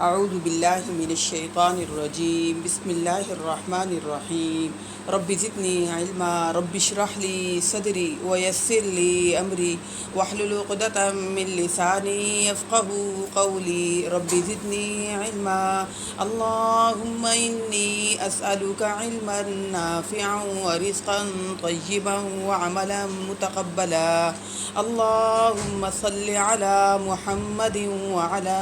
اعوذ باللہ من الشیطان الرجیم بسم اللہ الرحمن الرحیم رب زدنی علما رب اشرح لی صدری ویسر لی امری واحلل عقدۃ من لسانی یفقهوا قولی رب زدنی علما اللہم انی اسألک علما نافعا ورزقا طیبا وعملا متقبلا اللہم صل علی محمد وعلی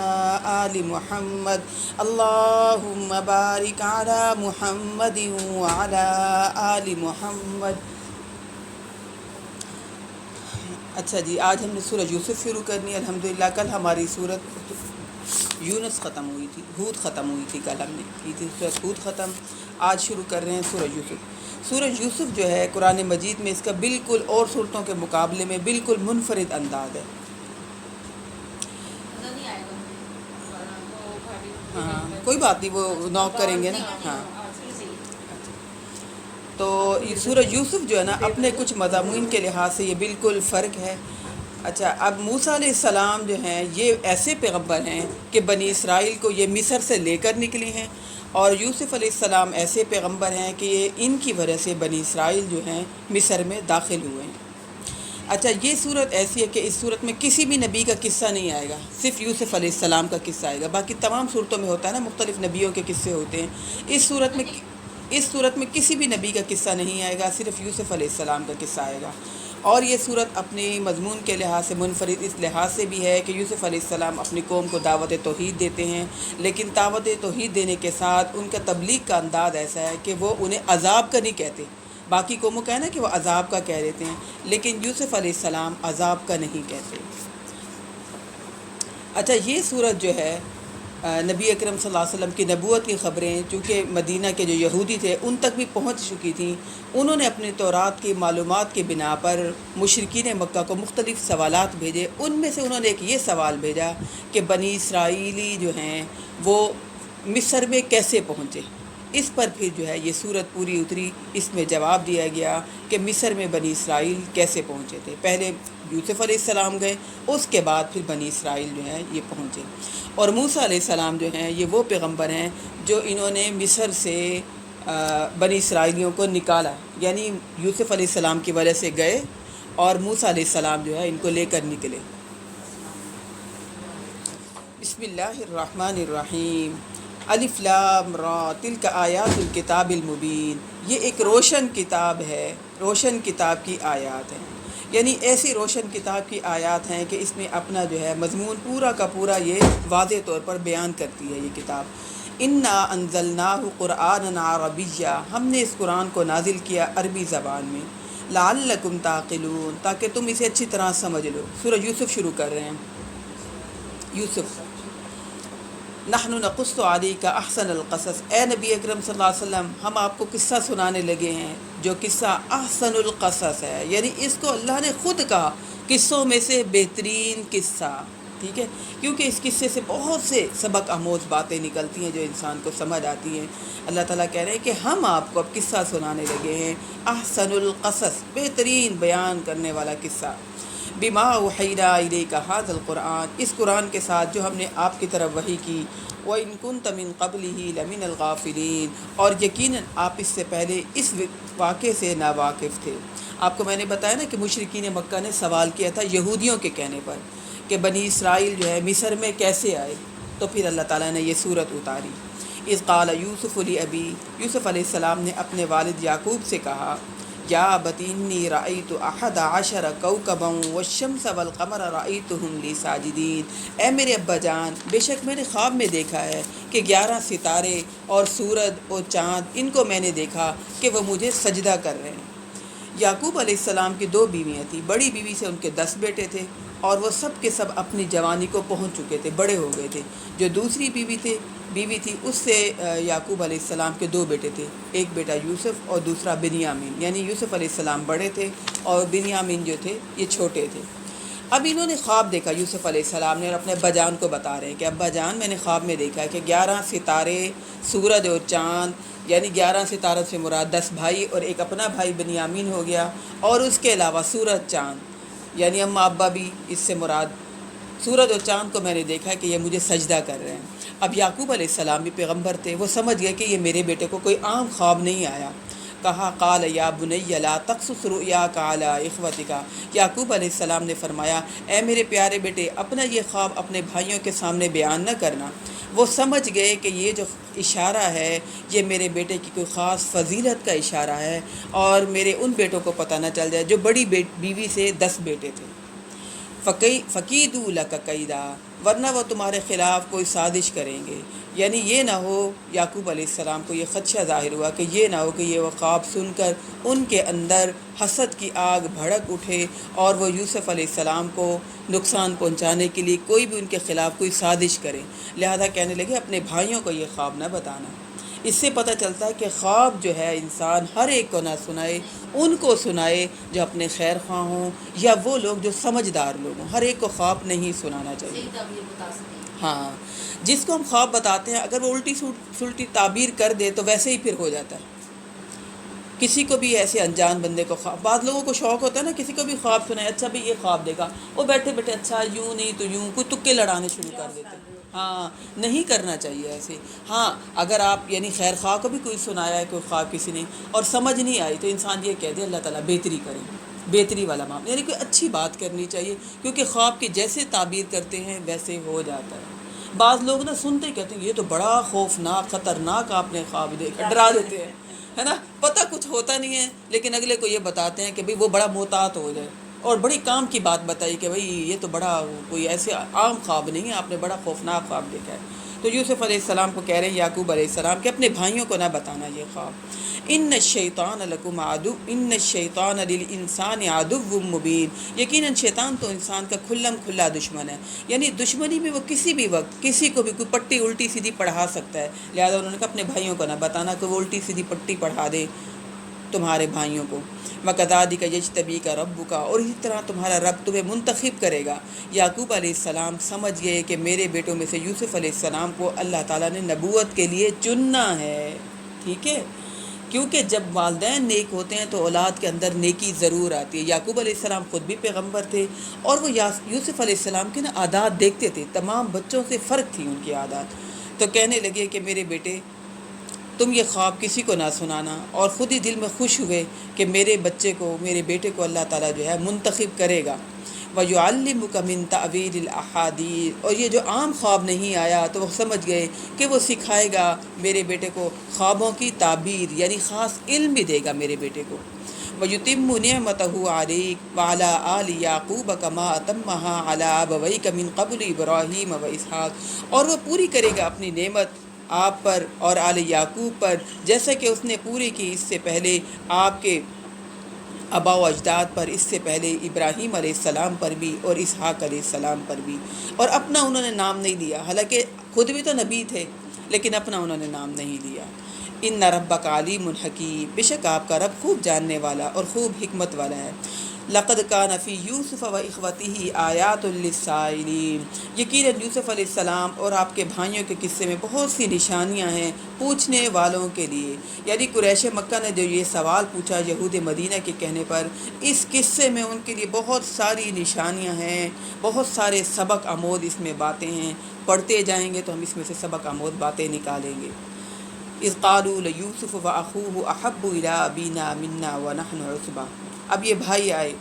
آل محمد اللہم بارک علی محمد وعلی آل محمد۔ اچھا جی، آج ہم نے سورہ یوسف شروع کرنی ہے الحمدللہ۔ کل ہماری سورت یونس ختم ہوئی تھی، ہود ختم ہوئی تھی، کل ہم نے کی تھی سورت ہود ختم۔ آج شروع کر رہے ہیں سورہ یوسف۔ سورہ یوسف جو ہے قرآن مجید میں اس کا بالکل اور صورتوں کے مقابلے میں بالکل منفرد انداز ہے۔ ہاں کوئی بات نہیں، وہ نوک کریں گے نا۔ ہاں تو یہ سورہ یوسف جو ہے نا اپنے کچھ مضامین کے لحاظ سے یہ بالکل فرق ہے۔ اچھا، اب موسیٰ علیہ السلام جو ہیں یہ ایسے پیغمبر ہیں کہ بنی اسرائیل کو یہ مصر سے لے کر نکلی ہیں، اور یوسف علیہ السلام ایسے پیغمبر ہیں کہ یہ ان کی وجہ سے بنی اسرائیل جو ہیں مصر میں داخل ہوئے ہیں۔ اچھا، یہ صورت ایسی ہے کہ اس صورت میں کسی بھی نبی کا قصہ نہیں آئے گا، صرف یوسف علیہ السلام کا قصہ آئے گا۔ باقی تمام صورتوں میں ہوتا ہے نا، مختلف نبیوں کے قصے ہوتے ہیں۔ اس صورت میں کسی بھی نبی کا قصہ نہیں آئے گا، صرف یوسف علیہ السلام کا قصہ آئے گا۔ اور یہ صورت اپنی مضمون کے لحاظ سے منفرد اس لحاظ سے بھی ہے کہ یوسف علیہ السلام اپنی قوم کو دعوت توحید دیتے ہیں، لیکن دعوت توحید دینے کے ساتھ ان کا تبلیغ کا انداز ایسا ہے کہ وہ انہیں عذاب کا نہیں کہتے۔ باقی قوموں کا ہے نا کہ وہ عذاب کا کہہ دیتے ہیں، لیکن یوسف علیہ السلام عذاب کا نہیں کہتے۔ اچھا، یہ صورت جو ہے نبی اکرم صلی اللہ علیہ وسلم کی نبوت کی خبریں چونکہ مدینہ کے جو یہودی تھے ان تک بھی پہنچ چکی تھیں، انہوں نے اپنی تورات کی معلومات کی بنا پر مشرکین مکہ کو مختلف سوالات بھیجے۔ ان میں سے انہوں نے ایک یہ سوال بھیجا کہ بنی اسرائیلی جو ہیں وہ مصر میں کیسے پہنچے۔ اس پر پھر جو ہے یہ صورت پوری اتری، اس میں جواب دیا گیا کہ مصر میں بنی اسرائیل کیسے پہنچے تھے۔ پہلے یوسف علیہ السلام گئے، اس کے بعد پھر بنی اسرائیل جو ہے یہ پہنچے۔ اور موسیٰ علیہ السلام جو ہیں یہ وہ پیغمبر ہیں جو انہوں نے مصر سے بنی اسرائیلیوں کو نکالا، یعنی یوسف علیہ السلام کی وجہ سے گئے اور موسیٰ علیہ السلام جو ہے ان کو لے کر نکلے۔ بسم اللہ الرحمن الرحیم۔ الف لام را تلک آیات الکتاب المبین۔ یہ ایک روشن کتاب ہے، روشن کتاب کی آیات ہیں، یعنی ایسی روشن کتاب کی آیات ہیں کہ اس میں اپنا جو ہے مضمون پورا کا پورا یہ واضح طور پر بیان کرتی ہے یہ کتاب۔ انا انزلناہ قرآنا عربیا، ہم نے اس قرآن کو نازل کیا عربی زبان میں، لعلکم تعقلون، تاکہ تم اسے اچھی طرح سمجھ لو۔ سورہ یوسف شروع کر رہے ہیں۔ یوسف، نحن نقص علیک احسن القصص، اے نبی اکرم صلی اللہ علیہ وسلم ہم آپ کو قصہ سنانے لگے ہیں جو قصہ احسن القصص ہے، یعنی اس کو اللہ نے خود کہا قصوں میں سے بہترین قصہ، ٹھیک ہے، کیونکہ اس قصے سے بہت سے سبق آموز باتیں نکلتی ہیں جو انسان کو سمجھ آتی ہیں۔ اللہ تعالیٰ کہہ رہے ہیں کہ ہم آپ کو اب قصہ سنانے لگے ہیں، احسن القصص، بہترین بیان کرنے والا قصہ۔ بما اوحینا الیک ھذا القرآن، اس قرآن کے ساتھ جو ہم نے آپ کی طرف وحی کی، وَإِن كُنتَ مِن قَبْلِهِ لَمِنَ الْغَافِلِينَ، اور یقیناً آپ اس سے پہلے اس واقعے سے ناواقف تھے۔ آپ کو میں نے بتایا نا کہ مشرکین مکہ نے سوال کیا تھا یہودیوں کے کہنے پر کہ بنی اسرائیل جو ہے مصر میں کیسے آئے، تو پھر اللہ تعالیٰ نے یہ صورت اتاری۔ اذ قال یوسف لأبی، یوسف علیہ السلام نے اپنے والد یعقوب سے کہا، یا ابت انی رأیت احد عشر کوکبا والشمس والقمر رأیتہم لی ساجدین، اے میرے ابا جان بے شک میں نے خواب میں دیکھا ہے کہ 11 ستارے اور سورج اور چاند ان کو میں نے دیکھا کہ وہ مجھے سجدہ کر رہے ہیں۔ یعقوب علیہ السلام کی 2 بیویاں تھیں، بڑی بیوی سے ان کے 10 بیٹے تھے اور وہ سب کے سب اپنی جوانی کو پہنچ چکے تھے، بڑے ہو گئے تھے۔ جو دوسری بیوی تھی اس سے یعقوب علیہ السلام کے 2 بیٹے تھے، ایک بیٹا یوسف اور دوسرا بنیامین، یعنی یوسف علیہ السلام بڑے تھے اور بنیامین جو تھے یہ چھوٹے تھے۔ اب انہوں نے خواب دیکھا یوسف علیہ السلام نے، اور اپنے ابا جان کو بتا رہے ہیں کہ ابا جان میں نے خواب میں دیکھا ہے کہ 11 ستارے، سورج اور چاند، یعنی 11 ستاروں سے مراد 10 بھائی اور ایک اپنا بھائی بنیامین ہو گیا، اور اس کے علاوہ سورج چاند، یعنی اماں ابا بھی اس سے مراد سورج اور چاند کو میں نے دیکھا کہ یہ مجھے سجدہ کر رہے ہیں۔ اب یعقوب علیہ السلام بھی پیغمبر تھے، وہ سمجھ گئے کہ یہ میرے بیٹے کو کوئی عام خواب نہیں آیا۔ کہا قال یا بنی لا تقصص رؤیاک علی اخوتک، یعقوب علیہ السلام نے فرمایا اے میرے پیارے بیٹے، اپنا یہ خواب اپنے بھائیوں کے سامنے بیان نہ کرنا۔ وہ سمجھ گئے کہ یہ جو اشارہ ہے یہ میرے بیٹے کی کوئی خاص فضیلت کا اشارہ ہے، اور میرے ان بیٹوں کو پتہ نہ چل جائے جو بڑی بیوی سے 10 بیٹے تھے۔ فقیدوا لک کیدا، ورنہ وہ تمہارے خلاف کوئی سازش کریں گے۔ یعنی یہ نہ ہو، یعقوب علیہ السلام کو یہ خدشہ ظاہر ہوا کہ یہ نہ ہو کہ یہ وہ خواب سن کر ان کے اندر حسد کی آگ بھڑک اٹھے اور وہ یوسف علیہ السلام کو نقصان پہنچانے کے لیے کوئی بھی ان کے خلاف کوئی سازش کرے۔ لہذا کہنے لگے اپنے بھائیوں کو یہ خواب نہ بتانا۔ اس سے پتہ چلتا ہے کہ خواب جو ہے انسان ہر ایک کو نہ سنائے، ان کو سنائے جو اپنے خیر خواہ ہوں یا وہ لوگ جو سمجھدار لوگ ہوں۔ ہر ایک کو خواب نہیں سنانا چاہیے۔ ہاں، جس کو ہم خواب بتاتے ہیں اگر وہ الٹی سلٹی تعبیر کر دے تو ویسے ہی پھر ہو جاتا ہے۔ کسی کو بھی ایسے انجان بندے کو خواب، بعض لوگوں کو شوق ہوتا ہے نا کسی کو بھی خواب سنائے، اچھا بھی یہ خواب دیکھا، وہ بیٹھے بیٹھے اچھا یوں نہیں تو یوں، کوئی تکے لڑانے شروع کر دیتے۔ ہاں، نہیں کرنا چاہیے ایسے۔ ہاں، اگر آپ یعنی خیر خواہ کو بھی کوئی سنایا ہے کوئی خواب کسی نے اور سمجھ نہیں آئی تو انسان یہ کہہ دے اللہ تعالیٰ بہتری کرے، بہتری والا معاملہ، یعنی کوئی اچھی بات کرنی چاہیے، کیونکہ خواب کی جیسے تعبیر کرتے ہیں ویسے ہو جاتا ہے۔ بعض لوگ نا سنتے کہتے ہیں یہ تو بڑا خوفناک خطرناک آپ نے خواب دیکھا، ڈرا دیتے ہیں، ہے نا، پتہ کچھ ہوتا نہیں ہے لیکن اگلے کو یہ بتاتے ہیں کہ بھئی وہ بڑا محتاط ہو جائے، اور بڑی کام کی بات بتائی کہ بھئی یہ تو بڑا کوئی ایسے عام خواب نہیں ہے، آپ نے بڑا خوفناک خواب دیکھا ہے۔ تو یوسف علیہ السلام کو کہہ رہے ہیں یعقوب علیہ السلام کہ اپنے بھائیوں کو نہ بتانا یہ خواب۔ ان الشیطان لکم عدو، ان الشیطان للانسان عدو مبین، یقیناً شیطان تو انسان کا کھلم کھلا دشمن ہے، یعنی دشمنی میں وہ کسی بھی وقت کسی کو بھی کوئی پٹی الٹی سیدھی پڑھا سکتا ہے۔ لہذا انہوں نے کہا اپنے بھائیوں کو نہ بتانا کہ وہ الٹی سیدھی پٹی پڑھا دے تمہارے بھائیوں کو۔ وَكَذَلِكَ يَجْتَبِيكَ رَبُّكَ، اور اسی طرح تمہارا رب تمہیں منتخب کرے گا۔ یعقوب علیہ السلام سمجھ گئے کہ میرے بیٹوں میں سے یوسف علیہ السلام کو اللہ تعالیٰ نے نبوت کے لیے چننا ہے، ٹھیک ہے، کیونکہ جب والدین نیک ہوتے ہیں تو اولاد کے اندر نیکی ضرور آتی ہے۔ یعقوب علیہ السلام خود بھی پیغمبر تھے اور وہ یوسف علیہ السلام کے نا عادات دیکھتے تھے، تمام بچوں سے فرق تھی ان کی عادات، تو کہنے لگے کہ میرے بیٹے تم یہ خواب کسی کو نہ سنانا، اور خود ہی دل میں خوش ہوئے کہ میرے بچے کو، میرے بیٹے کو اللہ تعالیٰ جو ہے منتخب کرے گا۔ وَيُعَلِّمُكَ مِن تَأْوِيلِ الْأَحَادِيثِ، اور یہ جو عام خواب نہیں آیا تو وہ سمجھ گئے کہ وہ سکھائے گا میرے بیٹے کو خوابوں کی تعبیر، یعنی خاص علم بھی دے گا میرے بیٹے کو۔ وَيُتِمُّ نِعْمَتَهُ عَلَيْكَ وَعَلَىٰ آلِ يَعْقُوبَ كَمَا أَتَمَّهَا عَلَىٰ أَبَوَيْكَ مِن قَبْلُ إِبْرَاهِيمَ وَإِسْحَاقَ، اور وہ پوری کرے گا اپنی نعمت آپ پر اور آل یعقوب پر، جیسے کہ اس نے پوری کی اس سے پہلے آپ کے آبا و اجداد پر، اس سے پہلے ابراہیم علیہ السلام پر بھی اور اسحاق علیہ السلام پر بھی۔ اور اپنا انہوں نے نام نہیں لیا، حالانکہ خود بھی تو نبی تھے لیکن اپنا انہوں نے نام نہیں لیا۔ ان ربک علیم حکیم، بے شک آپ کا رب خوب جاننے والا اور خوب حکمت والا ہے۔ لقد کان فی یوسف و اخوتہ آیات للسائلین، یقیناً یوسف علیہ السلام اور آپ کے بھائیوں کے قصے میں بہت سی نشانیاں ہیں پوچھنے والوں کے لیے۔ یعنی قریش مکہ نے جو یہ سوال پوچھا یہود مدینہ کے کہنے پر، اس قصے میں ان کے لیے بہت ساری نشانیاں ہیں، بہت سارے سبق آمود اس میں باتیں ہیں، پڑھتے جائیں گے تو ہم اس میں سے سبق آمود باتیں نکالیں گے۔ اذ قالوا لیوسف واخوہ احب الی ابینا منا ونحن عصبہ، اب یہ بھائی آئے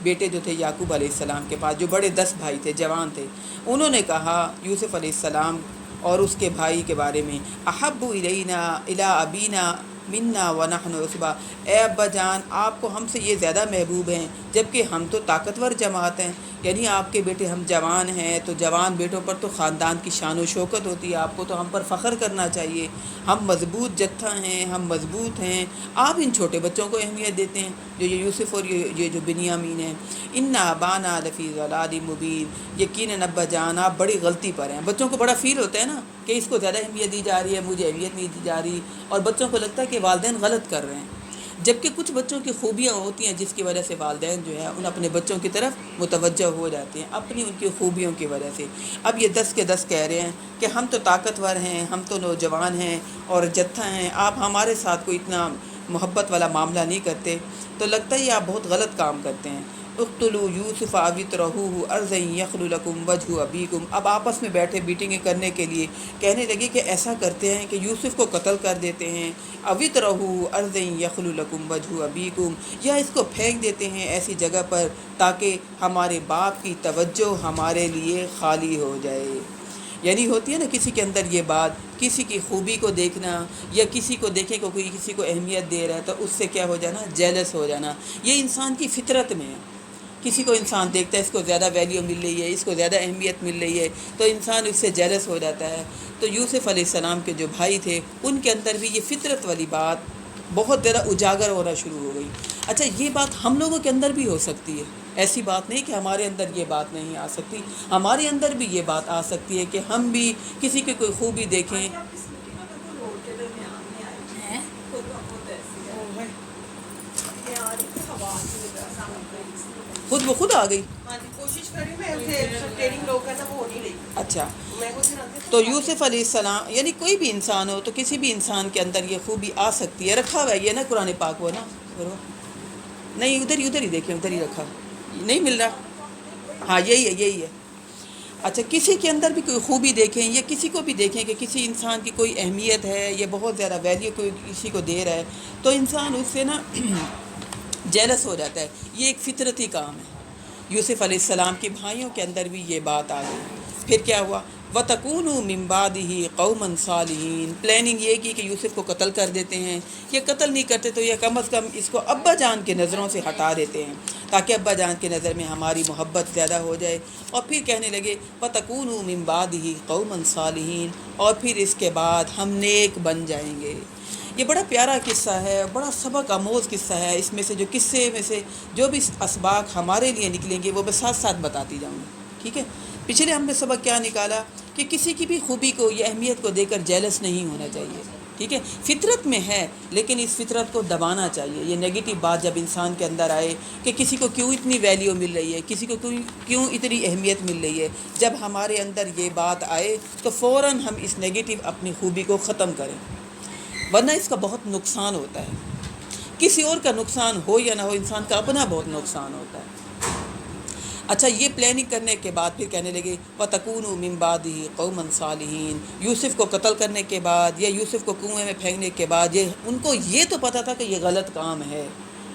بیٹے جو تھے یعقوب علیہ السلام کے پاس، جو بڑے 10 بھائی تھے، جوان تھے، انہوں نے کہا یوسف علیہ السلام اور اس کے بھائی کے بارے میں، احب الینا الی ابینا منا ونحن عصبہ، اے ابا جان آپ کو ہم سے یہ زیادہ محبوب ہیں جبکہ ہم تو طاقتور جماعت ہیں، یعنی آپ کے بیٹے ہم جوان ہیں تو جوان بیٹوں پر تو خاندان کی شان و شوکت ہوتی ہے، آپ کو تو ہم پر فخر کرنا چاہیے، ہم مضبوط جتھا ہیں، ہم مضبوط ہیں، آپ ان چھوٹے بچوں کو اہمیت دیتے ہیں جو یہ یوسف اور یہ جو بنیامین ہیں۔ ان ابانا لفی ضلال مبین، یقیناً ابا جان آپ بڑی غلطی پر ہیں۔ بچوں کو بڑا فیل ہوتا ہے نا کہ اس کو زیادہ اہمیت دی جا رہی ہے، مجھے اہمیت نہیں دی جا رہی، اور بچوں کو لگتا ہے کہ والدین غلط کر رہے ہیں، جبکہ کچھ بچوں کی خوبیاں ہوتی ہیں جس کی وجہ سے والدین جو ہے ان اپنے بچوں کی طرف متوجہ ہو جاتے ہیں اپنی ان کی خوبیوں کی وجہ سے۔ اب یہ 10 کے 10 کہہ رہے ہیں کہ ہم تو طاقتور ہیں، ہم تو نوجوان ہیں اور جتھا ہیں، آپ ہمارے ساتھ کوئی اتنا محبت والا معاملہ نہیں کرتے، تو لگتا ہے یہ آپ بہت غلط کام کرتے ہیں۔ اقتلوا یوسف او اطرحوہ ارضا یخل لکم وجہ ابیکم۔ اب آپس میں بیٹھے میٹنگیں کرنے کے لیے کہنے لگے کہ ایسا کرتے ہیں کہ یوسف کو قتل کر دیتے ہیں، او اطرحوہ ارضا یخل لکم وجہ ابیکم، یا اس کو پھینک دیتے ہیں ایسی جگہ پر تاکہ ہمارے باپ کی توجہ ہمارے لیے خالی ہو جائے۔ یعنی ہوتی ہے نا کسی کے اندر یہ بات، کسی کی خوبی کو دیکھنا یا کسی کو دیکھیں کہ کوئی کسی کو اہمیت دے رہا ہے تو اس سے کیا ہو جانا، جیلس ہو جانا۔ یہ انسان کی فطرت میں ہے، کسی کو انسان دیکھتا ہے اس کو زیادہ ویلیو مل رہی ہے، اس کو زیادہ اہمیت مل رہی ہے تو انسان اس سے جیلس ہو جاتا ہے۔ تو یوسف علیہ السلام کے جو بھائی تھے ان کے اندر بھی یہ فطرت والی بات بہت زیادہ اجاگر ہونا شروع ہو گئی۔ اچھا یہ بات ہم لوگوں کے اندر بھی ہو سکتی ہے، ایسی بات نہیں کہ ہمارے اندر یہ بات نہیں آ سکتی، ہمارے اندر بھی یہ بات آ سکتی ہے کہ ہم بھی کسی کی کوئی خوبی دیکھیں۔ خود بخود آ گئی؟ کوشش کر رہی میں، اچھا تو یوسف علیہ السلام یعنی کوئی بھی انسان ہو تو کسی بھی انسان کے اندر یہ خوبی آ سکتی ہے۔ رکھا ہوا ہے یہ نا قرآن پاک، وہ نا نہیں ادھر ہی دیکھیں، ادھر ہی رکھا، نہیں مل رہا، ہاں یہی ہے۔ اچھا کسی کے اندر بھی کوئی خوبی دیکھیں یا کسی کو بھی دیکھیں کہ کسی انسان کی کوئی اہمیت ہے، یہ بہت زیادہ ویلیو کوئی کسی کو دے رہا ہے تو انسان اس سے نا جیلس ہو جاتا ہے، یہ ایک فطرتی کام ہے۔ یوسف علیہ السلام کے بھائیوں کے اندر بھی یہ بات آ گئی۔ پھر کیا ہوا، وَتَكُونُوا مِن بَعْدِهِ قَوْمًا صَالِحِينَ، پلاننگ یہ کی کہ یوسف کو قتل کر دیتے ہیں، یہ قتل نہیں کرتے تو یہ کم از کم اس کو ابا جان کے نظروں سے ہٹا دیتے ہیں تاکہ ابا جان کے نظر میں ہماری محبت زیادہ ہو جائے۔ اور پھر کہنے لگے وَتَكُونُوا مِن بَعْدِهِ قَوْمًا صَالِحِينَ، اور پھر اس کے بعد ہم نیک بن جائیں گے۔ یہ بڑا پیارا قصہ ہے، بڑا سبق آموز قصہ ہے۔ اس میں سے جو قصے میں سے جو بھی اسباق ہمارے لیے نکلیں گے وہ میں ساتھ ساتھ بتاتی جاؤں گی، ٹھیک ہے۔ پچھلے ہم نے سبق کیا نکالا کہ کسی کی بھی خوبی کو یا اہمیت کو دیکھ کر جیلس نہیں ہونا چاہیے، ٹھیک ہے۔ فطرت میں ہے لیکن اس فطرت کو دبانا چاہیے۔ یہ نیگیٹو بات جب انسان کے اندر آئے کہ کسی کو کیوں اتنی ویلیو مل رہی ہے، کسی کو کیوں اتنی اہمیت مل رہی ہے، جب ہمارے اندر یہ بات آئے تو فوراً ہم اس نیگیٹو اپنی خوبی کو ختم کریں، ورنہ اس کا بہت نقصان ہوتا ہے۔ کسی اور کا نقصان ہو یا نہ ہو، انسان کا اپنا بہت نقصان ہوتا ہے۔ اچھا یہ پلاننگ کرنے کے بعد پھر کہنے لگے وَتَكُونُوا مِن بَعْدِهِ قَوْمًا صَالِحِينَ، یوسف کو قتل کرنے کے بعد یا یوسف کو کنویں میں پھینکنے کے بعد ان کو یہ تو پتہ تھا کہ یہ غلط کام ہے،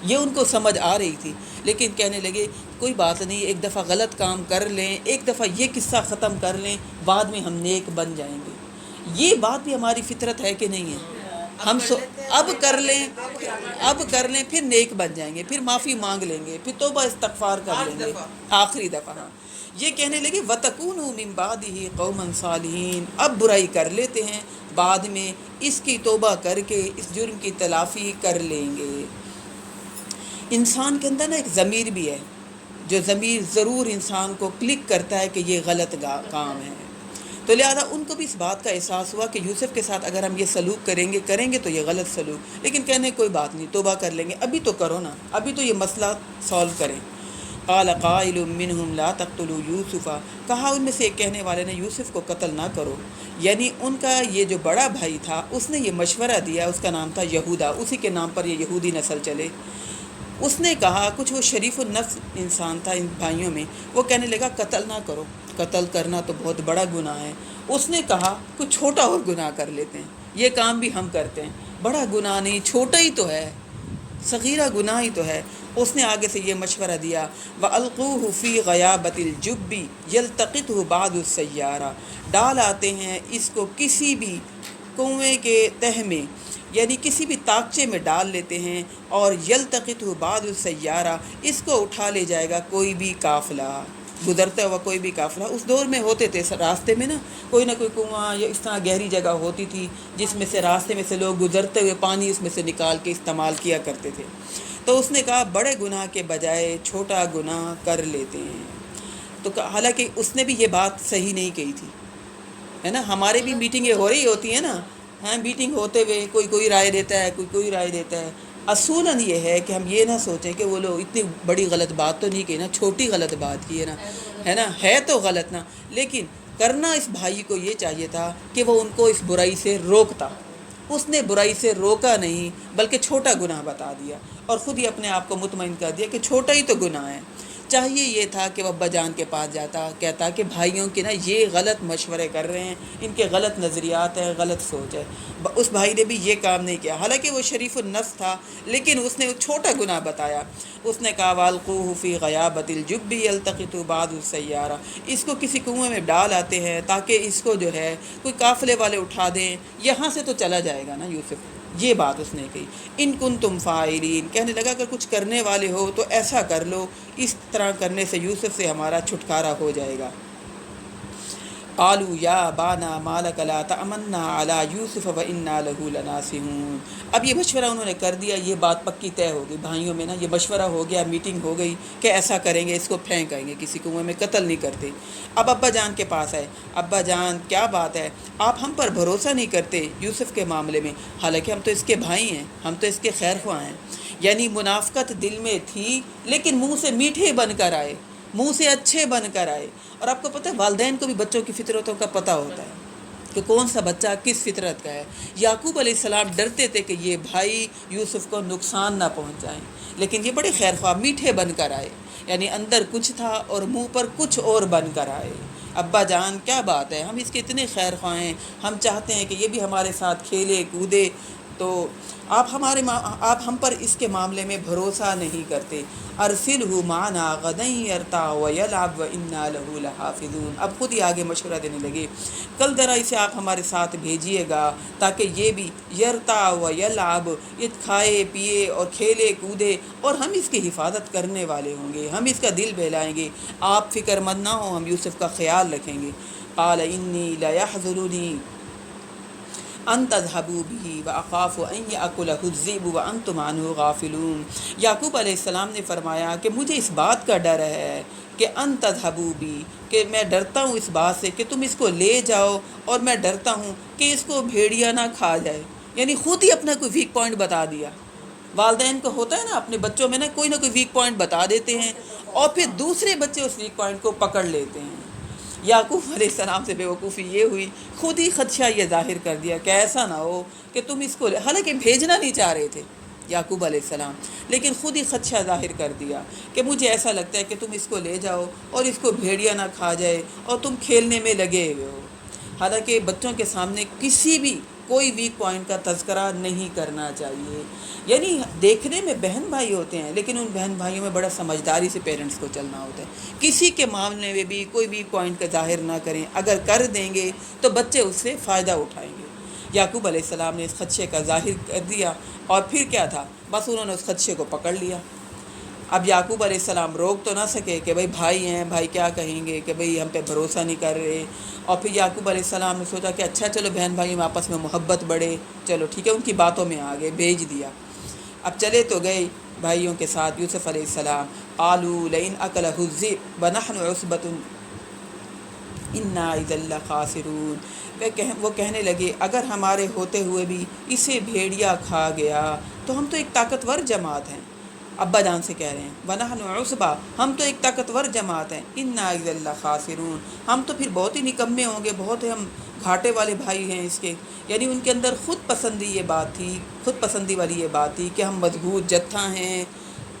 یہ ان کو سمجھ آ رہی تھی، لیکن کہنے لگے کوئی بات نہیں، ایک دفعہ غلط کام کر لیں، ایک دفعہ یہ قصہ ختم کر لیں، بعد میں ہم نیک بن جائیں گے۔ یہ بات بھی ہماری فطرت ہے کہ نہیں ہے؟ ہم اب کر لیں پھر نیک بن جائیں گے، پھر معافی مانگ لیں گے، پھر توبہ استغفار کر لیں گے آخری دفعہ۔ ہاں یہ کہنے لگے وَتَكُونُوا مِن بَعْدِهِ قَوْمًا صَالِحِينَ، اب برائی کر لیتے ہیں، بعد میں اس کی توبہ کر کے اس جرم کی تلافی کر لیں گے۔ انسان کے اندر نا ایک ضمیر بھی ہے، جو ضمیر ضرور انسان کو کلک کرتا ہے کہ یہ غلط کام ہے، تو لہذا ان کو بھی اس بات کا احساس ہوا کہ یوسف کے ساتھ اگر ہم یہ سلوک کریں گے تو یہ غلط سلوک، لیکن کہنے کوئی بات نہیں، توبہ کر لیں گے، ابھی تو کرو نا، ابھی تو یہ مسئلہ سولو کریں۔ قال قائل منہم لا تقتلوا یوسف، کہا ان میں سے ایک کہنے والے نے یوسف کو قتل نہ کرو، یعنی ان کا یہ جو بڑا بھائی تھا اس نے یہ مشورہ دیا، اس کا نام تھا یہودا، اسی کے نام پر یہ یہودی نسل چلے۔ اس نے کہا، کچھ وہ شریف النفس انسان تھا ان بھائیوں میں، وہ کہنے لگا قتل نہ کرو، قتل کرنا تو بہت بڑا گناہ ہے۔ اس نے کہا کچھ چھوٹا اور گناہ کر لیتے ہیں، یہ کام بھی ہم کرتے ہیں، بڑا گناہ نہیں، چھوٹا ہی تو ہے، صغیرہ گناہ ہی تو ہے۔ اس نے آگے سے یہ مشورہ دیا وَأَلْقُوهُ فِي غَيَابَةِ الْجُبِّ يَلْتَقِطْهُ بَعْضُ السَّيَّارَةِ، ڈال آتے ہیں اس کو کسی بھی کنویں کے تہہ میں، یعنی کسی بھی طاقچے میں ڈال لیتے ہیں، اور یلتقطہ بعض السیارہ، اس کو اٹھا لے جائے گا کوئی بھی قافلہ، گزرتا ہوا کوئی بھی قافلہ۔ اس دور میں ہوتے تھے راستے میں نا کوئی نہ کوئی کنواں یا اس طرح گہری جگہ ہوتی تھی جس میں سے راستے میں سے لوگ گزرتے ہوئے پانی اس میں سے نکال کے استعمال کیا کرتے تھے۔ تو اس نے کہا بڑے گناہ کے بجائے چھوٹا گناہ کر لیتے ہیں۔ تو حالانکہ اس نے بھی یہ بات صحیح نہیں کہی تھی، ہے نا۔ ہمارے بھی میٹنگیں ہو رہی ہوتی ہیں نا، ہاں میٹنگ ہوتے ہوئے کوئی رائے دیتا ہے، کوئی رائے دیتا ہے۔ اصولاً یہ ہے کہ ہم یہ نہ سوچیں کہ وہ لوگ اتنی بڑی غلط بات تو نہیں کہی نا، چھوٹی غلط بات کی ہے نا، ہے تو غلط نا، لیکن کرنا اس بھائی کو یہ چاہیے تھا کہ وہ ان کو اس برائی سے روکتا۔ اس نے برائی سے روکا نہیں بلکہ چھوٹا گناہ بتا دیا، اور خود ہی اپنے آپ کو مطمئن کر دیا کہ چھوٹا ہی تو گناہ ہے۔ چاہیے یہ تھا کہ وہ ابا جان کے پاس جاتا، کہتا کہ بھائیوں کے نا یہ غلط مشورے کر رہے ہیں، ان کے غلط نظریات ہیں، غلط سوچ ہے۔ اس بھائی نے بھی یہ کام نہیں کیا، حالانکہ وہ شریف النفس تھا، لیکن اس نے چھوٹا گناہ بتایا۔ اس نے کہا وَالْقُوهُ فِي غَيَابَةِ الْجُبِّ يَلْتَقِطُ بَعْضُ السَّيَّارَةِ، اس کو کسی کنویں میں ڈال آتے ہیں تاکہ اس کو جو ہے کوئی قافلے والے اٹھا دیں، یہاں سے تو چلا جائے گا نا یوسف۔ یہ بات اس نے کہی۔ ان کنتم فاعلین، کہنے لگا اگر کچھ کرنے والے ہو تو ایسا کر لو، اس طرح کرنے سے یوسف سے ہمارا چھٹکارا ہو جائے گا۔ قالوا یا ابانا ما لک لا تأمنا علی یوسف وإنا له لناصحون۔ اب یہ مشورہ انہوں نے کر دیا، یہ بات پکی طے ہو گئی بھائیوں میں نا، یہ مشورہ ہو گیا، میٹنگ ہو گئی کہ ایسا کریں گے، اس کو پھینکیں گے، کسی کنویں میں قتل نہیں کرتے۔ اب ابا جان کے پاس آئے، ابا جان کیا بات ہے، آپ ہم پر بھروسہ نہیں کرتے یوسف کے معاملے میں، حالانکہ ہم تو اس کے بھائی ہیں، ہم تو اس کے خیر خواہ ہیں۔ یعنی منافقت دل میں تھی لیکن منہ سے میٹھے بن کر آئے، منہ سے اچھے بن کر آئے۔ اور آپ کو پتہ ہے والدین کو بھی بچوں کی فطرتوں کا پتہ ہوتا ہے کہ کون سا بچہ کس فطرت کا ہے۔ یعقوب علیہ السلام ڈرتے تھے کہ یہ بھائی یوسف کو نقصان نہ پہنچائیں، لیکن یہ بڑے خیر خواہ میٹھے بن کر آئے، یعنی اندر کچھ تھا اور منہ پر کچھ اور بن کر آئے۔ ابا جان کیا بات ہے، ہم اس کے اتنے خیر خواہ ہیں، ہم چاہتے ہیں کہ یہ بھی ہمارے ساتھ کھیلے کودے، تو آپ ہم پر اس کے معاملے میں بھروسہ نہیں کرتے۔ ارسلہ معنا غدا یرتع ویلعب وانا له لحافظون۔ اب خود ہی آگے مشورہ دینے لگے، کل ذرا اسے آپ ہمارے ساتھ بھیجیے گا تاکہ یہ بھی یرتع ویلعب، یہ کھائے پیے اور کھیلے کودے، اور ہم اس کی حفاظت کرنے والے ہوں گے، ہم اس کا دل بہلائیں گے، آپ فکر مند نہ ہوں، ہم یوسف کا خیال رکھیں گے۔ قال انی لیحزننی ان تذهبوا به واخاف ان یاکلہ الذئب وانتم عنہ غافلون۔ یعقوب علیہ السلام نے فرمایا کہ مجھے اس بات کا ڈر ہے کہ ان تذهبوا به، کہ میں ڈرتا ہوں اس بات سے کہ تم اس کو لے جاؤ، اور میں ڈرتا ہوں کہ اس کو بھیڑیا نہ کھا جائے۔ یعنی خود ہی اپنا کوئی ویک پوائنٹ بتا دیا۔ والدین کو ہوتا ہے نا اپنے بچوں میں نا کوئی نہ کوئی ویک پوائنٹ بتا دیتے ہیں، اور پھر دوسرے بچے اس ویک پوائنٹ کو پکڑ لیتے ہیں۔ یعقوب علیہ السلام سے بیوقوفی یہ ہوئی، خود ہی خدشہ یہ ظاہر کر دیا کہ ایسا نہ ہو کہ تم اس کو حالانکہ بھیجنا نہیں چاہ رہے تھے یعقوب علیہ السلام، لیکن خود ہی خدشہ ظاہر کر دیا کہ مجھے ایسا لگتا ہے کہ تم اس کو لے جاؤ اور اس کو بھیڑیا نہ کھا جائے، اور تم کھیلنے میں لگے ہوئے ہو۔ حالانکہ بچوں کے سامنے کسی بھی کوئی ویک پوائنٹ کا تذکرہ نہیں کرنا چاہیے۔ یعنی دیکھنے میں بہن بھائی ہوتے ہیں، لیکن ان بہن بھائیوں میں بڑا سمجھداری سے پیرنٹس کو چلنا ہوتا ہے، کسی کے معاملے میں بھی کوئی ویک پوائنٹ کا ظاہر نہ کریں، اگر کر دیں گے تو بچے اس سے فائدہ اٹھائیں گے۔ یعقوب علیہ السلام نے اس خدشے کا ظاہر کر دیا، اور پھر کیا تھا، بس انہوں نے اس خدشے کو پکڑ لیا۔ اب یعقوب علیہ السلام روک تو نہ سکے کہ بھائی بھائی ہیں، بھائی کیا کہیں گے کہ بھائی ہم پہ بھروسہ نہیں کر رہے، اور پھر یعقوب علیہ السلام نے سوچا کہ اچھا چلو بہن بھائی میں آپس میں محبت بڑھے، چلو ٹھیک ہے، ان کی باتوں میں آگے بھیج دیا۔ اب چلے تو گئے بھائیوں کے ساتھ یوسف علیہ السلام۔ قالوا لئن اکلہ الذئب ونحن عصبۃ انا اذا لخاسرون۔ وہ کہنے لگے اگر ہمارے ہوتے ہوئے بھی اسے بھیڑیا کھا گیا تو ہم تو ایک طاقتور جماعت ہیں۔ ابا جان سے کہہ رہے ہیں وَنَحْنُ عُصْبَةٌ، ہم تو ایک طاقتور جماعت ہیں، اِنَّا إِذًا لَخَاسِرُونَ، ہم تو پھر بہت ہی نکمے ہوں گے، بہت ہم گھاٹے والے بھائی ہیں اس کے۔ یعنی ان کے اندر خود پسندی یہ بات تھی، خود پسندی والی یہ بات تھی کہ ہم مضبوط جتھا ہیں،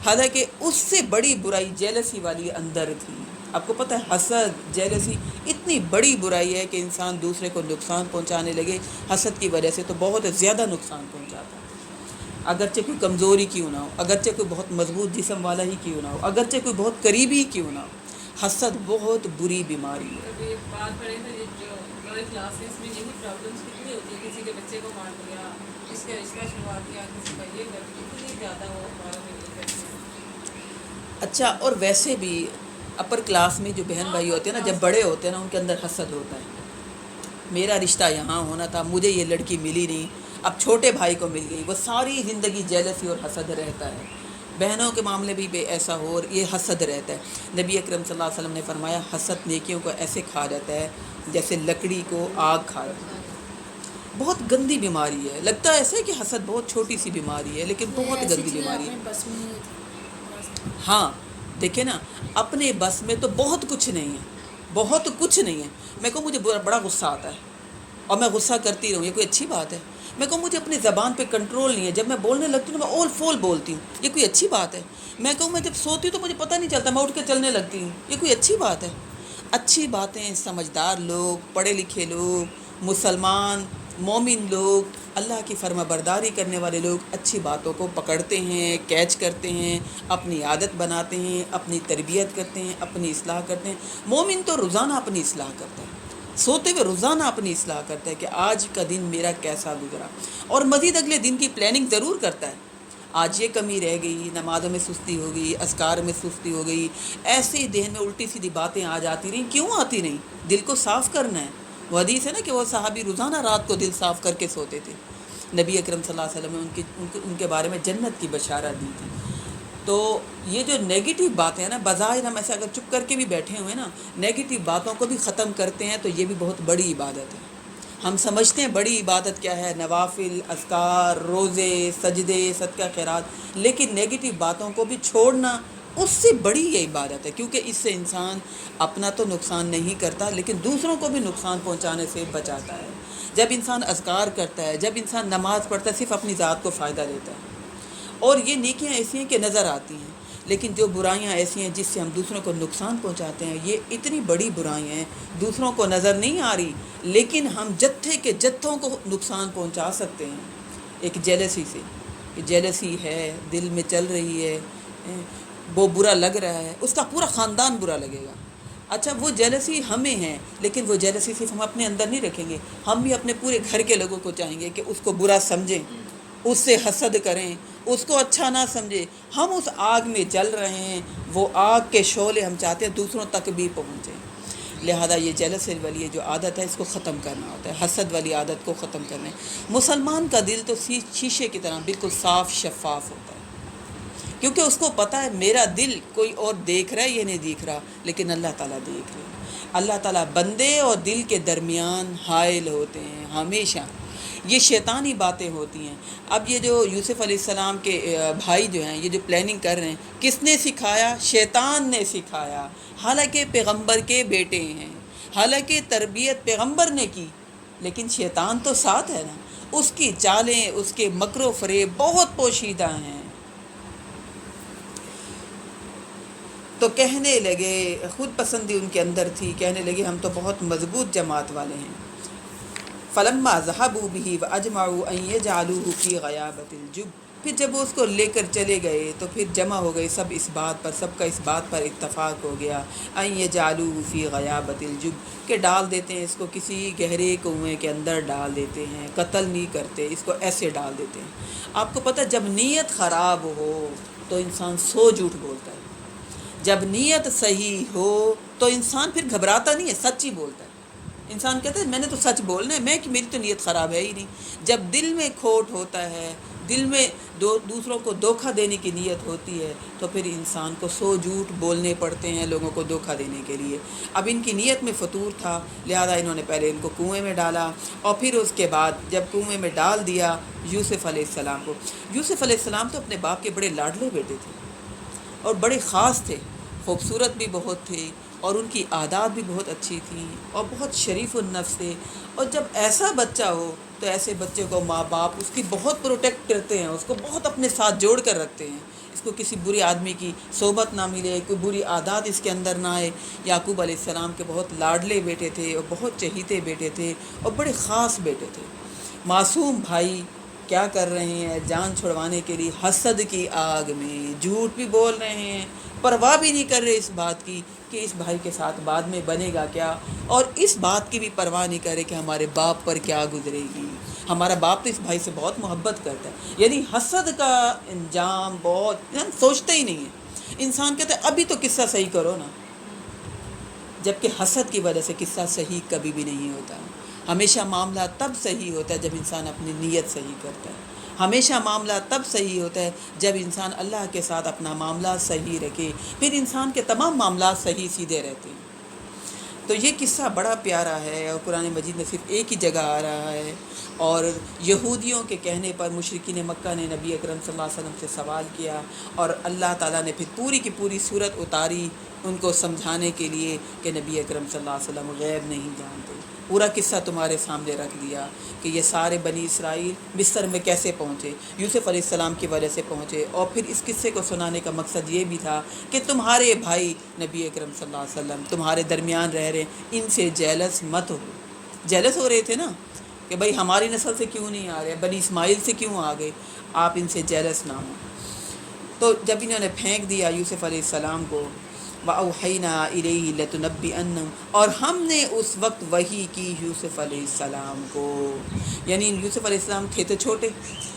حالانکہ اس سے بڑی برائی جیلسی والی اندر تھی۔ آپ کو پتہ ہے حسد، جیلسی اتنی بڑی برائی ہے کہ انسان دوسرے کو نقصان پہنچانے لگے حسد کی وجہ سے، تو بہت زیادہ نقصان پہنچاتا ہے، اگرچہ کوئی کمزوری کیوں نہ ہو، اگرچہ کوئی بہت مضبوط جسم والا ہی کیوں نہ ہو، اگرچہ کوئی بہت قریبی کیوں نہ ہو، حسد بہت بری بیماری ہے۔ ابھی بات پڑھے تھے جو ہمارے کلاسز میں یہی پرابلمس کتنی ہوتی ہے، کسی کے بچے کو مار دیا، کسی کا رشتہ چھڑوا دیا، کسی کا یہ کر دیا، اتنی زیادہ وہ ہمارا میں نہیں کرتی۔ اچھا، اور ویسے بھی اپر کلاس میں جو بہن بھائی ہوتے ہیں نا، جب بڑے ہوتے ہیں نا، ان کے اندر حسد ہوتا ہے، میرا رشتہ یہاں ہونا تھا، مجھے یہ لڑکی ملی نہیں، اب چھوٹے بھائی کو مل گئی، وہ ساری زندگی جیلسی اور حسد رہتا ہے۔ بہنوں کے معاملے بھی بے ایسا ہو، اور یہ حسد رہتا ہے۔ نبی اکرم صلی اللہ علیہ وسلم نے فرمایا حسد نیکیوں کو ایسے کھا جاتا ہے جیسے لکڑی کو آگ کھا جاتا ہے۔ بہت گندی بیماری ہے، لگتا ہے ایسے کہ حسد بہت چھوٹی سی بیماری ہے، لیکن بہت گندی بیماری ہے۔ ہاں دیکھیں نا، اپنے بس میں تو بہت کچھ نہیں ہے، بہت کچھ نہیں ہے۔ میں کو مجھے بڑا غصہ آتا ہے اور میں غصہ کرتی رہوں، یہ کوئی اچھی بات ہے؟ میں کہوں مجھے اپنی زبان پہ کنٹرول نہیں ہے، جب میں بولنے لگتی ہوں میں اول فول بولتی ہوں، یہ کوئی اچھی بات ہے؟ میں کہوں میں جب سوتی ہوں تو مجھے پتہ نہیں چلتا، میں اٹھ کے چلنے لگتی ہوں، یہ کوئی اچھی بات ہے؟ اچھی باتیں سمجھدار لوگ، پڑھے لکھے لوگ، مسلمان مومن لوگ، اللہ کی فرما برداری کرنے والے لوگ اچھی باتوں کو پکڑتے ہیں، کیچ کرتے ہیں، اپنی عادت بناتے ہیں، اپنی تربیت کرتے ہیں، اپنی اصلاح کرتے ہیں۔ مومن تو روزانہ اپنی اصلاح کرتا ہے، سوتے ہوئے روزانہ اپنی اصلاح کرتا ہے کہ آج کا دن میرا کیسا گزرا، اور مزید اگلے دن کی پلاننگ ضرور کرتا ہے۔ آج یہ کمی رہ گئی، نمازوں میں سستی ہو گئی، اذکار میں سستی ہو گئی، ایسے ہی ذہن میں الٹی سیدھی باتیں آ جاتی رہیں، کیوں آتی نہیں؟ دل کو صاف کرنا ہے۔ وہ حدیث ہے نا کہ وہ صحابی روزانہ رات کو دل صاف کر کے سوتے تھے، نبی اکرم صلی اللہ علیہ وسلم نے ان کے بارے میں جنت کی بشارت دی تھی۔ تو یہ جو نیگیٹو باتیں ہیں نا، بظاہر ہم ایسے اگر چپ کر کے بھی بیٹھے ہوئے نا، نیگیٹو باتوں کو بھی ختم کرتے ہیں، تو یہ بھی بہت بڑی عبادت ہے۔ ہم سمجھتے ہیں بڑی عبادت کیا ہے، نوافل، اذکار، روزے، سجدے، صدقہ خیرات، لیکن نیگیٹو باتوں کو بھی چھوڑنا اس سے بڑی یہ عبادت ہے، کیونکہ اس سے انسان اپنا تو نقصان نہیں کرتا لیکن دوسروں کو بھی نقصان پہنچانے سے بچاتا ہے۔ جب انسان اذکار کرتا ہے، جب انسان نماز پڑھتا ہے، صرف اپنی ذات کو فائدہ دیتا ہے، اور یہ نیکیاں ایسی ہیں کہ نظر آتی ہیں، لیکن جو برائیاں ایسی ہیں جس سے ہم دوسروں کو نقصان پہنچاتے ہیں، یہ اتنی بڑی برائیاں ہیں، دوسروں کو نظر نہیں آ رہی لیکن ہم جتھے کے جتھوں کو نقصان پہنچا سکتے ہیں۔ ایک جیلسی سے، کہ جیلسی ہے، دل میں چل رہی ہے، وہ برا لگ رہا ہے، اس کا پورا خاندان برا لگے گا۔ اچھا وہ جیلسی ہمیں ہیں، لیکن وہ جیلسی صرف ہم اپنے اندر نہیں رکھیں گے، ہم بھی اپنے پورے گھر کے لوگوں کو چاہیں گے کہ اس کو برا سمجھیں، اس سے حسد کریں، اس کو اچھا نہ سمجھے۔ ہم اس آگ میں جل رہے ہیں، وہ آگ کے شعلے ہم چاہتے ہیں دوسروں تک بھی پہنچیں۔ لہذا یہ جیلسی والی جو عادت ہے اس کو ختم کرنا ہوتا ہے، حسد والی عادت کو ختم کرنا ہے۔ مسلمان کا دل تو شیشے کی طرح بالکل صاف شفاف ہوتا ہے، کیونکہ اس کو پتہ ہے میرا دل کوئی اور دیکھ رہا ہے، یہ نہیں دیکھ رہا لیکن اللہ تعالیٰ دیکھ رہے ہیں۔ اللہ تعالیٰ بندے اور دل کے درمیان حائل ہوتے ہیں ہمیشہ۔ یہ شیطانی باتیں ہوتی ہیں۔ اب یہ جو یوسف علیہ السلام کے بھائی جو ہیں، یہ جو پلاننگ کر رہے ہیں، کس نے سکھایا؟ شیطان نے سکھایا، حالانکہ پیغمبر کے بیٹے ہیں، حالانکہ تربیت پیغمبر نے کی، لیکن شیطان تو ساتھ ہے نا، اس کی چالیں، اس کے مکر و فریب بہت پوشیدہ ہیں۔ تو کہنے لگے، خود پسندی ان کے اندر تھی، کہنے لگے ہم تو بہت مضبوط جماعت والے ہیں۔ فلما ذهبوا به واجمعوا ان يجعلوه في غيابة الجب، پھر جب وہ اس کو لے کر چلے گئے تو پھر جمع ہو گئے سب اس بات پر، سب کا اس بات پر اتفاق ہو گیا، ان يجعلوه في غيابة الجب، کہ ڈال دیتے ہیں اس کو کسی گہرے کنویں کے اندر ڈال دیتے ہیں، قتل نہیں کرتے اس کو، ایسے ڈال دیتے ہیں۔ آپ کو پتہ جب نیت خراب ہو تو انسان سو جھوٹ بولتا ہے، جب نیت صحیح ہو تو انسان پھر گھبراتا نہیں ہے، سچ ہی بولتا ہے۔ انسان کہتا ہے میں نے تو سچ بولنا ہے، میری تو نیت خراب ہے ہی نہیں۔ جب دل میں کھوٹ ہوتا ہے، دل میں دوسروں کو دھوکہ دینے کی نیت ہوتی ہے تو پھر انسان کو سو جھوٹ بولنے پڑتے ہیں لوگوں کو دھوکہ دینے کے لیے۔ اب ان کی نیت میں فطور تھا، لہذا انہوں نے پہلے ان کو کنویں میں ڈالا، اور پھر اس کے بعد جب کنویں میں ڈال دیا یوسف علیہ السلام کو۔ یوسف علیہ السلام تو اپنے باپ کے بڑے لاڈلے بیٹے تھے اور بڑے خاص تھے، خوبصورت بھی بہت تھے، اور ان کی عادات بھی بہت اچھی تھیں، اور بہت شریف النفس تھے۔ اور جب ایسا بچہ ہو تو ایسے بچے کو ماں باپ اس کی بہت پروٹیکٹ کرتے ہیں، اس کو بہت اپنے ساتھ جوڑ کر رکھتے ہیں، اس کو کسی بری آدمی کی صحبت نہ ملے، کوئی بری عادات اس کے اندر نہ آئے۔ یعقوب علیہ السلام کے بہت لاڈلے بیٹے تھے اور بہت چہیتے بیٹے تھے اور بڑے خاص بیٹے تھے۔ معصوم بھائی کیا کر رہے ہیں؟ جان چھڑوانے کے لیے حسد کی آگ میں جھوٹ بھی بول رہے ہیں، پرواہ بھی نہیں کر رہے اس بات کی کہ اس بھائی کے ساتھ بعد میں بنے گا کیا، اور اس بات کی بھی پرواہ نہیں کر رہے کہ ہمارے باپ پر کیا گزرے گی۔ ہمارا باپ تو اس بھائی سے بہت محبت کرتا ہے، یعنی حسد کا انجام بہت سوچتے ہی نہیں ہے۔ انسان کہتا ہے ابھی تو قصہ صحیح کرو نا، جبکہ حسد کی وجہ سے قصہ صحیح کبھی بھی نہیں ہوتا۔ ہمیشہ معاملہ تب صحیح ہوتا ہے جب انسان اپنی نیت صحیح کرتا ہے، ہمیشہ معاملہ تب صحیح ہوتا ہے جب انسان اللہ کے ساتھ اپنا معاملہ صحیح رکھے، پھر انسان کے تمام معاملات صحیح سیدھے رہتے ہیں۔ تو یہ قصہ بڑا پیارا ہے اور قرآن مجید میں صرف ایک ہی جگہ آ رہا ہے، اور یہودیوں کے کہنے پر مشرکین مکہ نے نبی اکرم صلی اللہ علیہ وسلم سے سوال کیا، اور اللہ تعالیٰ نے پھر پوری کی پوری صورت اتاری ان کو سمجھانے کے لیے کہ نبی اکرم صلی اللہ علیہ وسلم غیب نہیں جانتے۔ پورا قصہ تمہارے سامنے رکھ دیا کہ یہ سارے بنی اسرائیل مصر میں کیسے پہنچے، یوسف علیہ السلام کی وجہ سے پہنچے، اور پھر اس قصے کو سنانے کا مقصد یہ بھی تھا کہ تمہارے بھائی نبی اکرم صلی اللہ علیہ وسلم تمہارے درمیان رہ رہے ہیں، ان سے جیلس مت ہو۔ جیلس ہو رہے تھے نا کہ بھائی ہماری نسل سے کیوں نہیں آ رہے، بنی اسماعیل سے کیوں آ گئے، آپ ان سے جیلس نہ ہوں۔ تو جب انہوں نے پھینک دیا یوسف علیہ السلام کو، وَأَوْحَيْنَا إِلَيْهِ لَتُنَبِّئَنَّهُمْ، اور ہم نے اس وقت وحی کی یوسف علیہ السلام کو، یعنی یوسف علیہ السلام تھے تو چھوٹے،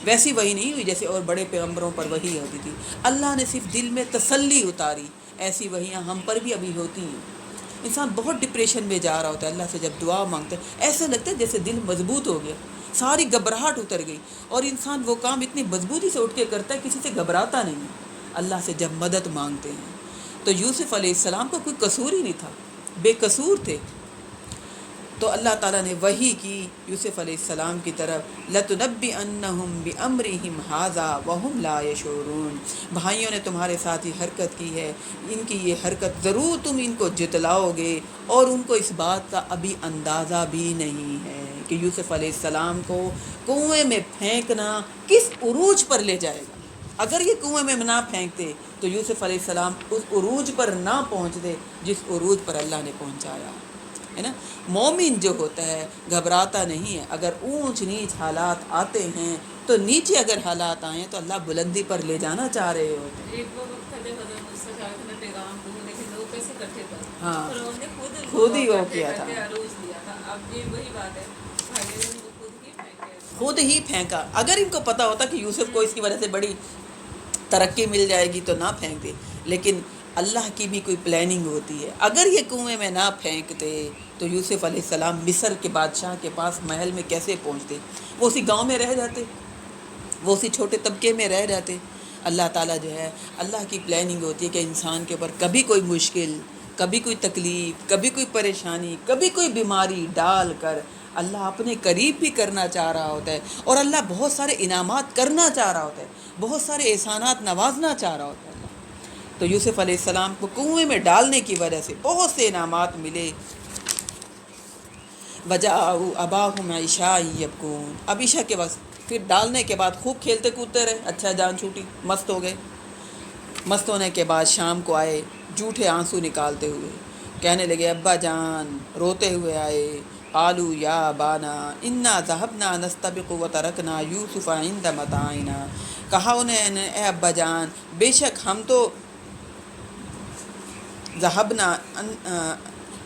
ویسی وحی نہیں ہوئی جیسے اور بڑے پیغمبروں پر وحی ہوتی تھی، اللہ نے صرف دل میں تسلی اتاری۔ ایسی وحیاں ہم پر بھی ابھی ہوتی ہیں۔ انسان بہت ڈپریشن میں جا رہا ہوتا ہے، اللہ سے جب دعا مانگتا ہے ایسا لگتا ہے جیسے دل مضبوط ہو گیا، ساری گھبراہٹ اتر گئی، اور انسان وہ کام اتنی مضبوطی سے اٹھ کے کرتا ہے، کسی سے گھبراتا نہیں ہے اللہ سے جب مدد مانگتے ہیں۔ تو یوسف علیہ السلام کو کوئی قصور ہی نہیں تھا، بے قصور تھے۔ تو اللہ تعالیٰ نے وحی کی یوسف علیہ السلام کی طرف، لَتُنَبِّئَنَّهُمْ بِأَمْرِهِمْ هَذَا وَهُمْ لَا يَشْعُرُونَ، بھائیوں نے تمہارے ساتھ یہ حرکت کی ہے، ان کی یہ حرکت ضرور تم ان کو جتلاؤ گے، اور ان کو اس بات کا ابھی اندازہ بھی نہیں ہے کہ یوسف علیہ السلام کو کنویں میں پھینکنا کس عروج پر لے جائے گا۔ اگر یہ کنویں میں نہ پھینکتے تو یوسف علیہ السلام اس عروج پر نہ پہنچتے جس عروج پر اللہ نے پہنچایا ہے نا۔ مومن جو ہوتا ہے گھبراتا نہیں ہے، اگر اونچ نیچ حالات آتے ہیں تو نیچے اگر حالات آئیں تو اللہ بلندی پر لے جانا چاہ رہے ہوتے ہیں۔ ایک وہ وقت تھا جب حضرت موسیٰ چاہ رہے تھے میں پیغام دوں، لیکن لوگ کیسے کرتے تھے، ہاں، فرعون نے خود ہی وہ کرتے کیا تھا، کرتے عروج دیا تھا۔ اب یہ وہی بات ہے، بھائی نے وہ خود ہی پھینکے۔ خود ہی پھینکا۔ اگر ان کو پتہ ہوتا کہ یوسف کو اس کی وجہ سے بڑی ترقی مل جائے گی تو نہ پھینکتے، لیکن اللہ کی بھی کوئی پلاننگ ہوتی ہے۔ اگر یہ کنویں میں نہ پھینکتے تو یوسف علیہ السلام مصر کے بادشاہ کے پاس محل میں کیسے پہنچتے؟ وہ اسی گاؤں میں رہ جاتے، وہ اسی چھوٹے طبقے میں رہ جاتے۔ اللہ تعالیٰ جو ہے، اللہ کی پلاننگ ہوتی ہے کہ انسان کے اوپر کبھی کوئی مشکل، کبھی کوئی تکلیف، کبھی کوئی پریشانی، کبھی کوئی بیماری ڈال کر اللہ اپنے قریب بھی کرنا چاہ رہا ہوتا ہے، اور اللہ بہت سارے انعامات کرنا چاہ رہا ہوتا ہے، بہت سارے احسانات نوازنا چاہ رہا ہوتا ہے۔ تو یوسف علیہ السلام کو کنویں میں ڈالنے کی وجہ سے بہت سے انعامات ملے۔ وَجَاءُوا أَبَاهُمْ عِشَاءً يَبْكُونَ، اب عشاء کے وقت پھر ڈالنے کے بعد خوب کھیلتے کودتے رہے، اچھا جان چھوٹی، مست ہو گئے۔ مست ہونے کے بعد شام کو آئے جھوٹے آنسو نکالتے ہوئے، کہنے لگے ابا جان، روتے ہوئے آئے، قالوا یا ابانا انا ذهبنا نستبق وترکنا یوسف عند متاعنا، کہا انہیں نے اے ابا جان، بے شک ہم تو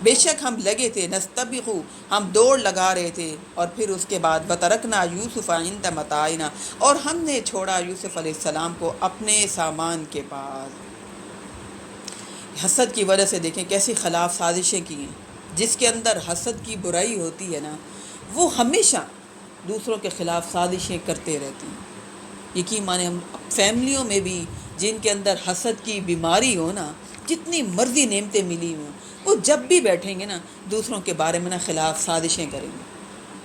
بے شک ہم لگے تھے، نستبق ہم دوڑ لگا رہے تھے، اور پھر اس کے بعد وترکنا یوسف عند متاعنا، اور ہم نے چھوڑا یوسف علیہ السلام کو اپنے سامان کے پاس۔ حسد کی وجہ سے دیکھیں کیسی خلاف سازشیں کی ہیں۔ جس کے اندر حسد کی برائی ہوتی ہے نا، وہ ہمیشہ دوسروں کے خلاف سازشیں کرتے رہتے ہیں۔ یقین مانے ہم فیملیوں میں بھی جن کے اندر حسد کی بیماری ہو نا، جتنی مرضی نعمتیں ملی ہوں، وہ جب بھی بیٹھیں گے نا دوسروں کے بارے میں نا خلاف سازشیں کریں گے،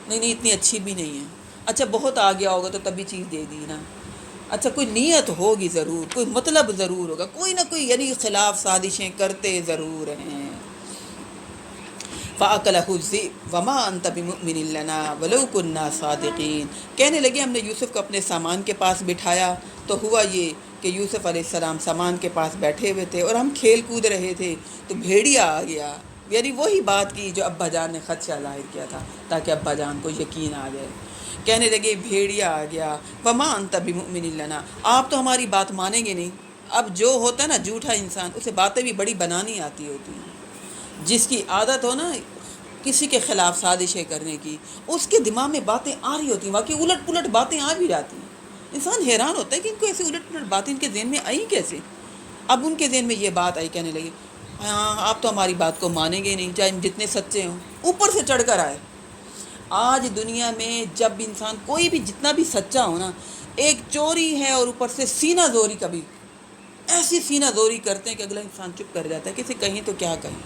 نہیں اتنی اچھی بھی نہیں ہے، اچھا بہت آ گیا ہوگا تو تبھی چیز دے دی نا، اچھا کوئی نیت ہوگی ضرور، کوئی مطلب ضرور ہوگا، کوئی نہ کوئی یعنی خلاف سازشیں کرتے ضرور ہیں۔ فَأَكَلَهُ الذِّئْبُ وَمَا أَنْتَ بِمُؤْمِنٍ لَنَا وَلَوْ كُنَّا صَادِقِينَ، کہنے لگے ہم نے یوسف کو اپنے سامان کے پاس بٹھایا تو ہوا یہ کہ یوسف علیہ السلام سامان کے پاس بیٹھے ہوئے تھے اور ہم کھیل کود رہے تھے تو بھیڑیا آ گیا، یعنی وہی بات کی جو ابا جان نے خدشہ ظاہر کیا تھا تاکہ ابا جان کو یقین آ جائے۔ کہنے لگے بھیڑیا آ گیا، وَمَا أَنْتَ بِمُؤْمِنٍ لَنَا، آپ تو ہماری بات مانیں گے نہیں۔ اب جو ہوتا ہے نا جھوٹا انسان، اسے باتیں بھی بڑی بنانی آتی ہوتی ہیں۔ جس کی عادت ہو نا کسی کے خلاف سازشیں کرنے کی، اس کے دماغ میں باتیں آ رہی ہوتی ہیں، واقعی الٹ پلٹ باتیں آ بھی جاتی ہیں۔ انسان حیران ہوتا ہے کہ ان کو ایسے الٹ پلٹ باتیں ان کے ذہن میں آئیں کیسے۔ اب ان کے ذہن میں یہ بات آئی، کہنے لگے ہاں آپ تو ہماری بات کو مانیں گے نہیں، چاہے ہم جتنے سچے ہوں، اوپر سے چڑھ کر آئے۔ آج دنیا میں جب انسان کوئی بھی جتنا بھی سچا ہو نا، ایک چوری ہے اور اوپر سے سینہ زوری، کبھی ایسی سینہ زوری کرتے ہیں کہ اگلا انسان چپ کر جاتا ہے، کسی کہیں تو کیا کہیں،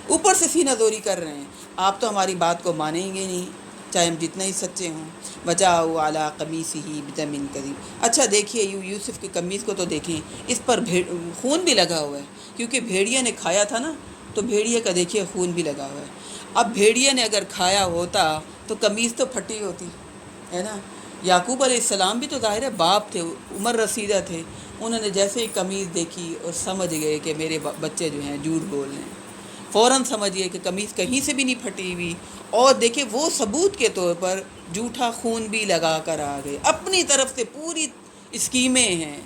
اوپر سے سینہ زوری کر رہے ہیں، آپ تو ہماری بات کو مانیں گے نہیں، چاہے ہم جتنا ہی سچے ہوں. وجاءوا علی قمیصہ بدم کذب. اچھا دیکھیے یوسف کی قمیص کو تو دیکھیں, اس پر خون بھی لگا ہوا ہے, کیونکہ بھیڑیا نے کھایا تھا نا, تو بھیڑیے کا دیکھیے خون بھی لگا ہوا ہے. اب بھیڑیے نے اگر کھایا ہوتا تو قمیص تو پھٹی ہوتی ہے نا. یعقوب علیہ السلام بھی تو ظاہر ہے باپ تھے, عمر رسیدہ تھے. انہوں نے جیسے ہی قمیص دیکھی اور سمجھ گئے کہ میرے بچے جو ہیں جھوٹ بول رہے ہیں, فوراً سمجھ گئے کہ قمیص کہیں سے بھی نہیں پھٹی ہوئی. اور دیکھیں وہ ثبوت کے طور پر جھوٹا خون بھی لگا کر آ گئے. اپنی طرف سے پوری اسکیمیں ہیں.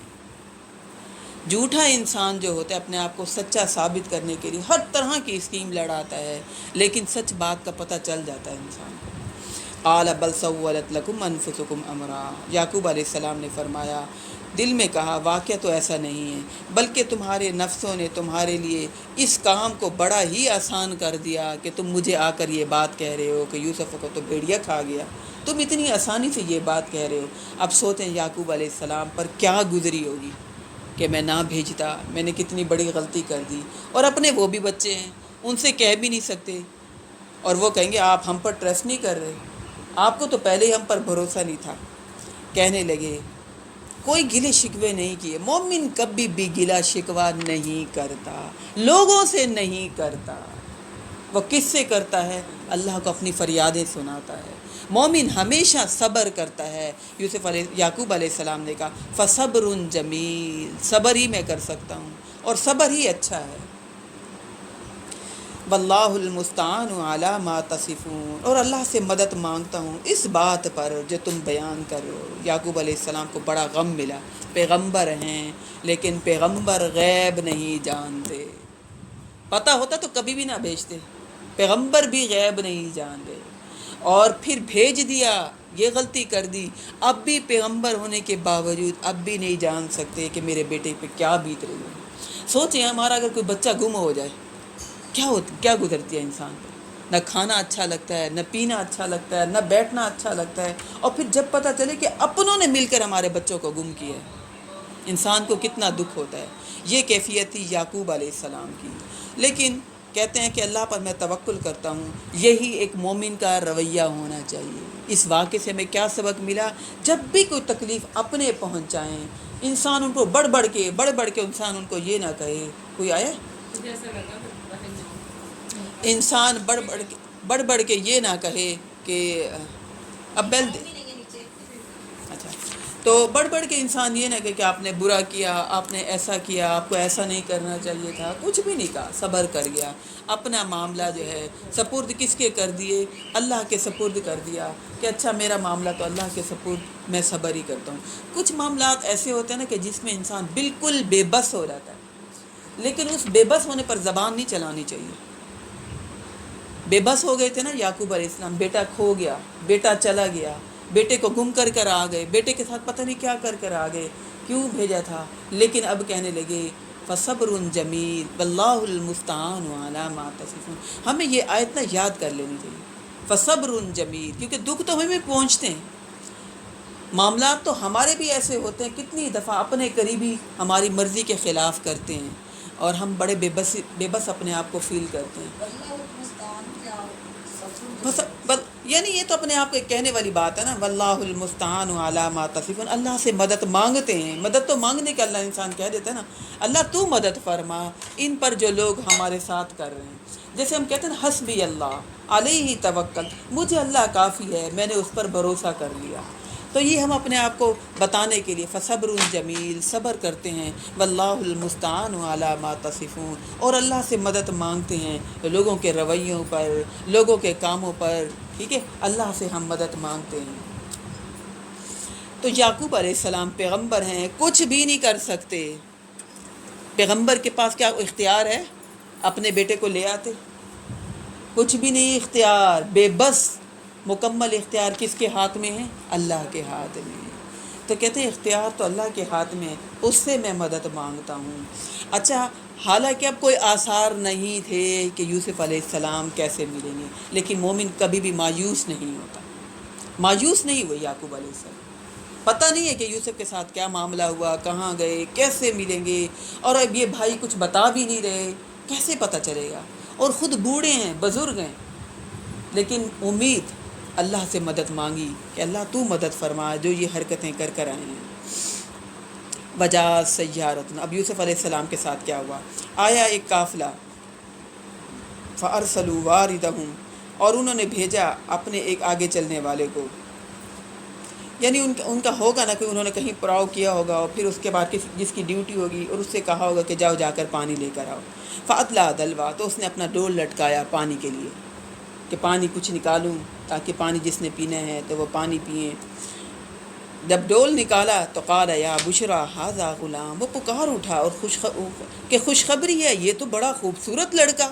جھوٹا انسان جو ہوتا ہے اپنے آپ کو سچا ثابت کرنے کے لیے ہر طرح کی اسکیم لڑاتا ہے, لیکن سچ بات کا پتہ چل جاتا ہے انسان کو. قال بل سولت لکم انفسکم امرا. یعقوب علیہ السلام نے فرمایا, دل میں کہا واقعہ تو ایسا نہیں ہے, بلکہ تمہارے نفسوں نے تمہارے لیے اس کام کو بڑا ہی آسان کر دیا کہ تم مجھے آ کر یہ بات کہہ رہے ہو کہ یوسف کو تو بھیڑیا کھا گیا. تم اتنی آسانی سے یہ بات کہہ رہے ہو. اب سوچیں یعقوب علیہ السلام پر کیا گزری ہوگی کہ میں نہ بھیجتا, میں نے کتنی بڑی غلطی کر دی. اور اپنے وہ بھی بچے ہیں, ان سے کہہ بھی نہیں سکتے, اور وہ کہیں گے آپ ہم پر ٹرسٹ نہیں کر رہے, آپ کو تو پہلے ہی ہم پر بھروسہ نہیں تھا. کہنے لگے, کوئی گلے شکوے نہیں کیے. مومن کبھی بھی گلا شکوہ نہیں کرتا, لوگوں سے نہیں کرتا. وہ کس سے کرتا ہے؟ اللہ کو اپنی فریادیں سناتا ہے. مومن ہمیشہ صبر کرتا ہے. یعقوب علیہ السلام نے کہا فصبر جمیل, صبر ہی میں کر سکتا ہوں اور صبر ہی اچھا ہے. واللہ المستعان علی ما تصفون, اور اللہ سے مدد مانگتا ہوں اس بات پر جو تم بیان کر رہے ہو. یعقوب علیہ السلام کو بڑا غم ملا. پیغمبر ہیں لیکن پیغمبر غیب نہیں جانتے. پتہ ہوتا تو کبھی بھی نہ بھیجتے. پیغمبر بھی غیب نہیں جانتے, اور پھر بھیج دیا, یہ غلطی کر دی. اب بھی پیغمبر ہونے کے باوجود اب بھی نہیں جان سکتے کہ میرے بیٹے پہ کیا بیت رہی ہے. سوچیں ہمارا اگر کوئی بچہ گم ہو جائے کیا گزرتی ہے انسان پہ. نہ کھانا اچھا لگتا ہے, نہ پینا اچھا لگتا ہے, نہ بیٹھنا اچھا لگتا ہے. اور پھر جب پتہ چلے کہ اپنوں نے مل کر ہمارے بچوں کو گم کیا ہے, انسان کو کتنا دکھ ہوتا ہے. یہ کیفیت تھی یعقوب علیہ السلام کی. لیکن کہتے ہیں کہ اللہ پر میں توکل کرتا ہوں. یہی ایک مومن کا رویہ ہونا چاہیے. اس واقعے سے ہمیں کیا سبق ملا؟ جب بھی کوئی تکلیف اپنے پہنچائیں, انسان ان کو بڑھ بڑھ کے انسان ان کو یہ نہ کہے. کوئی آیا مجھے ایسا لگا انسان بڑھ بڑھ کے یہ نہ کہے کہ اب بیل دے. اچھا, تو بڑھ بڑھ کے انسان یہ نہ کہے کہ آپ نے برا کیا, آپ نے ایسا کیا, آپ کو ایسا نہیں کرنا چاہیے تھا. کچھ بھی نہیں کہا, صبر کر گیا. اپنا معاملہ جو ہے سپرد کس کے کر دیے؟ اللہ کے سپرد کر دیا کہ اچھا میرا معاملہ تو اللہ کے سپرد, میں صبر ہی کرتا ہوں. کچھ معاملات ایسے ہوتے ہیں نا کہ جس میں انسان بالکل بے بس ہو جاتا ہے, لیکن اس بے بس ہونے پر زبان نہیں چلانی چاہیے. بے بس ہو گئے تھے نا یعقوب علیہ السلام. بیٹا کھو گیا, بیٹا چلا گیا, بیٹے کو گم کر آ گئے, بیٹے کے ساتھ پتہ نہیں کیا کر آ گئے, کیوں بھیجا تھا. لیکن اب کہنے لگے فصبر جمیل واللہ المستعان علی ما تصفون. ہمیں یہ آیت نہ یاد کر لینی چاہیے, فصبر جمیل, کیونکہ دکھ تو ہمیں بھی پہنچتے ہیں, معاملات تو ہمارے بھی ایسے ہوتے ہیں. کتنی دفعہ اپنے قریبی ہماری مرضی کے خلاف کرتے ہیں اور ہم بڑے بے بس اپنے آپ کو فیل کرتے ہیں. یعنی یہ تو اپنے آپ کو کہنے والی بات ہے نا, واللہ المستعان علی ما تصفون. اللہ سے مدد مانگتے ہیں. مدد تو مانگنے کا اللہ انسان کہہ دیتا ہے نا, اللہ تو مدد فرما ان پر جو لوگ ہمارے ساتھ کر رہے ہیں. جیسے ہم کہتے ہیں نا حسبی اللہ علیہ توکل, مجھے اللہ کافی ہے, میں نے اس پر بھروسہ کر لیا. تو یہ ہم اپنے آپ کو بتانے کے لیے فصبر جمیل, صبر کرتے ہیں. واللہ المستعان علی ما تصفون, اور اللہ سے مدد مانگتے ہیں لوگوں کے رویوں پر, لوگوں کے کاموں پر. ٹھیک ہے, اللہ سے ہم مدد مانگتے ہیں. تو یعقوب علیہ السلام پیغمبر ہیں, کچھ بھی نہیں کر سکتے. پیغمبر کے پاس کیا اختیار ہے؟ اپنے بیٹے کو لے آتے. کچھ بھی نہیں اختیار, بے بس. مکمل اختیار کس کے ہاتھ میں ہے؟ اللہ کے ہاتھ میں. تو کہتے ہیں اختیار تو اللہ کے ہاتھ میں ہے, اس سے میں مدد مانگتا ہوں. اچھا, حالانکہ اب کوئی آثار نہیں تھے کہ یوسف علیہ السلام کیسے ملیں گے, لیکن مومن کبھی بھی مایوس نہیں ہوتا. مایوس نہیں ہوئے یعقوب علیہ السلام. پتہ نہیں ہے کہ یوسف کے ساتھ کیا معاملہ ہوا, کہاں گئے, کیسے ملیں گے, اور اب یہ بھائی کچھ بتا بھی نہیں رہے, کیسے پتہ چلے گا. اور خود بوڑھے ہیں, بزرگ ہیں, لیکن امید اللہ سے مدد مانگی کہ اللہ تو مدد فرما جو یہ حرکتیں کر کر آئے ہیں۔ وجا سیارت، اب یوسف علیہ السلام کے ساتھ کیا ہوا، آیا ایک قافلہ، فارسلوا واردہم، اور انہوں نے بھیجا اپنے ایک آگے چلنے والے کو، یعنی ان کا ہوگا نا کہ انہوں نے کہیں پڑاؤ کیا ہوگا اور پھر اس کے بعد جس کی ڈیوٹی ہوگی اور اس سے کہا ہوگا کہ جاؤ جا کر پانی لے کر آؤ، فادلا دلوا، تو اس نے اپنا ڈول لٹکایا پانی کے لیے کہ پانی کچھ نکالوں تاکہ پانی جس نے پینا ہے تو وہ پانی پئیں۔ جب ڈول نکالا تو قال یا بشرا ھذا غلام، وہ پکار اٹھا اور خوشخبری ہے، یہ تو بڑا خوبصورت لڑکا،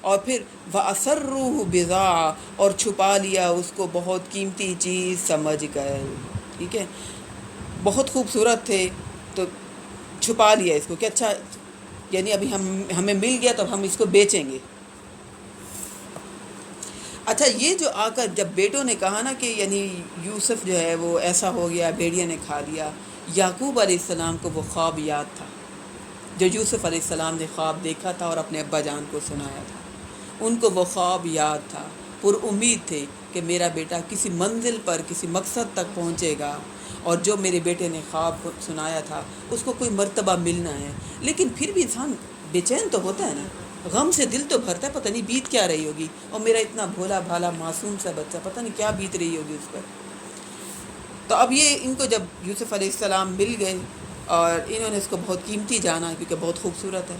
اور پھر وَأَسَرُّوهُ بِضَاعَةً، اور چھپا لیا اس کو بہت قیمتی چیز سمجھ کر، ٹھیک ہے، بہت خوبصورت تھے تو چھپا لیا اس کو کہ اچھا یعنی ابھی ہمیں مل گیا تو ہم اس کو بیچیں گے۔ اچھا یہ جو آ کر جب بیٹوں نے کہا نا کہ یعنی یوسف جو ہے وہ ایسا ہو گیا، بھیڑیا نے کھا لیا، یعقوب علیہ السلام کو وہ خواب یاد تھا جو یوسف علیہ السلام نے خواب دیکھا تھا اور اپنے ابا جان کو سنایا تھا، ان کو وہ خواب یاد تھا، پر امید تھے کہ میرا بیٹا کسی منزل پر کسی مقصد تک پہنچے گا، اور جو میرے بیٹے نے خواب سنایا تھا اس کو کوئی مرتبہ ملنا ہے، لیکن پھر بھی انسان بے چین تو ہوتا ہے نا، غم سے دل تو بھرتا ہے، پتہ نہیں بیت کیا رہی ہوگی، اور میرا اتنا بھولا بھالا معصوم سا بچہ پتہ نہیں کیا بیت رہی ہوگی اس پر۔ تو اب یہ ان کو جب یوسف علیہ السلام مل گئے اور انہوں نے اس کو بہت قیمتی جانا کیونکہ بہت خوبصورت ہے۔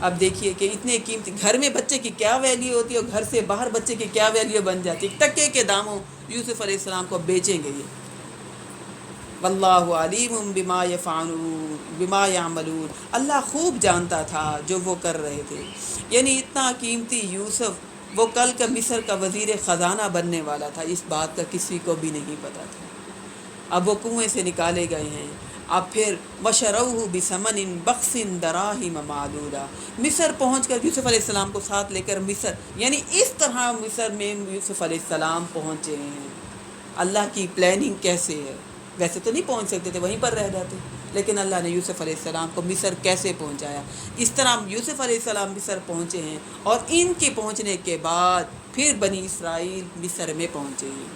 اب دیکھیے کہ اتنے قیمتی، گھر میں بچے کی کیا ویلیو ہوتی ہے اور گھر سے باہر بچے کی کیا ویلیو بن جاتی ہے، ٹکے کے داموں یوسف علیہ السلام کو بیچیں گے یہ۔ واللہ علیم بما یعملون، اللہ خوب جانتا تھا جو وہ کر رہے تھے، یعنی اتنا قیمتی یوسف، وہ کل کا مصر کا وزیر خزانہ بننے والا تھا، اس بات کا کسی کو بھی نہیں پتہ تھا۔ اب وہ کنویں سے نکالے گئے ہیں، اب پھر وشروہ بثمن بخس دراہم معدودہ، مصر پہنچ کر یوسف علیہ السلام کو ساتھ لے کر مصر، یعنی اس طرح مصر میں یوسف علیہ السلام پہنچے ہیں۔ اللہ کی پلاننگ کیسے ہے، ویسے تو نہیں پہنچ سکتے تھے، وہیں پر رہ جاتے، لیکن اللہ نے یوسف علیہ السلام کو مصر کیسے پہنچایا، اس طرح یوسف علیہ السلام مصر پہنچے ہیں، اور ان کے پہنچنے کے بعد پھر بنی اسرائیل مصر میں پہنچے ہیں۔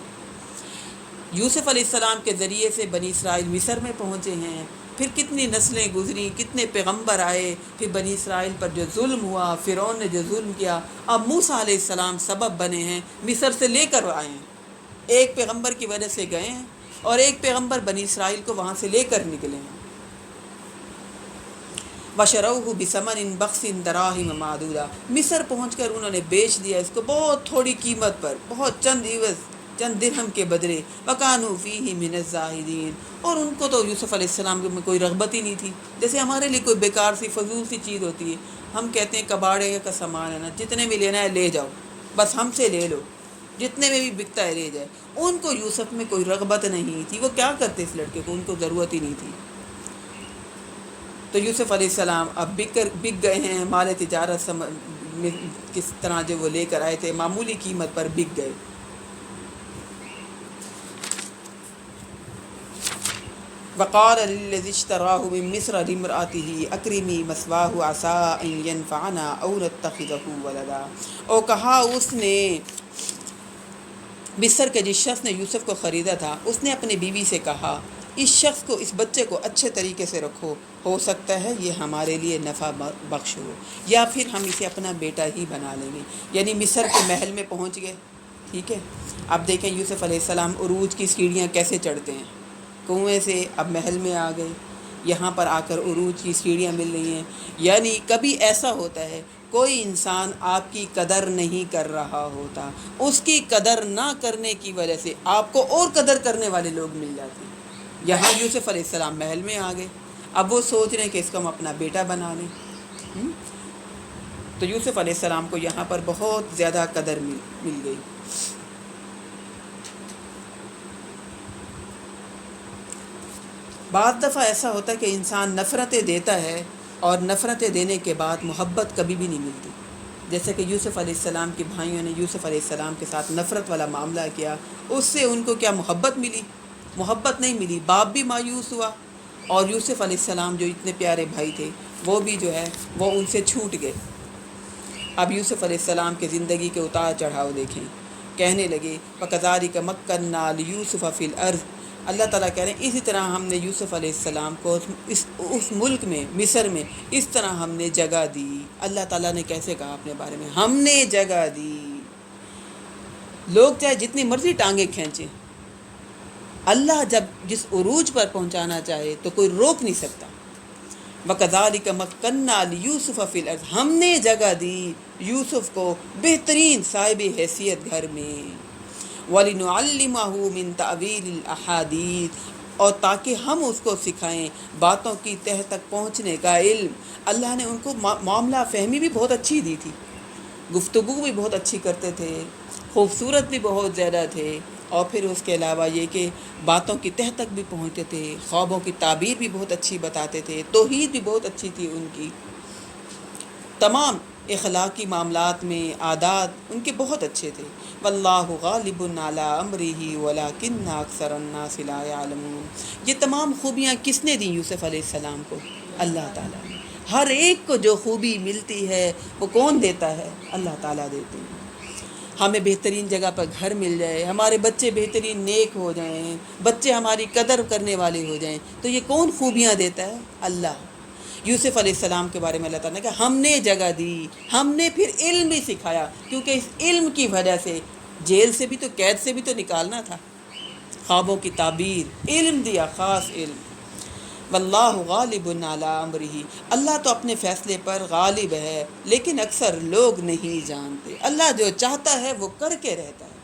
یوسف علیہ السلام کے ذریعے سے بنی اسرائیل مصر میں پہنچے ہیں، پھر کتنی نسلیں گزری، کتنے پیغمبر آئے، پھر بنی اسرائیل پر جو ظلم ہوا، فرعون نے جو ظلم کیا، اب موسیٰ علیہ السلام سبب بنے ہیں، مصر سے لے کر آئے ہیں، ایک پیغمبر کی وجہ سے گئے ہیں اور ایک پیغمبر بنی اسرائیل کو وہاں سے لے کر نکلے ہیں۔ وَشَرَوْهُ بِثَمَنٍ بَخْسٍ دَرَاهِمَ مَعْدُودَةٍ، مصر پہنچ کر انہوں نے بیچ دیا اس کو بہت تھوڑی قیمت پر، بہت چند عوض، چند درہم کے بدلے، وَكَانُوا فِيهِ مِنَ الزَّاهِدِينَ، اور ان کو تو یوسف علیہ السلام میں کوئی رغبت ہی نہیں تھی، جیسے ہمارے لیے کوئی بیکار سی فضول سی چیز ہوتی ہے، ہم کہتے ہیں کباڑے کا سامان ہے نا، جتنے میں لینا ہے لے جاؤ، بس ہم سے لے لو، جتنے میں بھی بکتا ہے لے جائے۔ ان کو یوسف میں کوئی رغبت نہیں تھی، وہ کیا کرتے اس لڑکے کو، ان کو ضرورت ہی نہیں تھی۔ تو یوسف علیہ السلام اب بک گئے ہیں، مال تجارت کس طرح جو وہ لے کر آئے تھے معمولی قیمت پر بک گئے۔ وقال للذي اشتراه من مصر لامرأته اکرمی مثواه عسى ان ينفعنا او نتخذه ولدا، اور کہا اس نے مصر کے جس شخص نے یوسف کو خریدا تھا، اس نے اپنی بیوی سے کہا اس شخص کو، اس بچے کو اچھے طریقے سے رکھو، ہو سکتا ہے یہ ہمارے لیے نفع بخش ہو، یا پھر ہم اسے اپنا بیٹا ہی بنا لیں گے۔ یعنی مصر کے محل میں پہنچ گئے، ٹھیک ہے۔ اب دیکھیں یوسف علیہ السلام عروج کی سیڑھیاں کیسے چڑھتے ہیں، کنویں سے اب محل میں آ گئے، یہاں پر آ کر عروج کی سیڑھیاں مل رہی ہیں۔ یعنی کبھی ایسا ہوتا ہے کوئی انسان آپ کی قدر نہیں کر رہا ہوتا، اس کی قدر نہ کرنے کی وجہ سے آپ کو اور قدر کرنے والے لوگ مل جاتے ہیں۔ یہاں یوسف علیہ السلام محل میں آ گئے، اب وہ سوچ رہے ہیں کہ اس کو ہم اپنا بیٹا بنا لیں، تو یوسف علیہ السلام کو یہاں پر بہت زیادہ قدر مل گئی۔ بعض دفعہ ایسا ہوتا ہے کہ انسان نفرتیں دیتا ہے اور نفرتیں دینے کے بعد محبت کبھی بھی نہیں ملتی، جیسے کہ یوسف علیہ السلام کے بھائیوں نے یوسف علیہ السلام کے ساتھ نفرت والا معاملہ کیا، اس سے ان کو کیا محبت ملی؟ محبت نہیں ملی، باپ بھی مایوس ہوا، اور یوسف علیہ السلام جو اتنے پیارے بھائی تھے وہ بھی جو ہے وہ ان سے چھوٹ گئے۔ اب یوسف علیہ السلام کے زندگی کے اتار چڑھاؤ دیکھیں کہنے لگے وَكَذَلِكَ مَكَّنَّا لِيُوسُفَ فِي الْأَرْضِ، اللہ تعالیٰ کہہ رہے ہیں اسی طرح ہم نے یوسف علیہ السلام کو اس ملک میں، مصر میں، اس طرح ہم نے جگہ دی۔ اللہ تعالیٰ نے کیسے کہا اپنے بارے میں، ہم نے جگہ دی۔ لوگ چاہے جتنی مرضی ٹانگیں کھینچیں، اللہ جب جس عروج پر پہنچانا چاہے تو کوئی روک نہیں سکتا۔ وَكَذَلِكَ مَكَّنَّا لِيُوسُفَ فِي الْأَرْضِ، ہم نے جگہ دی یوسف کو بہترین صاحب حیثیت گھر میں۔ وَلِنُعَلِّمَهُ مِن تَأْوِيلِ الْأَحَادِيثِ، اور تاکہ ہم اس کو سکھائیں باتوں کی تہ تک پہنچنے کا علم۔ اللہ نے ان کو معاملہ فہمی بھی بہت اچھی دی تھی، گفتگو بھی بہت اچھی کرتے تھے، خوبصورت بھی بہت زیادہ تھے، اور پھر اس کے علاوہ یہ کہ باتوں کی تہ تک بھی پہنچتے تھے، خوابوں کی تعبیر بھی بہت اچھی بتاتے تھے، توحید بھی بہت اچھی تھی ان کی، تمام اخلاقی معاملات میں عادات ان کے بہت اچھے تھے۔ واللہ غالب علی امرہ ولکن اکثر الناس لا یعلمون، یہ تمام خوبیاں کس نے دیں یوسف علیہ السلام کو؟ اللہ تعالیٰ نے۔ ہر ایک کو جو خوبی ملتی ہے وہ کون دیتا ہے؟ اللہ تعالیٰ دیتے ہیں۔ ہمیں بہترین جگہ پر گھر مل جائے، ہمارے بچے بہترین نیک ہو جائیں، بچے ہماری قدر کرنے والے ہو جائیں، تو یہ کون خوبیاں دیتا ہے؟ اللہ۔ یوسف علیہ السلام کے بارے میں اللہ تعالیٰ نے کہا ہم نے جگہ دی، ہم نے پھر علم بھی سکھایا، کیونکہ اس علم کی وجہ سے جیل سے بھی تو، قید سے بھی تو نکالنا تھا، خوابوں کی تعبیر، علم دیا، خاص علم۔ واللہ غالب علی امرہ، اللہ تو اپنے فیصلے پر غالب ہے، لیکن اکثر لوگ نہیں جانتے۔ اللہ جو چاہتا ہے وہ کر کے رہتا ہے۔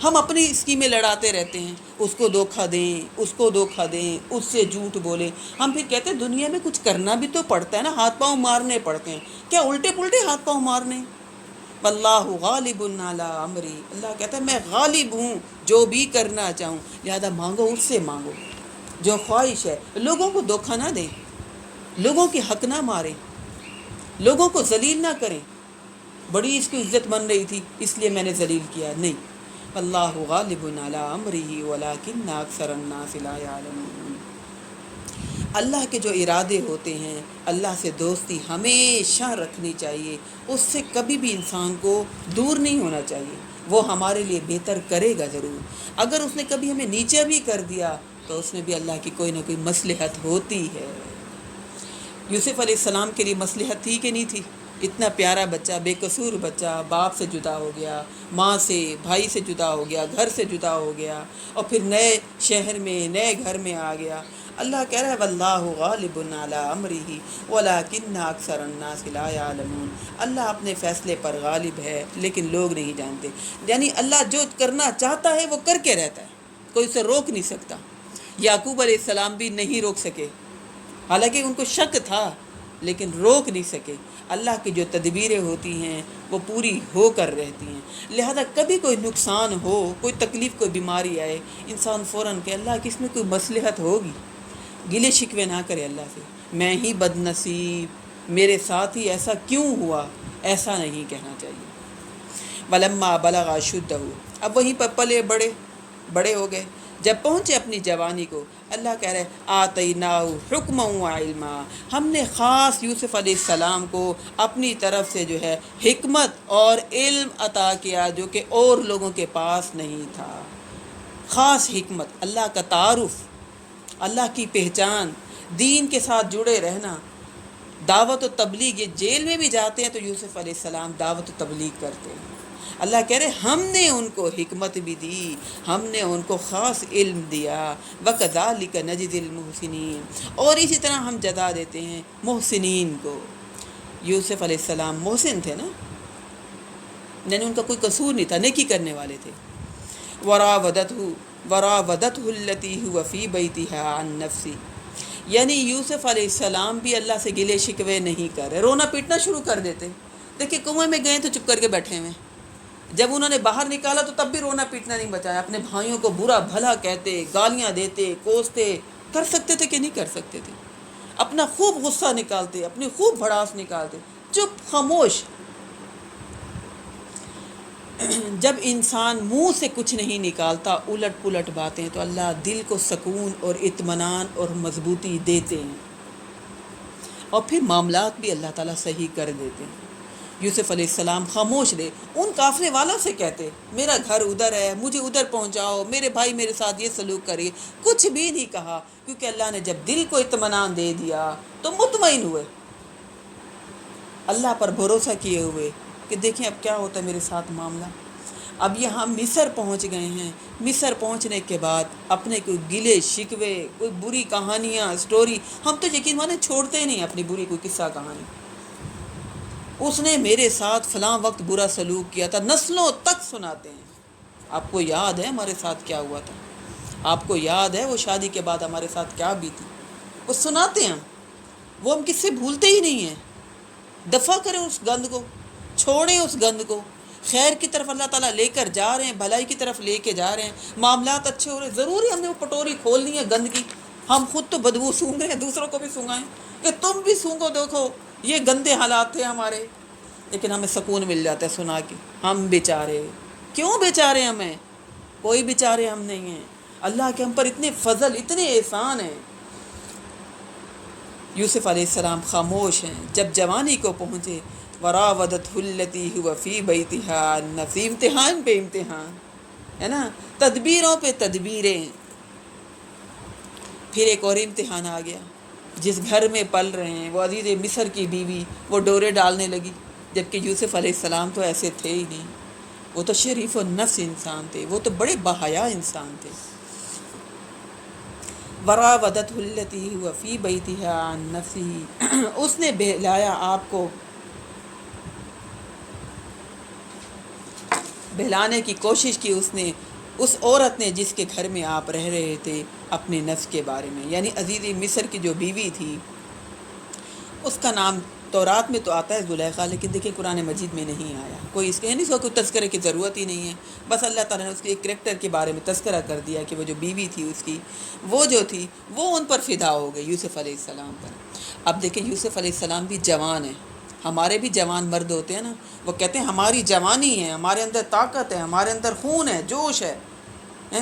ہم اپنی اسکیمیں لڑاتے رہتے ہیں، اس کو دھوکہ دیں، اس کو دھوکہ دیں، اس سے جھوٹ بولیں، ہم پھر کہتے ہیں دنیا میں کچھ کرنا بھی تو پڑتا ہے نا، ہاتھ پاؤں مارنے پڑتے ہیں، کیا الٹے پلٹے ہاتھ پاؤں مارنے؟ واللہ غالب علی امری، اللہ کہتا ہے میں غالب ہوں جو بھی کرنا چاہوں، لہذا مانگو، اس سے مانگو جو خواہش ہے۔ لوگوں کو دھوکہ نہ دیں، لوگوں کے حق نہ ماریں، لوگوں کو ذلیل نہ کریں، بڑی اس کی عزت بن رہی تھی اس لیے میں نے ذلیل کیا، نہیں۔ اللہ غالب علی امرہ ولکن اکثر الناس لا یعلمون۔ اللہ کے جو ارادے ہوتے ہیں، اللہ سے دوستی ہمیشہ رکھنی چاہیے، اس سے کبھی بھی انسان کو دور نہیں ہونا چاہیے، وہ ہمارے لیے بہتر کرے گا ضرور۔ اگر اس نے کبھی ہمیں نیچے بھی کر دیا تو اس میں بھی اللہ کی کوئی نہ کوئی مصلحت ہوتی ہے۔ یوسف علیہ السلام کے لیے مصلحت تھی کہ نہیں تھی؟ اتنا پیارا بچہ، بے قصور بچہ، باپ سے جدا ہو گیا، ماں سے، بھائی سے جدا ہو گیا، گھر سے جدا ہو گیا، اور پھر نئے شہر میں، نئے گھر میں آ گیا۔ اللہ کہہ رہا ہے واللہ غالب علی امرہ ولکن اکثر الناس لا یعلمون، اللہ اپنے فیصلے پر غالب ہے لیکن لوگ نہیں جانتے۔ یعنی اللہ جو کرنا چاہتا ہے وہ کر کے رہتا ہے، کوئی اسے روک نہیں سکتا۔ یعقوب علیہ السلام بھی نہیں روک سکے، حالانکہ ان کو شک تھا لیکن روک نہیں سکے۔ اللہ کی جو تدبیریں ہوتی ہیں وہ پوری ہو کر رہتی ہیں، لہذا کبھی کوئی نقصان ہو، کوئی تکلیف، کوئی بیماری آئے، انسان فوراً کہ اللہ کی اس میں کوئی مصلحت ہوگی، گلے شکوے نہ کرے اللہ سے، میں ہی بد نصیب، میرے ساتھ ہی ایسا کیوں ہوا، ایسا نہیں کہنا چاہیے۔ ولما بلغ اشدہ، اب وہیں پر پلے بڑے ہو گئے، جب پہنچے اپنی جوانی کو، اللہ کہہ رہے آتیناہ حکما و علما، ہم نے خاص یوسف علیہ السلام کو اپنی طرف سے جو ہے حکمت اور علم عطا کیا جو کہ اور لوگوں کے پاس نہیں تھا۔ خاص حکمت، اللہ کا تعارف، اللہ کی پہچان، دین کے ساتھ جڑے رہنا، دعوت و تبلیغ۔ یہ جیل میں بھی جاتے ہیں تو یوسف علیہ السلام دعوت و تبلیغ کرتے ہیں۔ اللہ کہہ رہے ہم نے ان کو حکمت بھی دی، ہم نے ان کو خاص علم دیا۔ وَكَذَلِكَ نَجْزِي الْمُحْسِنِينَ، اور اسی طرح ہم جزا دیتے ہیں محسنین کو۔ یوسف علیہ السلام محسن تھے نا، یعنی ان کا کوئی قصور نہیں تھا، نیکی کرنے والے تھے۔ وَرَاوَدَتْهُ الَّتِي هُوَ فِي بَيْتِهَا عَن نَفْسِهِ، یعنی یوسف علیہ السلام بھی اللہ سے گلے شکوے نہیں کر رہے، رونا پیٹنا شروع کر دیتے۔ دیکھیں کنویں میں گئے تو چپ کر کے بیٹھے ہوئے، جب انہوں نے باہر نکالا تو تب بھی رونا پیٹنا نہیں بچایا، اپنے بھائیوں کو برا بھلا کہتے، گالیاں دیتے، کوستے۔ کر سکتے تھے کہ نہیں کر سکتے تھے؟ اپنا خوب غصہ نکالتے، اپنی خوب بھڑاس نکالتے، چپ خاموش۔ جب انسان منہ سے کچھ نہیں نکالتا، الٹ پلٹ باتیں، تو اللہ دل کو سکون اور اطمینان اور مضبوطی دیتے ہیں، اور پھر معاملات بھی اللہ تعالیٰ صحیح کر دیتے ہیں۔ یوسف علیہ السلام خاموش رہے. ان قافلے والوں سے کہتے میرا گھر ادھر ہے، مجھے ادھر پہنچاؤ، میرے بھائی میرے ساتھ یہ سلوک کریے. کچھ بھی نہیں کہا، کیونکہ اللہ نے جب دل کو اطمینان دے دیا تو مطمئن ہوئے، اللہ پر بھروسہ کیے ہوئے کہ دیکھیں اب کیا ہوتا ہے میرے ساتھ معاملہ. اب یہاں مصر پہنچ گئے ہیں. مصر پہنچنے کے بعد اپنے کوئی گلے شکوے، کوئی بری کہانیاں، سٹوری، ہم تو یقین مانے چھوڑتے ہی نہیں اپنی بری کوئی قصہ کہانی. اس نے میرے ساتھ فلاں وقت برا سلوک کیا تھا، نسلوں تک سناتے ہیں. آپ کو یاد ہے ہمارے ساتھ کیا ہوا تھا؟ آپ کو یاد ہے وہ شادی کے بعد ہمارے ساتھ کیا بیتی؟ وہ سناتے ہیں، وہ ہم کس سے بھولتے ہی نہیں ہیں. دفع کریں اس گند کو، چھوڑیں اس گند کو. خیر کی طرف اللہ تعالیٰ لے کر جا رہے ہیں، بھلائی کی طرف لے کے جا رہے ہیں، معاملات اچھے ہو رہے ہیں. ضروری ہم نے وہ پٹوری کھولنی ہے گند کی؟ ہم خود تو بدبو سونگ رہے ہیں، دوسروں کو بھی سونگائیں کہ تم بھی سونگو، دیکھو یہ گندے حالات تھے ہمارے. لیکن ہمیں سکون مل جاتا ہے سنا کے. ہم بیچارے، کیوں بیچارے؟ ہمیں کوئی بیچارے ہم نہیں ہیں. اللہ کے ہم پر اتنے فضل، اتنے احسان ہیں. یوسف علیہ السلام خاموش ہیں. جب جوانی کو پہنچے، وراودتہ التی هو فی بیتہا، نفسی امتحان پہ امتحان ہے نا، تدبیروں پہ تدبیریں. پھر ایک اور امتحان آ گیا. جس گھر میں پل رہے ہیں وہ عزیز مصر کی بیوی، وہ ڈورے ڈالنے لگی، جبکہ یوسف علیہ السلام تو ایسے تھے ہی نہیں. وہ تو شریف و نفس انسان تھے، وہ تو بڑے باحیا انسان تھے. وراودتہ التی هو فی بیتہا عن نفسہ، اس نے بہلایا آپ کو، بہلانے کی کوشش کی اس نے، اس عورت نے جس کے گھر میں آپ رہ رہے تھے، اپنے نفس کے بارے میں. یعنی عزیز مصر کی جو بیوی تھی، اس کا نام تورات میں تو آتا ہے زلیخا، لیکن دیکھیں قرآن مجید میں نہیں آیا. کوئی اس کے یعنی اس کو کوئی تذکرے کی ضرورت ہی نہیں ہے. بس اللہ تعالیٰ نے اس کے ایک کریکٹر کے بارے میں تذکرہ کر دیا کہ وہ جو بیوی تھی اس کی، وہ جو تھی وہ ان پر فدا ہو گئی، یوسف علیہ السلام پر. اب دیکھیں یوسف علیہ السلام بھی جوان ہیں. ہمارے بھی جوان مرد ہوتے ہیں نا، وہ کہتے ہیں ہماری جوانی ہے، ہمارے اندر طاقت ہے، ہمارے اندر خون ہے، جوش ہے،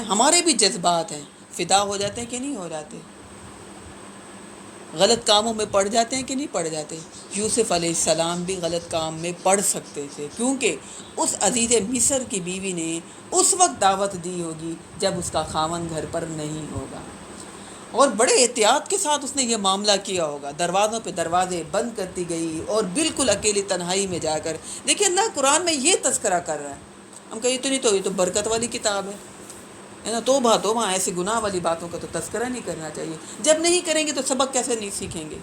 ہمارے بھی جذبات ہیں. فدا ہو جاتے ہیں کہ نہیں ہو جاتے؟ غلط کاموں میں پڑ جاتے ہیں کہ نہیں پڑ جاتے؟ یوسف علیہ السلام بھی غلط کام میں پڑ سکتے تھے، کیونکہ اس عزیز مصر کی بیوی نے اس وقت دعوت دی ہوگی جب اس کا خاوند گھر پر نہیں ہوگا، اور بڑے احتیاط کے ساتھ اس نے یہ معاملہ کیا ہوگا. دروازوں پہ دروازے بند کرتی گئی اور بالکل اکیلی تنہائی میں جا کر. دیکھیں اللہ قرآن میں یہ تذکرہ کر رہا ہے. ہم کہیں تو نہیں، تو یہ تو برکت والی کتاب ہے نا، توبہ توبہ، ایسی گناہ والی باتوں کا تو تذکرہ نہیں کرنا چاہیے. جب نہیں کریں گے تو سبق کیسے نہیں سیکھیں گے؟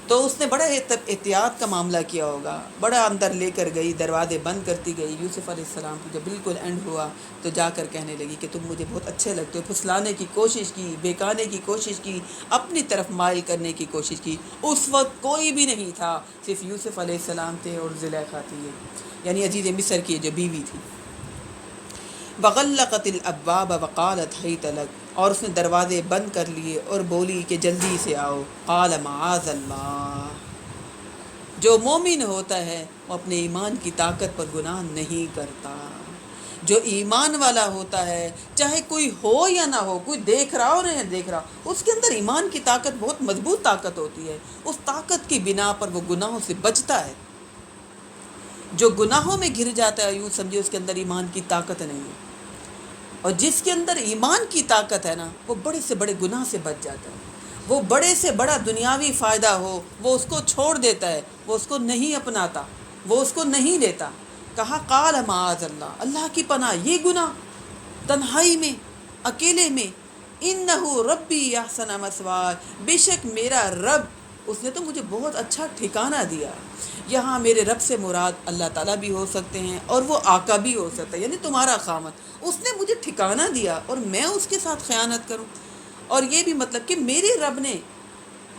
تو اس نے بڑا احتیاط کا معاملہ کیا ہوگا. بڑا اندر لے کر گئی، دروازے بند کرتی گئی. یوسف علیہ السلام کو جب بالکل اینڈ ہوا تو جا کر کہنے لگی کہ تم مجھے بہت اچھے لگتے ہو. پھسلانے کی کوشش کی، بہکانے کی کوشش کی، اپنی طرف مائل کرنے کی کوشش کی. اس وقت کوئی بھی نہیں تھا، صرف یوسف علیہ السلام تھے اور زلیخا تھی، یعنی عزیز مصر کی جو بیوی تھی. وغلقت الابواب وقالت حیت لک، اور اس نے دروازے بند کر لیے اور بولی کہ جلدی سے آؤ. قال معاذ اللہ، جو مومن ہوتا ہے وہ اپنے ایمان کی طاقت پر گناہ نہیں کرتا. جو ایمان والا ہوتا ہے، چاہے کوئی ہو یا نہ ہو، کوئی دیکھ رہا ہو یا دیکھ رہا، اس کے اندر ایمان کی طاقت بہت مضبوط طاقت ہوتی ہے. اس طاقت کی بنا پر وہ گناہوں سے بچتا ہے. جو گناہوں میں گر جاتا ہے یوں سمجھے اس کے اندر ایمان کی طاقت نہیں ہے، اور جس کے اندر ایمان کی طاقت ہے نا، وہ بڑے سے بڑے گناہ سے بچ جاتا ہے. وہ بڑے سے بڑا دنیاوی فائدہ ہو وہ اس کو چھوڑ دیتا ہے، وہ اس کو نہیں اپناتا، وہ اس کو نہیں لیتا. کہا قال معاذ اللہ، اللہ کی پناہ یہ گناہ تنہائی میں، اکیلے میں. انہ ربی احسن مثوایا، بے شک میرا رب، اس نے تو مجھے بہت اچھا ٹھکانہ دیا. یہاں میرے رب سے مراد اللہ تعالیٰ بھی ہو سکتے ہیں اور وہ آقا بھی ہو سکتا ہے، یعنی تمہارا خامد. اس نے مجھے ٹھکانہ دیا اور میں اس کے ساتھ خیانت کروں. اور یہ بھی مطلب کہ میرے رب نے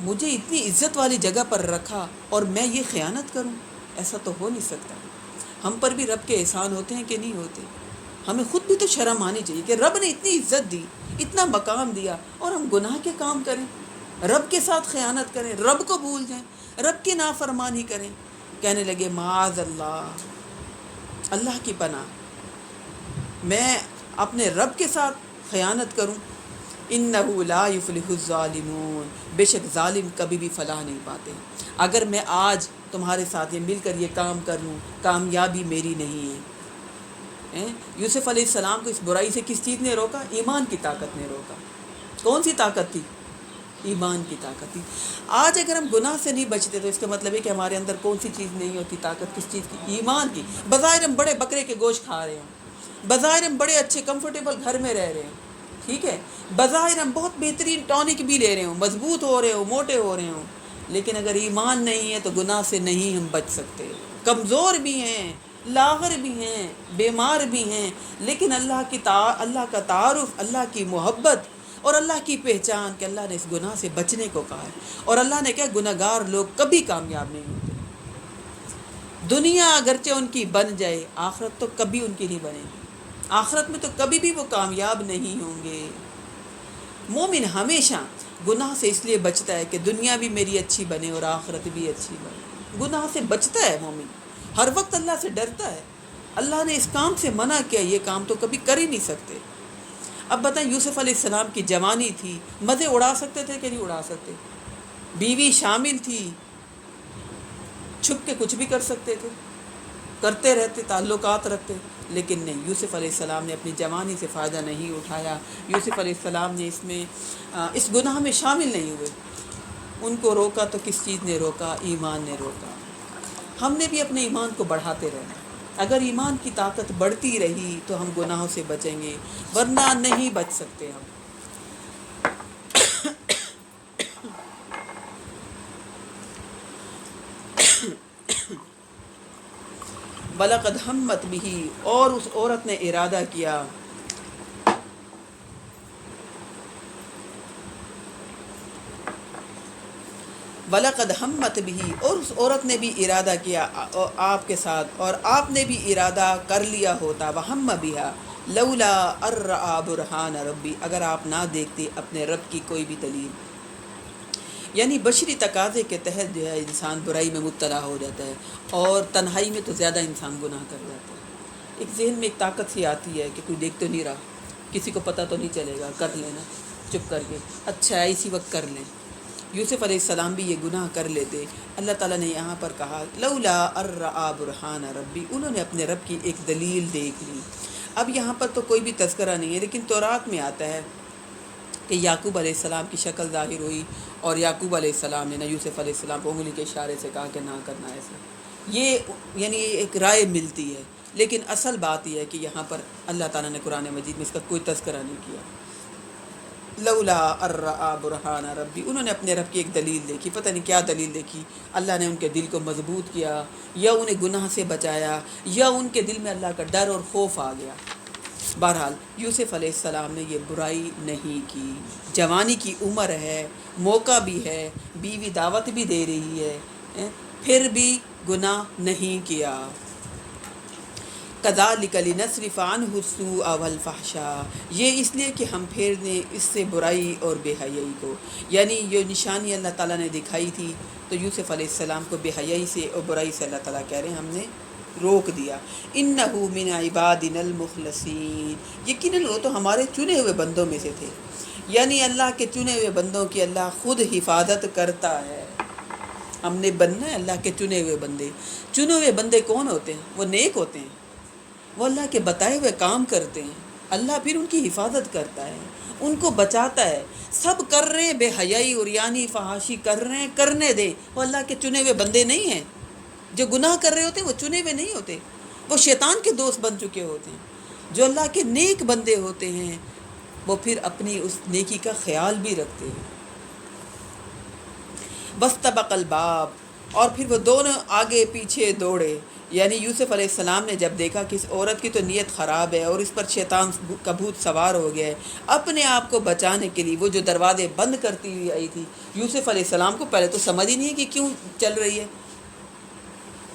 مجھے اتنی عزت والی جگہ پر رکھا اور میں یہ خیانت کروں، ایسا تو ہو نہیں سکتا. ہم پر بھی رب کے احسان ہوتے ہیں کہ نہیں ہوتے؟ ہمیں خود بھی تو شرم آنی چاہیے کہ رب نے اتنی عزت دی، اتنا مقام دیا، اور ہم گناہ کے کام کریں، رب کے ساتھ خیانت کریں، رب کو بھول جائیں، رب کی نافرمانی کریں. کہنے لگے معاذ اللہ، اللہ کی پناہ، میں اپنے رب کے ساتھ خیانت کروں. انہ لا یفلح الظالمون، بے شک ظالم کبھی بھی فلاح نہیں پاتے. اگر میں آج تمہارے ساتھ یہ مل کر یہ کام کر لوں، کامیابی میری نہیں ہے۔ یوسف علیہ السلام کو اس برائی سے کس چیز نے روکا؟ ایمان کی طاقت نے روکا۔ کون سی طاقت تھی؟ ایمان کی طاقت تھی۔ آج اگر ہم گناہ سے نہیں بچتے تو اس کا مطلب ہے کہ ہمارے اندر کون سی چیز نہیں ہوتی طاقت؟ کس چیز کی؟ ایمان کی۔ بظاہر ہم بڑے بکرے کے گوشت کھا رہے ہیں، بظاہر ہم بڑے اچھے کمفرٹیبل گھر میں رہ رہے ہیں، ٹھیک ہے، بظاہر ہم بہت بہترین ٹونک بھی لے رہے ہوں، مضبوط ہو رہے ہوں، موٹے ہو رہے ہوں، لیکن اگر ایمان نہیں ہے تو گناہ سے نہیں ہم بچ سکتے۔ کمزور بھی ہیں، لاغر بھی ہیں، بیمار بھی ہیں، لیکن اللہ کا تعارف، اللہ کی محبت اور اللہ کی پہچان کہ اللہ نے اس گناہ سے بچنے کو کہا ہے، اور اللہ نے کہا گناہگار لوگ کبھی کامیاب نہیں ہوتے۔ دنیا اگرچہ ان کی بن جائے، آخرت تو کبھی ان کی نہیں بنے گی، آخرت میں تو کبھی بھی وہ کامیاب نہیں ہوں گے۔ مومن ہمیشہ گناہ سے اس لیے بچتا ہے کہ دنیا بھی میری اچھی بنے اور آخرت بھی اچھی بنے۔ گناہ سے بچتا ہے مومن، ہر وقت اللہ سے ڈرتا ہے۔ اللہ نے اس کام سے منع کیا، یہ کام تو کبھی کر ہی نہیں سکتے۔ اب بتائیں، یوسف علیہ السلام کی جوانی تھی، مزے اڑا سکتے تھے کہ نہیں اڑا سکتے؟ بیوی شامل تھی، چھپ کے کچھ بھی کر سکتے تھے، کرتے رہتے، تعلقات رکھتے، لیکن نہیں، یوسف علیہ السلام نے اپنی جوانی سے فائدہ نہیں اٹھایا۔ یوسف علیہ السلام نے اس گناہ میں شامل نہیں ہوئے۔ ان کو روکا تو کس چیز نے روکا؟ ایمان نے روکا۔ ہم نے بھی اپنے ایمان کو بڑھاتے رہنا۔ اگر ایمان کی طاقت بڑھتی رہی تو ہم گناہوں سے بچیں گے، ورنہ نہیں بچ سکتے ہم۔ وَلَقَدْ ہمت بِهِ، اور اس عورت نے ارادہ کیا، وَلَقَدْ ہمت بِهِ، اور اس عورت نے بھی ارادہ کیا آپ کے ساتھ، اور آپ نے بھی ارادہ کر لیا ہوتا، وَهَمَّ بِهَا لَوْلَا أَن رَأَىٰ بُرْهَانَ رَبِّ، اگر آپ نہ دیکھتے اپنے رب کی کوئی بھی دلیل۔ یعنی بشری تقاضے کے تحت جو ہے انسان برائی میں مبتلا ہو جاتا ہے، اور تنہائی میں تو زیادہ انسان گناہ کر جاتا ہے۔ ایک ذہن میں ایک طاقت سی آتی ہے کہ کوئی دیکھ تو نہیں رہا، کسی کو پتہ تو نہیں چلے گا، کر لینا چپ کر کے، اچھا اسی وقت کر لیں۔ یوسف علیہ السلام بھی یہ گناہ کر لیتے۔ اللہ تعالیٰ نے یہاں پر کہا لولا ان رأى برہان ربی، انہوں نے اپنے رب کی ایک دلیل دیکھ لی۔ اب یہاں پر تو کوئی بھی تذکرہ نہیں ہے، لیکن تورات میں آتا ہے کہ یعقوب علیہ السلام کی شکل ظاہر ہوئی، اور یعقوب علیہ السلام نے نہ یوسف علیہ السلام کو انگلی کے اشارے سے کہا کہ نہ کرنا ایسا۔ یہ یعنی ایک رائے ملتی ہے، لیکن اصل بات یہ ہے کہ یہاں پر اللہ تعالیٰ نے قرآن مجید میں اس کا کوئی تذکرہ نہیں کیا۔ لولا ان رأى برہان ربی، انہوں نے اپنے رب کی ایک دلیل دیکھی، پتہ نہیں کیا دلیل دیکھی۔ اللہ نے ان کے دل کو مضبوط کیا، یا انہیں گناہ سے بچایا، یا ان کے دل میں اللہ کا ڈر اور خوف آ گیا۔ بہرحال یوسف علیہ السلام نے یہ برائی نہیں کی۔ جوانی کی عمر ہے، موقع بھی ہے، بیوی دعوت بھی دے رہی ہے، پھر بھی گناہ نہیں کیا۔ کذالک لنصرف عنہ السوء والفحشاء، یہ اس لیے کہ ہم پھیر دیں اس سے برائی اور بے حیائی کو۔ یعنی یہ نشانی اللہ تعالیٰ نے دکھائی تھی، تو یوسف علیہ السلام کو بے حیائی سے اور برائی سے اللہ تعالیٰ کہہ رہے ہیں ہم نے روک دیا۔ انہ من عبادنا المخلصین، یقیناً وہ تو ہمارے چنے ہوئے بندوں میں سے تھے۔ یعنی اللہ کے چنے ہوئے بندوں کی اللہ خود حفاظت کرتا ہے۔ ہم نے بننا ہے اللہ کے چنے ہوئے بندے۔ چنے ہوئے بندے کون ہوتے ہیں؟ وہ نیک ہوتے ہیں، وہ اللہ کے بتائے ہوئے کام کرتے ہیں، اللہ پھر ان کی حفاظت کرتا ہے، ان کو بچاتا ہے۔ سب کر رہے ہیں بے حیائی اور یعنی فحاشی کر رہے ہیں، کرنے دے، وہ اللہ کے چنے ہوئے بندے نہیں ہیں۔ جو گناہ کر رہے ہوتے ہیں وہ چنے ہوئے نہیں ہوتے، وہ شیطان کے دوست بن چکے ہوتے ہیں۔ جو اللہ کے نیک بندے ہوتے ہیں وہ پھر اپنی اس نیکی کا خیال بھی رکھتے ہیں۔ واستبق الباب، اور پھر وہ دونوں آگے پیچھے دوڑے۔ یعنی یوسف علیہ السلام نے جب دیکھا کہ اس عورت کی تو نیت خراب ہے اور اس پر شیطان کا بھوت سوار ہو گیا ہے، اپنے آپ کو بچانے کے لیے وہ جو دروازے بند کرتی ہوئی آئی تھی، یوسف علیہ السلام کو پہلے تو سمجھ ہی نہیں ہے کہ کیوں چل رہی ہے۔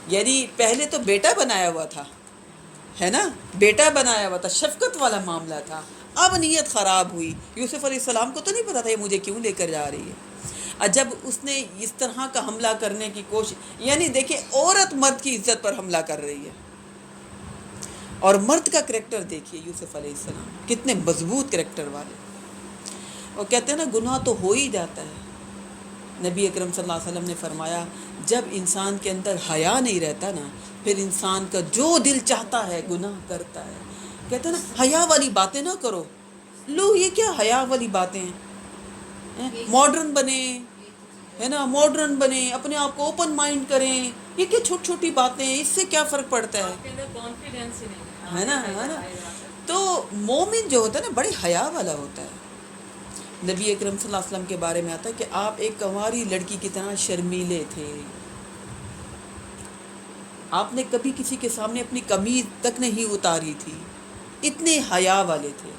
یعنی پہلے تو بیٹا بنایا ہوا تھا، ہے نا، بیٹا بنایا ہوا تھا، شفقت والا معاملہ تھا، اب نیت خراب ہوئی۔ یوسف علیہ السلام کو تو نہیں پتا تھا یہ مجھے کیوں لے کر جا رہی ہے۔ جب اس نے اس طرح کا حملہ کرنے کی کوشش، یعنی دیکھیں عورت مرد کی عزت پر حملہ کر رہی ہے، اور مرد کا کریکٹر دیکھیے یوسف علیہ السلام کتنے مضبوط کریکٹر والے۔ وہ کہتے ہیں نا گناہ تو ہو ہی جاتا ہے۔ نبی اکرم صلی اللہ علیہ وسلم نے فرمایا جب انسان کے اندر حیا نہیں رہتا نا، پھر انسان کا جو دل چاہتا ہے گناہ کرتا ہے. کہتے ہیں نا حیا والی باتیں نہ کرو. لو یہ کیا حیا والی باتیں ہیں؟ ماڈرن بنے، ہے نا، ماڈرن بنے، اپنے آپ کو اوپن مائنڈ کریں. یہ کیا چھوٹی چھوٹی باتیں ہیں، اس سے کیا فرق پڑتا ہے؟ آپ کے اندر کانفیڈینس ہی نہیں ہے نا، ہے نا. تو مومن جو ہوتا ہے نا بڑے حیا والا ہوتا ہے. نبی اکرم صلی اللہ علیہ وسلم کے بارے میں آتا ہے کہ آپ ایک کنواری لڑکی کی طرح شرمیلے تھے. آپ نے کبھی کسی کے سامنے اپنی قمیض تک نہیں اتاری تھی، اتنے حیا والے تھے.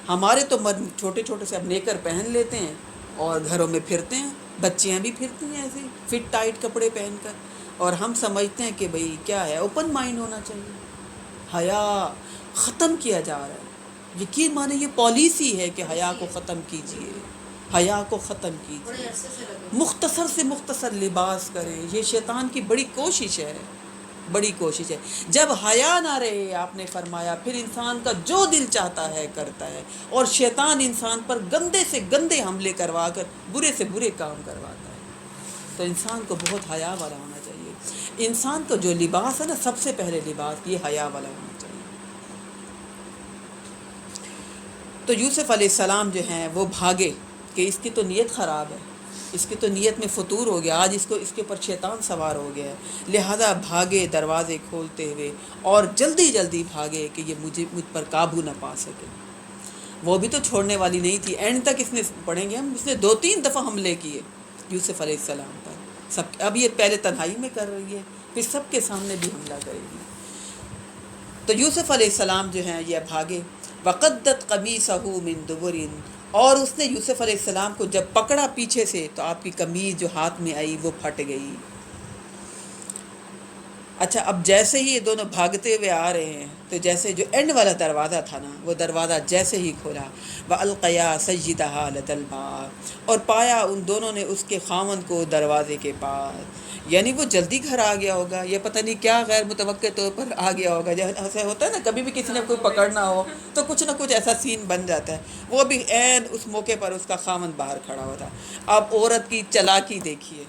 ہمارے تو مرد چھوٹے چھوٹے سے اب نیکر پہن لیتے ہیں اور گھروں میں پھرتے ہیں، بچیاں بھی پھرتی ہیں ایسے فٹ ٹائٹ کپڑے پہن کر، اور ہم سمجھتے ہیں کہ بھئی کیا ہے، اوپن مائنڈ ہونا چاہیے. حیا ختم کیا جا رہا ہے. یقین مانے یہ پالیسی ہے کہ حیا کو ختم کیجیے، حیا کو ختم کیجیے. مختصر سے مختصر لباس کریں. یہ شیطان کی بڑی کوشش ہے، بڑی کوشش ہے. جب حیا نہ رہے، آپ نے فرمایا، پھر انسان کا جو دل چاہتا ہے کرتا ہے، اور شیطان انسان پر گندے سے گندے حملے کروا کر برے سے برے کام کرواتا ہے. تو انسان کو بہت حیا والا ہونا چاہیے. انسان کو جو لباس ہے نا، سب سے پہلے لباس یہ حیا والا ہونا چاہیے. تو یوسف علیہ السلام جو ہیں وہ بھاگے کہ اس کی تو نیت خراب ہے، اس کی تو نیت میں فطور ہو گیا، آج اس کے اوپر شیطان سوار ہو گیا ہے. لہذا بھاگے دروازے کھولتے ہوئے، اور جلدی جلدی بھاگے کہ یہ مجھ پر قابو نہ پا سکے. وہ بھی تو چھوڑنے والی نہیں تھی. اینڈ تک اس نے پڑھیں گے ہم، اس نے 2-3 دفعہ حملے کیے یوسف علیہ السلام پر. اب یہ پہلے تنہائی میں کر رہی ہے، پھر سب کے سامنے بھی حملہ کرے گی. تو یوسف علیہ السلام جو ہیں یہ بھاگے. وقدت قمیصہ من دبر، اور اس نے یوسف علیہ السلام کو جب پکڑا پیچھے سے تو آپ کی قمیض جو ہاتھ میں آئی وہ پھٹ گئی. اچھا، اب جیسے ہی یہ دونوں بھاگتے ہوئے آ رہے ہیں تو جیسے جو اینڈ والا دروازہ تھا نا، وہ دروازہ جیسے ہی کھولا، وَأَلْقَيَا سَجِّدَهَا لَدَى الْبَابِ، اور پایا ان دونوں نے اس کے خاوند کو دروازے کے پاس. یعنی وہ جلدی گھر آ گیا ہوگا، یہ پتہ نہیں کیا غیر متوقع طور پر آ گیا ہوگا. جیسے ہوتا ہے نا کبھی بھی کسی نے کوئی پکڑنا ہو تو کچھ نہ کچھ ایسا سین بن جاتا ہے. وہ بھی عین اس موقع پر اس کا خاوند باہر کھڑا ہوتا. اب عورت کی چالاکی دیکھیے،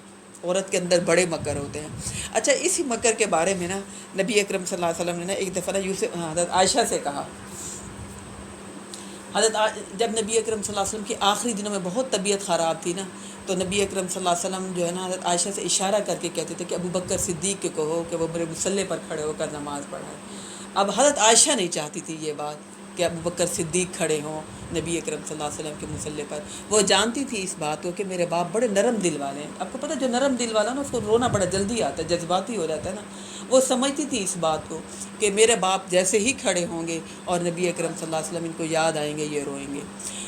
عورت کے اندر بڑے مکر ہوتے ہیں. اچھا، اسی مکر کے بارے میں نا نبی اکرم صلی اللہ علیہ وسلم نے نا ایک دفعہ حضرت عائشہ سے کہا. جب نبی اکرم صلی اللہ علیہ وسلم کی آخری دنوں میں بہت طبیعت خراب تھی نا، تو نبی اکرم صلی اللہ علیہ وسلم جو ہے نا حضرت عائشہ سے اشارہ کر کے کہتے تھے کہ ابو بکر صدیق کے کہو کہ وہ میرے مصلے پر کھڑے ہو کر نماز پڑھائے. اب حضرت عائشہ نہیں چاہتی تھی یہ بات کہ ابو بکر صدیق کھڑے ہوں نبی اکرم صلی اللہ علیہ وسلم کے مصلے پر. وہ جانتی تھی اس بات کو کہ میرے باپ بڑے نرم دل والے ہیں. آپ کو پتہ جو نرم دل والا نا اس کو رونا بڑا جلدی آتا ہے، جذباتی ہو جاتا ہے نا. وہ سمجھتی تھی اس بات کو کہ میرے باپ جیسے ہی کھڑے ہوں گے اور نبی اکرم صلی اللہ علیہ وسلم ان کو یاد آئیں گے، یہ روئیں گے.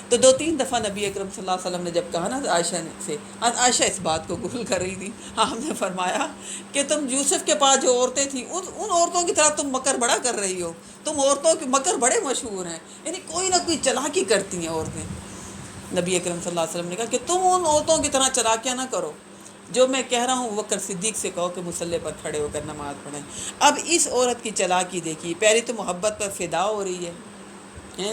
تو 2-3 دفعہ نبی اکرم صلی اللہ علیہ وسلم نے جب کہا نا عائشہ سے، عائشہ اس بات کو قبول کر رہی تھی. ہم نے فرمایا کہ تم یوسف کے پاس جو عورتیں تھیں ان عورتوں کی طرح تم مکر بڑا کر رہی ہو. تم عورتوں کے مکر بڑے مشہور ہیں، یعنی کوئی نہ کوئی چلاکی کرتی ہیں عورتیں. نبی اکرم صلی اللہ علیہ وسلم نے کہا کہ تم ان عورتوں کی طرح چلاکیاں نہ کرو. جو میں کہہ رہا ہوں وہ بکر صدیق سے کہو کہ مصلے پر کھڑے ہو کر نماز پڑھیں. اب اس عورت کی چلاکی دیکھیے. پہلے تو محبت پر فدا ہو رہی ہے،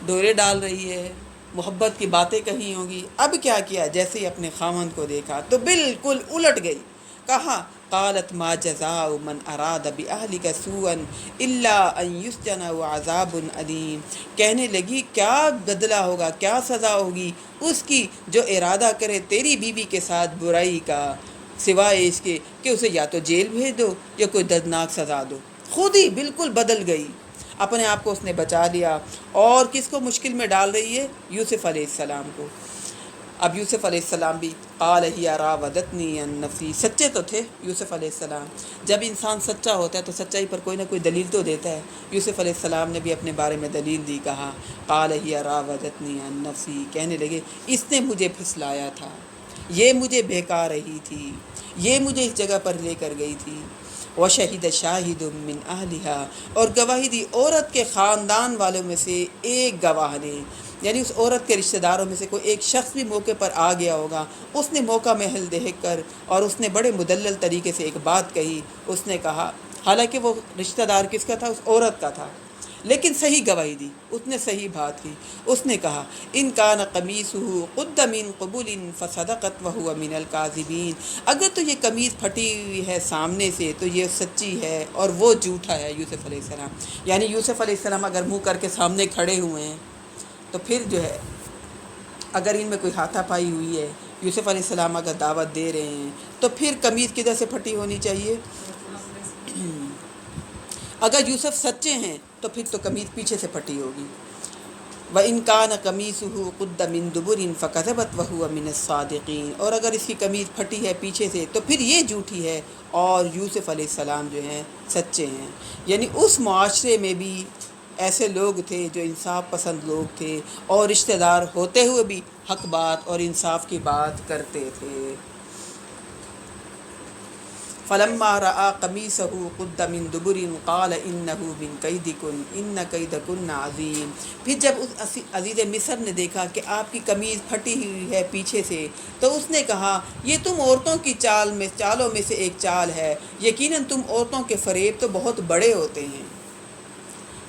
ڈورے ڈال رہی ہے، محبت کی باتیں کہی ہوں گی. اب کیا کیا، جیسے ہی اپنے خاوند کو دیکھا تو بالکل الٹ گئی. کہا قالت ما جزاء من اراد باهلك سوءا الا ان يسجن وعذاب الیم. کہنے لگی کیا بدلہ ہوگا، کیا سزا ہوگی اس کی جو ارادہ کرے تیری بیوی کے ساتھ برائی کا، سوائے اس کے کہ اسے یا تو جیل بھیج دو یا کوئی دردناک سزا دو. خود ہی بالکل بدل گئی، اپنے آپ کو اس نے بچا لیا. اور کس کو مشکل میں ڈال رہی ہے؟ یوسف علیہ السلام کو. اب یوسف علیہ السلام بھی قال ہی راودتنی عن نفسی، سچے تو تھے یوسف علیہ السلام. جب انسان سچا ہوتا ہے تو سچائی پر کوئی نہ کوئی دلیل تو دیتا ہے. یوسف علیہ السلام نے بھی اپنے بارے میں دلیل دی. کہا قال ہی راودتنی عن نفسی، کہنے لگے اس نے مجھے پھسلایا تھا، یہ مجھے بہکا رہی تھی، یہ مجھے اس جگہ پر لے کر گئی تھی. وشہد شاہد من اہلہا، اور گواہی دی عورت کے خاندان والوں میں سے ایک گواہ نے، یعنی اس عورت کے رشتہ داروں میں سے کوئی ایک شخص بھی موقع پر آ گیا ہوگا. اس نے موقع محل دیکھ کر اور اس نے بڑے مدلل طریقے سے ایک بات کہی. اس نے کہا، حالانکہ وہ رشتہ دار کس کا تھا؟ اس عورت کا تھا، لیکن صحیح گواہی دی، اس نے صحیح بات کی. اس نے کہا ان کان قمیصہ قد من قبل فصدقت وہو من الکاذبین، اگر تو یہ قمیص پھٹی ہوئی ہے سامنے سے تو یہ سچی ہے اور وہ جھوٹا ہے یوسف علیہ السلام. یعنی یوسف علیہ السلام اگر منہ کر کے سامنے کھڑے ہوئے ہیں تو پھر جو ہے اگر ان میں کوئی ہاتھا پائی ہوئی ہے، یوسف علیہ السلام اگر دعوت دے رہے ہیں تو پھر قمیص کدھر سے پھٹی ہونی چاہیے؟ اگر یوسف سچے ہیں تو پھر تو قمیص پیچھے سے پھٹی ہوگی. وَإِنْ كَانَ قَمِيصُهُ قُدَّ مِن دُبُرٍ فَكَذَبَتْ وَهُوَ مِنَ الصَّادِقِينَ، اور اگر اس کی قمیص پھٹی ہے پیچھے سے تو پھر یہ جھوٹی ہے اور یوسف علیہ السلام جو ہیں سچے ہیں. یعنی اس معاشرے میں بھی ایسے لوگ تھے جو انصاف پسند لوگ تھے اور رشتہ دار ہوتے ہوئے بھی حق بات اور انصاف کی بات کرتے تھے. فلما رأى قمیصه قد من دبر قال انه من کیدکن ان کیدکن عظیم، پھر جب اس عزیز مصر نے دیکھا کہ آپ کی قمیص پھٹی ہوئی ہے پیچھے سے تو اس نے کہا یہ تم عورتوں کی چالوں میں سے ایک چال ہے، یقیناً تم عورتوں کے فریب تو بہت بڑے ہوتے ہیں.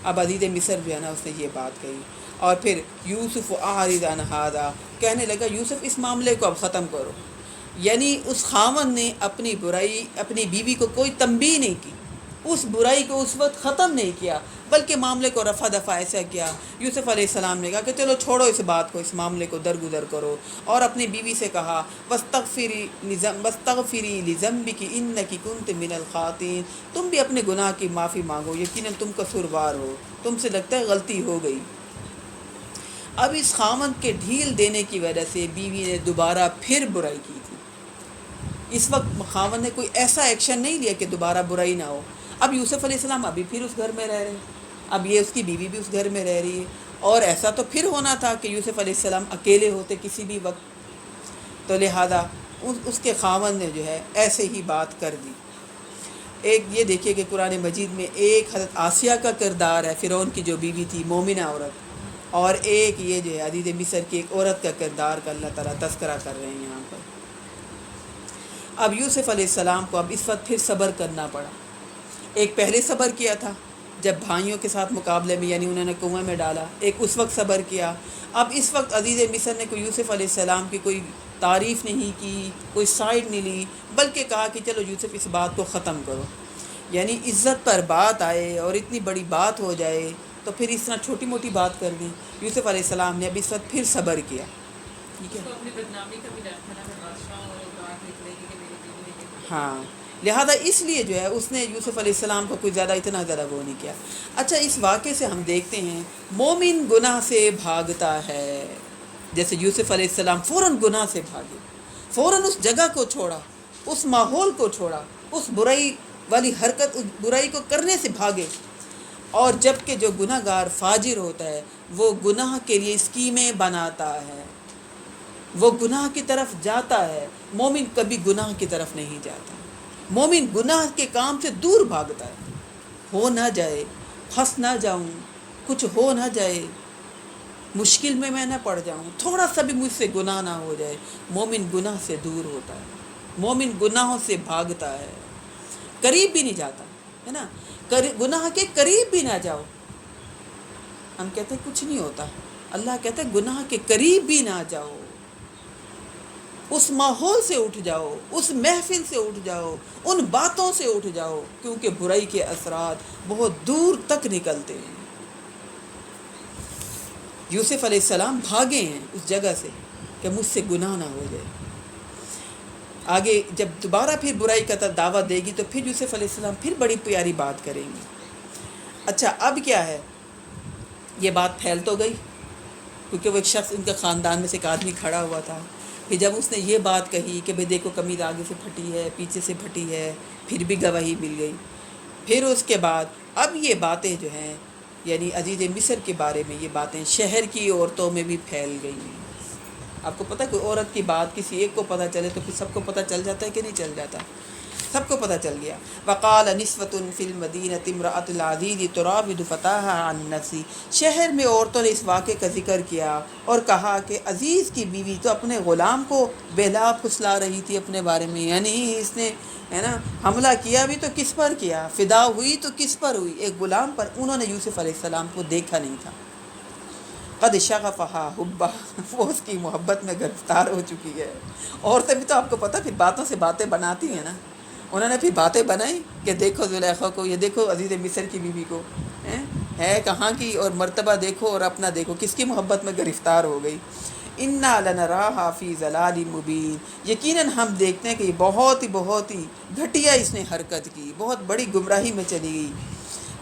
اب عزیز مصر جو ہے نا اس نے یہ بات کہی اور پھر یوسف اعرض عن ھذا، کہنے لگا یوسف اس معاملے کو اب ختم کرو. یعنی اس خاوند نے اپنی برائی اپنی بیوی کو کوئی تنبیہ نہیں کی، اس برائی کو اس وقت ختم نہیں کیا بلکہ معاملے کو رفع دفع ایسا کیا. یوسف علیہ السلام نے کہا کہ چلو چھوڑو اس بات کو، اس معاملے کو درگزر کرو، اور اپنی بیوی سے کہا واستغفری لذنبک انک کنت من الخاطئین، تم بھی اپنے گناہ کی معافی مانگو، یقیناً تم قصوروار ہو، تم سے لگتا ہے غلطی ہو گئی. اب اس خاوند کے ڈھیل دینے کی وجہ سے بیوی نے دوبارہ پھر برائی کی تھی. اس وقت خاوند نے کوئی ایسا ایکشن نہیں لیا کہ دوبارہ برائی نہ ہو. اب یوسف علیہ السلام ابھی پھر اس گھر میں رہ رہے ہیں، اب یہ اس کی بیوی بھی اس گھر میں رہ رہی ہے، اور ایسا تو پھر ہونا تھا کہ یوسف علیہ السلام اکیلے ہوتے کسی بھی وقت، تو لہذا اس کے خاوند نے جو ہے ایسے ہی بات کر دی. ایک یہ دیکھیے کہ قرآن مجید میں ایک حضرت آسیہ کا کردار ہے، فرعون کی جو بیوی تھی مومنہ عورت، اور ایک یہ جو ہے عزیز مصر کی ایک عورت کا کردار کا اللہ تعالیٰ تذکرہ کر رہے ہیں یہاں پر. اب یوسف علیہ السلام کو اب اس وقت پھر صبر کرنا پڑا. ایک پہلے صبر کیا تھا جب بھائیوں کے ساتھ مقابلے میں، یعنی انہوں نے کنویں میں ڈالا، ایک اس وقت صبر کیا. اب اس وقت عزیز مصر نے کوئی یوسف علیہ السلام کی کوئی تعریف نہیں کی، کوئی سائڈ نہیں لی، بلکہ کہا کہ چلو یوسف اس بات کو ختم کرو. یعنی عزت پر بات آئے اور اتنی بڑی بات ہو جائے تو پھر اس طرح چھوٹی موٹی بات کر دیں. یوسف علیہ السلام نے اب اس وقت پھر صبر کیا. ٹھیک ہے، تو اپنی بدنامی کا بھی ڈر تھا نا، میں بادشاہ اور بات نکلے گی کہ میری بیوی نے کیا. ہاں، لہذا اس لیے جو ہے اس نے یوسف علیہ السلام کو کوئی اتنا زیادہ وہ نہیں کیا. اچھا، اس واقعے سے ہم دیکھتے ہیں مومن گناہ سے بھاگتا ہے. جیسے یوسف علیہ السلام فوراً گناہ سے بھاگے، فوراً اس جگہ کو چھوڑا، اس ماحول کو چھوڑا، اس برائی والی حرکت، اس برائی کو کرنے سے بھاگے. اور جب کہ جو گناہ گار فاجر ہوتا ہے وہ گناہ کے لیے اسکیمیں بناتا ہے، وہ گناہ کی طرف جاتا ہے. مومن کبھی گناہ کی طرف نہیں جاتا. مومن گناہ کے کام سے دور بھاگتا ہے. ہو نہ جائے، پھنس نہ جاؤں، کچھ ہو نہ جائے، مشکل میں نہ پڑ جاؤں، تھوڑا سا بھی مجھ سے گناہ نہ ہو جائے. مومن گناہ سے دور ہوتا ہے، مومن گناہوں سے بھاگتا ہے، قریب بھی نہیں جاتا ہے نا. گناہ کے قریب بھی نہ جاؤ. ہم کہتے ہیں کچھ نہیں ہوتا، اللہ کہتا ہے گناہ کے قریب بھی نہ جاؤ. اس ماحول سے اٹھ جاؤ، اس محفل سے اٹھ جاؤ، ان باتوں سے اٹھ جاؤ، کیونکہ برائی کے اثرات بہت دور تک نکلتے ہیں. یوسف علیہ السلام بھاگے ہیں اس جگہ سے کہ مجھ سے گناہ نہ ہو جائے. آگے جب دوبارہ پھر برائی کا دعوت دے گی تو پھر یوسف علیہ السلام پھر بڑی پیاری بات کریں گے. اچھا، اب کیا ہے، یہ بات پھیل تو گئی کیونکہ وہ ایک شخص ان کے خاندان میں سے ایک آدمی کھڑا ہوا تھا. پھر جب اس نے یہ بات کہی کہ بھئی دیکھو قمیض آگے سے پھٹی ہے، پیچھے سے پھٹی ہے، پھر بھی گواہی مل گئی. پھر اس کے بعد اب یہ باتیں جو ہیں یعنی عزیز مصر کے بارے میں یہ باتیں شہر کی عورتوں میں بھی پھیل گئی ہیں. آپ کو پتہ ہے کوئی عورت کی بات کسی ایک کو پتہ چلے تو پھر سب کو پتہ چل جاتا ہے کہ نہیں چل جاتا. سب کو پتہ چل گیا. وقال نسوۃ فی المدینۃ امرأۃ العزیز تراود فتاها عن نفسی. شہر میں عورتوں نے اس واقعے کا ذکر کیا اور کہا کہ عزیز کی بیوی تو اپنے غلام کو بہلا پھسلا رہی تھی اپنے بارے میں. یعنی اس نے ہے نا حملہ کیا بھی تو کس پر کیا، فدا ہوئی تو کس پر ہوئی، ایک غلام پر. انہوں نے یوسف علیہ السلام کو دیکھا نہیں تھا. قد شغفہا حبہ، وہ اس کی محبت میں گرفتار ہو چکی ہے. عورتیں بھی تو آپ کو پتہ پھر باتوں سے باتیں بناتی ہیں نا. انہوں نے پھر باتیں بنائی کہ دیکھو زلیخا کو، یہ دیکھو عزیز مصر کی بیوی کو، ہے کہاں کی، اور مرتبہ دیکھو اور اپنا دیکھو، کس کی محبت میں گرفتار ہو گئی. انا لنراہا فی ضلال مبین، یقیناً ہم دیکھتے ہیں کہ یہ بہت ہی گھٹیا اس نے حرکت کی، بہت بڑی گمراہی میں چلی گئی.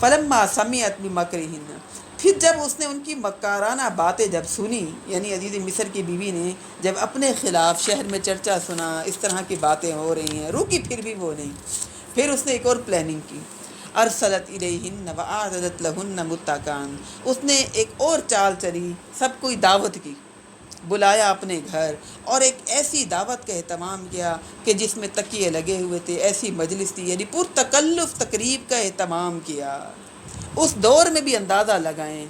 فلما سمعت بمکرہن، پھر جب اس نے ان کی مکارانہ باتیں جب سنی، یعنی عزیز مصر کی بیوی نے جب اپنے خلاف شہر میں چرچا سنا، اس طرح کی باتیں ہو رہی ہیں، رکی پھر بھی وہ نہیں. پھر اس نے ایک اور پلاننگ کی. ارسلت الیہن واعتدت لہن متکئا، اس نے ایک اور چال چلی، سب کوئی دعوت کی، بلایا اپنے گھر، اور ایک ایسی دعوت کا اہتمام کیا کہ جس میں تکیے لگے ہوئے تھے، ایسی مجلس تھی، یعنی پرتکلف تقریب کا اہتمام کیا. اس دور میں بھی اندازہ لگائیں،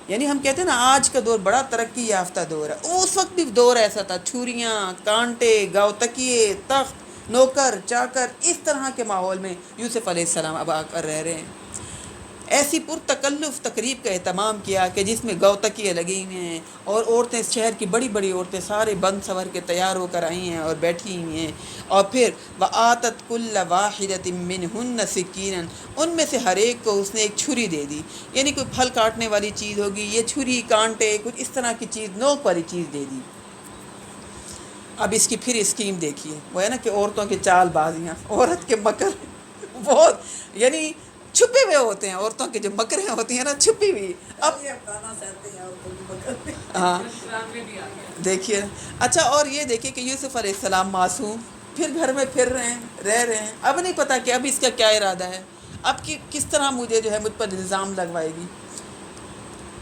یعنی ہم کہتے ہیں نا آج کا دور بڑا ترقی یافتہ دور ہے، اس وقت بھی دور ایسا تھا. چھریاں، کانٹے، گاؤ تکیے، تخت، نوکر چاکر، اس طرح کے ماحول میں یوسف علیہ السلام اب آ کر رہ رہے ہیں. ایسی پرتکلف تقریب کا اہتمام کیا کہ جس میں گاؤ تکیے لگی ہوئے ہیں، اور عورتیں، شہر کی بڑی بڑی عورتیں سارے بند سور کے تیار ہو کر آئی ہیں اور بیٹھی ہوئی ہیں. اور پھر وآتت کل واحدۃ منہن سکینا، ان میں سے ہر ایک کو اس نے ایک چھری دے دی. یعنی کوئی پھل کاٹنے والی چیز ہوگی، یہ چھری، کانٹے، کچھ اس طرح کی چیز، نوک والی چیز دے دی. اب اس کی پھر اسکیم دیکھیے، وہ ہے نا کہ عورتوں کی چال بازیاں، عورت کے مکر بہت، یعنی چھپے ہوئے ہوتے ہیں. عورتوں کے جو مکریں ہوتی ہیں نا، چھپی ہوئی. اب ہاں قرآن میں بھی آ گیا. دیکھیے. اچھا، اور یہ دیکھیے کہ یوسف علیہ السلام معصوم، پھر گھر میں پھر رہے ہیں، رہ رہے ہیں. اب نہیں پتہ کہ اب اس کا کیا ارادہ ہے، اب کس طرح مجھے جو ہے مجھ پر الزام لگوائے گی.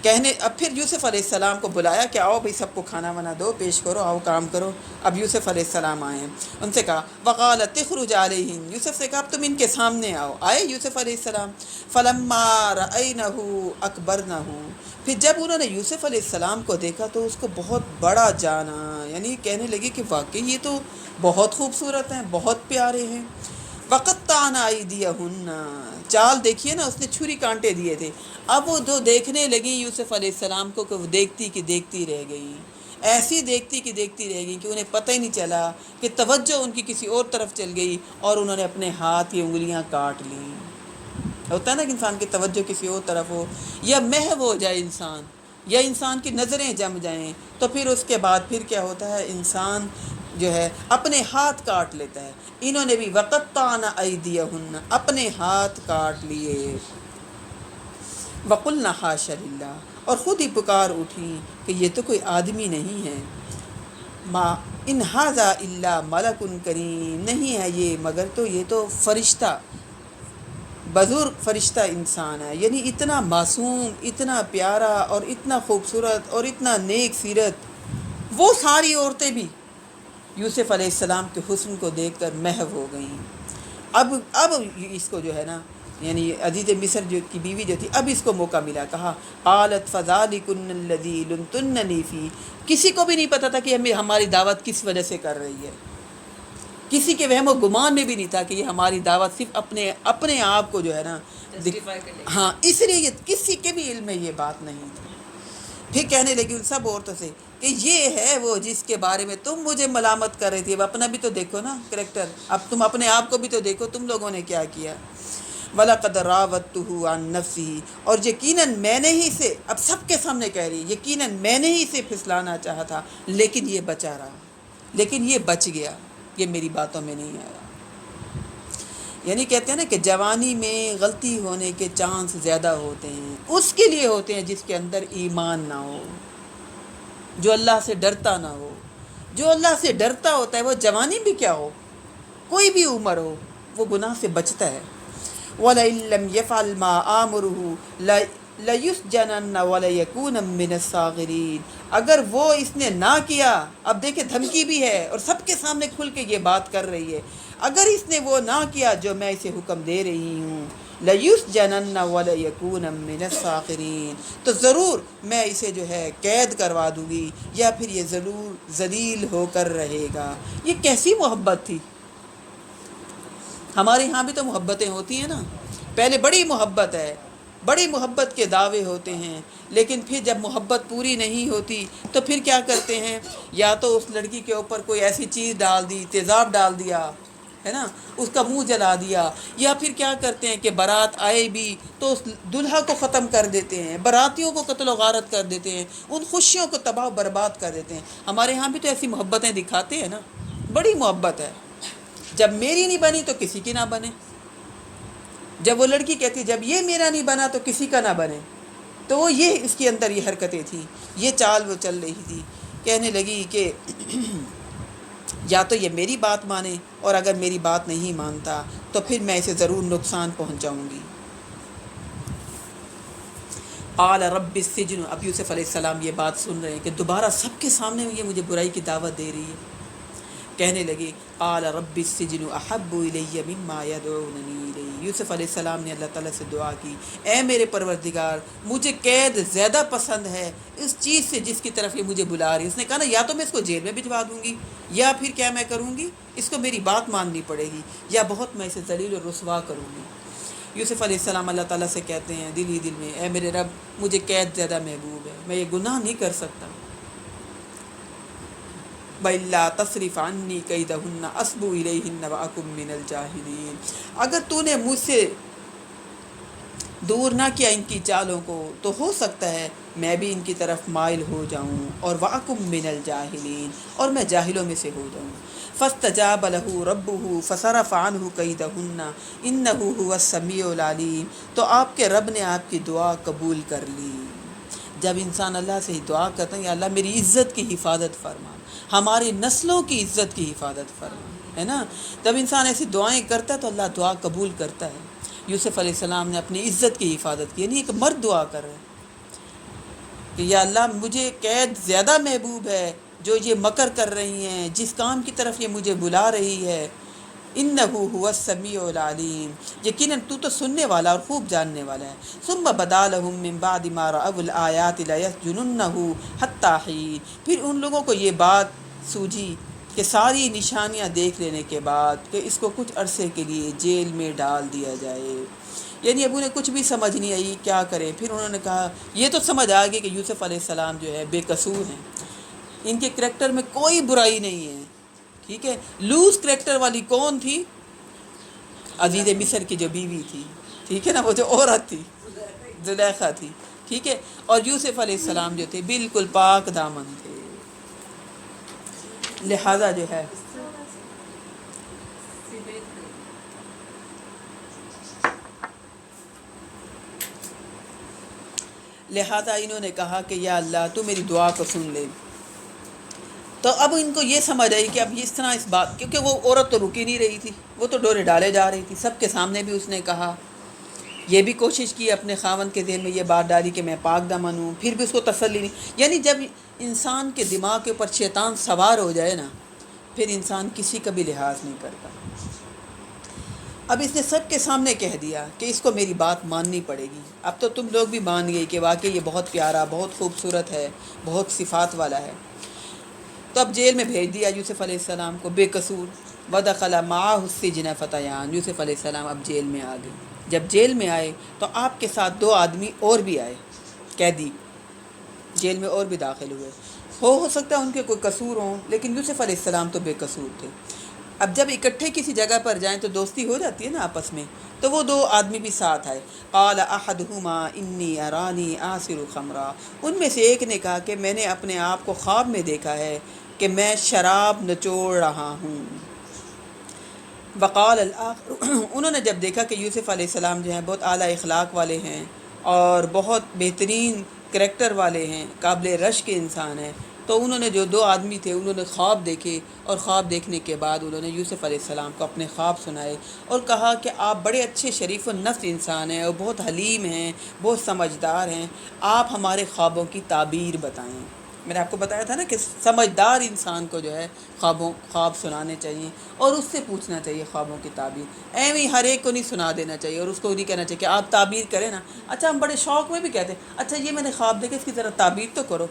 اب پھر یوسف علیہ السلام کو بلایا کہ آؤ بھئی سب کو کھانا وانا دو، پیش کرو، آؤ کام کرو. اب یوسف علیہ السلام آئے ہیں. ان سے کہا وقالت تخرج علیہم، یوسف سے کہا اب تم ان کے سامنے آؤ. آئے یوسف علیہ السلام. فلما رأینہ اکبرنہ، پھر جب انہوں نے یوسف علیہ السلام کو دیکھا تو اس کو بہت بڑا جانا، یعنی کہنے لگے کہ واقعی یہ تو بہت خوبصورت ہیں، بہت پیارے ہیں. وقطعن ایدیہن، چال دیکھیے نا، اس نے چھری کانٹے دیے تھے. اب وہ جو دیکھنے لگی یوسف علیہ السلام کو کہ وہ دیکھتی کہ دیکھتی رہ گئی، ایسی دیکھتی کہ دیکھتی رہ گئی کہ انہیں پتہ ہی نہیں چلا کہ توجہ ان کی کسی اور طرف چل گئی، اور انہوں نے اپنے ہاتھ کی انگلیاں کاٹ لیں. ہوتا ہے نا کہ انسان کی توجہ کسی اور طرف ہو، یا محو ہو جائے انسان، یا انسان کی نظریں جم جائیں، تو پھر اس کے بعد پھر کیا ہوتا ہے، انسان جو ہے اپنے ہاتھ کاٹ لیتا ہے. انہوں نے بھی وقطعن ایدیہن، اپنے ہاتھ کاٹ لیے. وقلنا حاشا للہ، اور خود ہی پکار اٹھی کہ یہ تو کوئی آدمی نہیں ہے. ما ان ھذا الا ملک کریم، نہیں ہے یہ مگر تو یہ تو فرشتہ، بزرگ فرشتہ انسان ہے. یعنی اتنا معصوم، اتنا پیارا، اور اتنا خوبصورت، اور اتنا نیک سیرت. وہ ساری عورتیں بھی یوسف علیہ السلام کے حسن کو دیکھ کر محو ہو گئیں. اب اس کو جو ہے نا، یعنی عزیز مصر کی بیوی جو تھی، اب اس کو موقع ملا. کہا قالت فذلکن الذی لمتننی فی، کسی کو بھی نہیں پتہ تھا کہ ہماری دعوت کس وجہ سے کر رہی ہے. کسی کے وہم و گمان میں بھی نہیں تھا کہ یہ ہماری دعوت صرف اپنے آپ کو جو ہے نا جسٹیفائی کرنے کی. ہاں، اس لیے یہ کسی کے بھی علم میں یہ بات نہیں تھی. پھر کہنے لگی ان سب عورتوں سے کہ یہ ہے وہ جس کے بارے میں تم مجھے ملامت کر رہی تھی. اب اپنا بھی تو دیکھو نا کریکٹر، اب تم اپنے آپ کو بھی تو دیکھو، تم لوگوں نے کیا کیا. وَلَقَدْ رَاوَدتُّهُ عَن نَفْسِهِ، اور یقیناً میں نے ہی سے، اب سب کے سامنے کہہ رہی ہے، یقیناً میں نے ہی سے پھسلانا چاہا تھا، لیکن یہ بچا رہا، لیکن یہ بچ گیا، یہ میری باتوں میں نہیں آیا. یعنی کہتے ہیں نا کہ جوانی میں غلطی ہونے کے چانس زیادہ ہوتے ہیں، اس کے لیے ہوتے ہیں جس کے اندر ایمان نہ ہو، جو اللہ سے ڈرتا نہ ہو. جو اللہ سے ڈرتا ہوتا ہے، وہ جوانی بھی کیا ہو، کوئی بھی عمر ہو، وہ گناہ سے بچتا ہے. وَلَئِن لَّمْ يَفْعَلْ مَا آمُرُهُ لَيُسْجَنَنَّ وَلَيَكُونَ مِنَ الصَّاغِرِينَ، اگر وہ اس نے نہ کیا، اب دیکھیں دھمکی بھی ہے اور سب کے سامنے کھل کے یہ بات کر رہی ہے، اگر اس نے وہ نہ کیا جو میں اسے حکم دے رہی ہوں لَيُسْجَنَنَّ وَلَيَكُونَ مِنَ الصَّاغِرِينَ، تو ضرور میں اسے جو ہے قید کروا دوں گی، یا پھر یہ ضرور ذلیل ہو کر رہے گا۔ یہ کیسی محبت تھی؟ ہمارے ہاں بھی تو محبتیں ہوتی ہیں نا، پہلے بڑی محبت ہے، بڑی محبت کے دعوے ہوتے ہیں، لیکن پھر جب محبت پوری نہیں ہوتی تو پھر کیا کرتے ہیں؟ یا تو اس لڑکی کے اوپر کوئی ایسی چیز ڈال دی، تیزاب ڈال دیا ہے نا، اس کا منہ جلا دیا، یا پھر کیا کرتے ہیں کہ بارات آئے بھی تو اس دلہا کو ختم کر دیتے ہیں، براتیوں کو قتل و غارت کر دیتے ہیں، ان خوشیوں کو تباہ و برباد کر دیتے ہیں۔ ہمارے ہاں بھی تو ایسی محبتیں دکھاتے ہیں نا، بڑی محبت ہے، جب میری نہیں بنی تو کسی کی نہ بنے، جب وہ لڑکی کہتی جب یہ میرا نہیں بنا تو کسی کا نہ بنے، تو وہ یہ اس کے اندر یہ حرکتیں تھیں، یہ چال وہ چل رہی تھی، کہنے لگی کہ یا تو یہ میری بات مانے، اور اگر میری بات نہیں مانتا تو پھر میں اسے ضرور نقصان پہنچاؤں گی۔ قال رب السجن، اب یوسف علیہ السلام یہ بات سن رہے ہیں کہ دوبارہ سب کے سامنے یہ مجھے برائی کی دعوت دے رہی ہے، کہنے لگے قال رب السجن احب الی مما یدعوننی الیہ، یوسف علیہ السلام نے اللہ تعالیٰ سے دعا کی، اے میرے پروردگار مجھے قید زیادہ پسند ہے اس چیز سے جس کی طرف یہ مجھے بلا رہی ہے۔ اس نے کہا نا یا تو میں اس کو جیل میں بھجوا دوں گی، یا پھر کیا میں کروں گی، اس کو میری بات ماننی پڑے گی، یا بہت میں اسے ذلیل و رسوا کروں گی۔ یوسف علیہ السلام اللہ تعالیٰ سے کہتے ہیں دل ہی دل میں، اے میرے رب مجھے قید زیادہ محبوب ہے، میں یہ گناہ نہیں کر سکتا۔ بَإِلَّا تَصْرِفْ عَنِّي كَيْدَهُنَّ أَصْبُ إِلَيْهِنَّ وَأَكُن مِّنَ الْجَاهِلِينَ، اگر تو نے مجھ سے دور نہ کیا ان کی چالوں کو تو ہو سکتا ہے میں بھی ان کی طرف مائل ہو جاؤں، اور وَأَكُن مِّنَ الْجَاهِلِينَ، اور میں جاہلوں میں سے ہو جاؤں۔ فَاسْتَجَابَ لَهُ رَبُّهُ فَصَرَفَ عَنْهُ كَيْدَهُنَّ إِنَّهُ هُوَ السَّمِيعُ الْعَلِيمُ، تو آپ کے رب نے آپ کی دعا قبول کر لی۔ جب انسان اللہ سے دعا کرتا ہے یا اللہ میری عزت کی حفاظت فرما، ہماری نسلوں کی عزت کی حفاظت فرما، ہے نا، جب انسان ایسی دعائیں کرتا ہے تو اللہ دعا قبول کرتا ہے۔ یوسف علیہ السلام نے اپنی عزت کی حفاظت کی، یعنی ایک مرد دعا کر رہے ہیں کہ یا اللہ مجھے قید زیادہ محبوب ہے جو یہ مکر کر رہی ہیں، جس کام کی طرف یہ مجھے بلا رہی ہے، انہو هو السمیع العلیم، یقیناً تو سننے والا اور خوب جاننے والا ہے۔ ثم بدا لهم من بعد ما رأوا الآیات لیسجننہ حتی حین، پھر ان لوگوں کو یہ بات سوجھی کہ ساری نشانیاں دیکھ لینے کے بعد کہ اس کو کچھ عرصے کے لیے جیل میں ڈال دیا جائے، یعنی اب انہیں کچھ بھی سمجھ نہیں آئی کیا کریں۔ پھر انہوں نے کہا یہ تو سمجھ آ گئی کہ یوسف علیہ السلام جو ہے بے قصور ہیں، ان کے کریکٹر میں کوئی برائی نہیں ہے، ٹھیک ہے۔ لوز کریکٹر والی کون تھی؟ عزیز مصر کی جو بیوی تھی، ٹھیک ہے نا، وہ جو عورت تھی زلیخا تھی، ٹھیک ہے، اور یوسف علیہ السلام جو تھے بالکل پاک دامن تھے، لہذا جو ہے لہذا انہوں نے کہا کہ یا اللہ تو میری دعا کو سن لے۔ تو اب ان کو یہ سمجھ آئی کہ اب اس طرح اس بات، کیونکہ وہ عورت تو رکی نہیں رہی تھی، وہ تو ڈورے ڈالے جا رہی تھی، سب کے سامنے بھی اس نے کہا، یہ بھی کوشش کی اپنے خاوند کے ذہن میں یہ بات ڈالی کہ میں پاک دامن ہوں، پھر بھی اس کو تسلی نہیں، یعنی جب انسان کے دماغ کے اوپر شیطان سوار ہو جائے نا پھر انسان کسی کا بھی لحاظ نہیں کرتا۔ اب اس نے سب کے سامنے کہہ دیا کہ اس کو میری بات ماننی پڑے گی، اب تو تم لوگ بھی مان گئی کہ واقعی یہ بہت پیارا، بہت خوبصورت ہے، بہت صفات والا ہے۔ تو اب جیل میں بھیج دیا یوسف علیہ السلام کو بے قصور۔ وَدَخَلَ مَعَهُ السِّجْنَ فَتَيَانِ، یوسف علیہ السلام اب جیل میں آ گئے۔ جب جیل میں آئے تو آپ کے ساتھ 2 آدمی اور بھی آئے، قیدی جیل میں اور بھی داخل ہوئے، ہو سکتا ہے ان کے کوئی قصور ہوں، لیکن یوسف علیہ السلام تو بے قصور تھے۔ اب جب اکٹھے کسی جگہ پر جائیں تو دوستی ہو جاتی ہے نا آپس میں، تو وہ 2 آدمی بھی ساتھ آئے۔ قال احدہما انی ارانی آصر خمرا، ان میں سے ایک نے کہا کہ میں نے اپنے آپ کو خواب میں دیکھا ہے کہ میں شراب نچوڑ رہا ہوں۔ وقال الآخر، انہوں نے جب دیکھا کہ یوسف علیہ السلام جو ہیں بہت اعلیٰ اخلاق والے ہیں اور بہت بہترین کریکٹر والے ہیں، قابل رشک انسان ہیں، تو انہوں نے جو 2 آدمی تھے انہوں نے خواب دیکھے، اور خواب دیکھنے کے بعد انہوں نے یوسف علیہ السلام کو اپنے خواب سنائے اور کہا کہ آپ بڑے اچھے شریف النفس انسان ہیں اور بہت حلیم ہیں، بہت سمجھدار ہیں، آپ ہمارے خوابوں کی تعبیر بتائیں۔ میں نے آپ کو بتایا تھا نا کہ سمجھدار انسان کو جو ہے خواب سنانے چاہیے اور اس سے پوچھنا چاہیے خوابوں کی تعبیر، ایویں ہر ایک کو نہیں سنا دینا چاہیے اور اس کو نہیں کہنا چاہیے کہ آپ تعبیر کریں نا۔ اچھا ہم بڑے شوق میں بھی کہتے ہیں اچھا یہ میں نے خواب دیکھا، اس کی ذرا تعبیر تو کرو،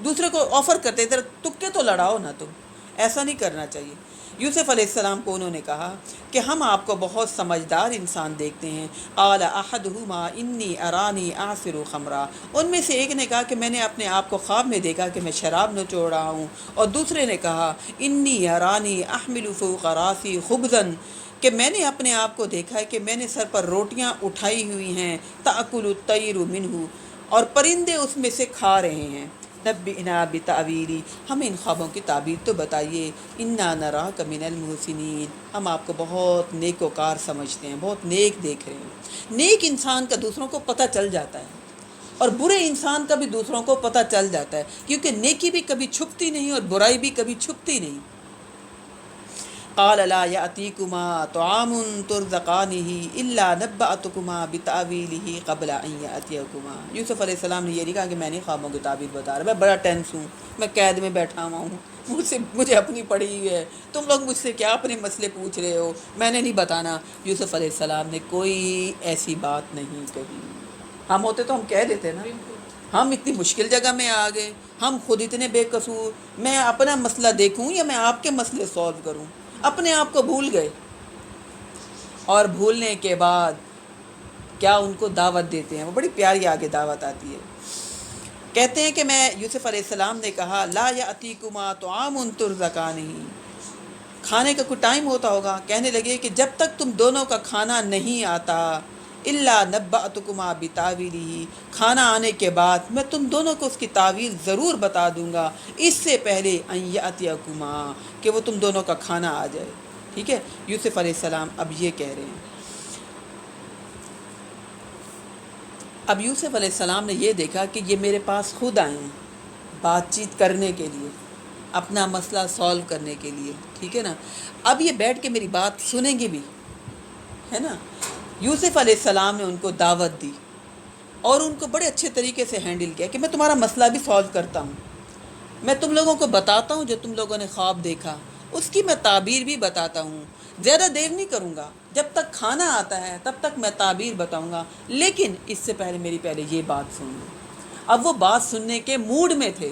دوسرے کو آفر کرتے ذرا تکے تو لڑاؤ نا تم، ایسا نہیں کرنا چاہیے۔ یوسف علیہ السلام کو انہوں نے کہا کہ ہم آپ کو بہت سمجھدار انسان دیکھتے ہیں۔ قال احدہما انی ارانی اعصر خمرا، ان میں سے ایک نے کہا کہ میں نے اپنے آپ کو خواب میں دیکھا کہ میں شراب نچوڑ رہا ہوں، اور دوسرے نے کہا انی ارانی احمل فوق راسی خبزا، کہ میں نے اپنے آپ کو دیکھا ہے کہ میں نے سر پر روٹیاں اٹھائی ہوئی ہیں، تأکل الطیر منہ، اور پرندے اس میں سے کھا رہے ہیں۔ نبئنا بتأویلی، ہمیں ان خوابوں کی تعبیر تو بتائیے۔ انا نراک من المحسنین، ہم آپ کو بہت نیک وکار سمجھتے ہیں، بہت نیک دیکھ رہے ہیں۔ نیک انسان کا دوسروں کو پتہ چل جاتا ہے اور برے انسان کا بھی دوسروں کو پتہ چل جاتا ہے، کیونکہ نیکی بھی کبھی چھپتی نہیں اور برائی بھی کبھی چھپتی نہیں۔ قال لا یأتیکما طعام ترزقانہ الا نبأتکما بتأویلہ قبل ان یأتیکما۔ یوسف علیہ السلام نے یہ نہیں کہا کہ میں نہیں خوابوں کی تعبیر بتا رہا، میں بڑا ٹینس ہوں، میں قید میں بیٹھا ہوا ہوں، مجھے اپنی پڑھی ہوئی ہے، تم لوگ مجھ سے کیا اپنے مسئلے پوچھ رہے ہو، میں نے نہیں بتانا۔ یوسف علیہ السلام نے کوئی ایسی بات نہیں کہی۔ ہم ہوتے تو ہم کہہ دیتے نا، ہم اتنی مشکل جگہ میں آ گئے، ہم خود اتنے بے قصور، میں اپنا مسئلہ دیکھوں یا میں آپ کے مسئلے سولو کروں، اپنے آپ کو بھول گئے۔ اور بھولنے کے بعد کیا ان کو دعوت دیتے ہیں، وہ بڑی پیاری آگے دعوت آتی ہے۔ کہتے ہیں کہ میں یوسف علیہ السلام نے کہا لا یأتیکما طعام ترزقانہ، کھانے کا کوئی ٹائم ہوتا ہوگا، کہنے لگے کہ جب تک تم دونوں کا کھانا نہیں آتا، الا نبأتکما بتاویلہ، کھانا آنے کے بعد میں تم دونوں کو اس کی تعویل ضرور بتا دوں گا، اس سے پہلے ان یأتیکما، کہ وہ تم دونوں کا کھانا آ جائے۔ ٹھیک ہے، یوسف علیہ السلام اب یہ کہہ رہے ہیں، اب یوسف علیہ السلام نے یہ دیکھا کہ یہ میرے پاس خود آئے ہیں بات چیت کرنے کے لیے، اپنا مسئلہ سولو کرنے کے لیے، ٹھیک ہے نا۔ اب یہ بیٹھ کے میری بات سنیں گے بھی، ہے نا۔ یوسف علیہ السلام نے ان کو دعوت دی اور ان کو بڑے اچھے طریقے سے ہینڈل کیا کہ میں تمہارا مسئلہ بھی سولو کرتا ہوں، میں تم لوگوں کو بتاتا ہوں جو تم لوگوں نے خواب دیکھا، اس کی میں تعبیر بھی بتاتا ہوں، زیادہ دیر نہیں کروں گا، جب تک کھانا آتا ہے تب تک میں تعبیر بتاؤں گا، لیکن اس سے پہلے میری پہلے یہ بات سن لو۔ اب وہ بات سننے کے موڈ میں تھے،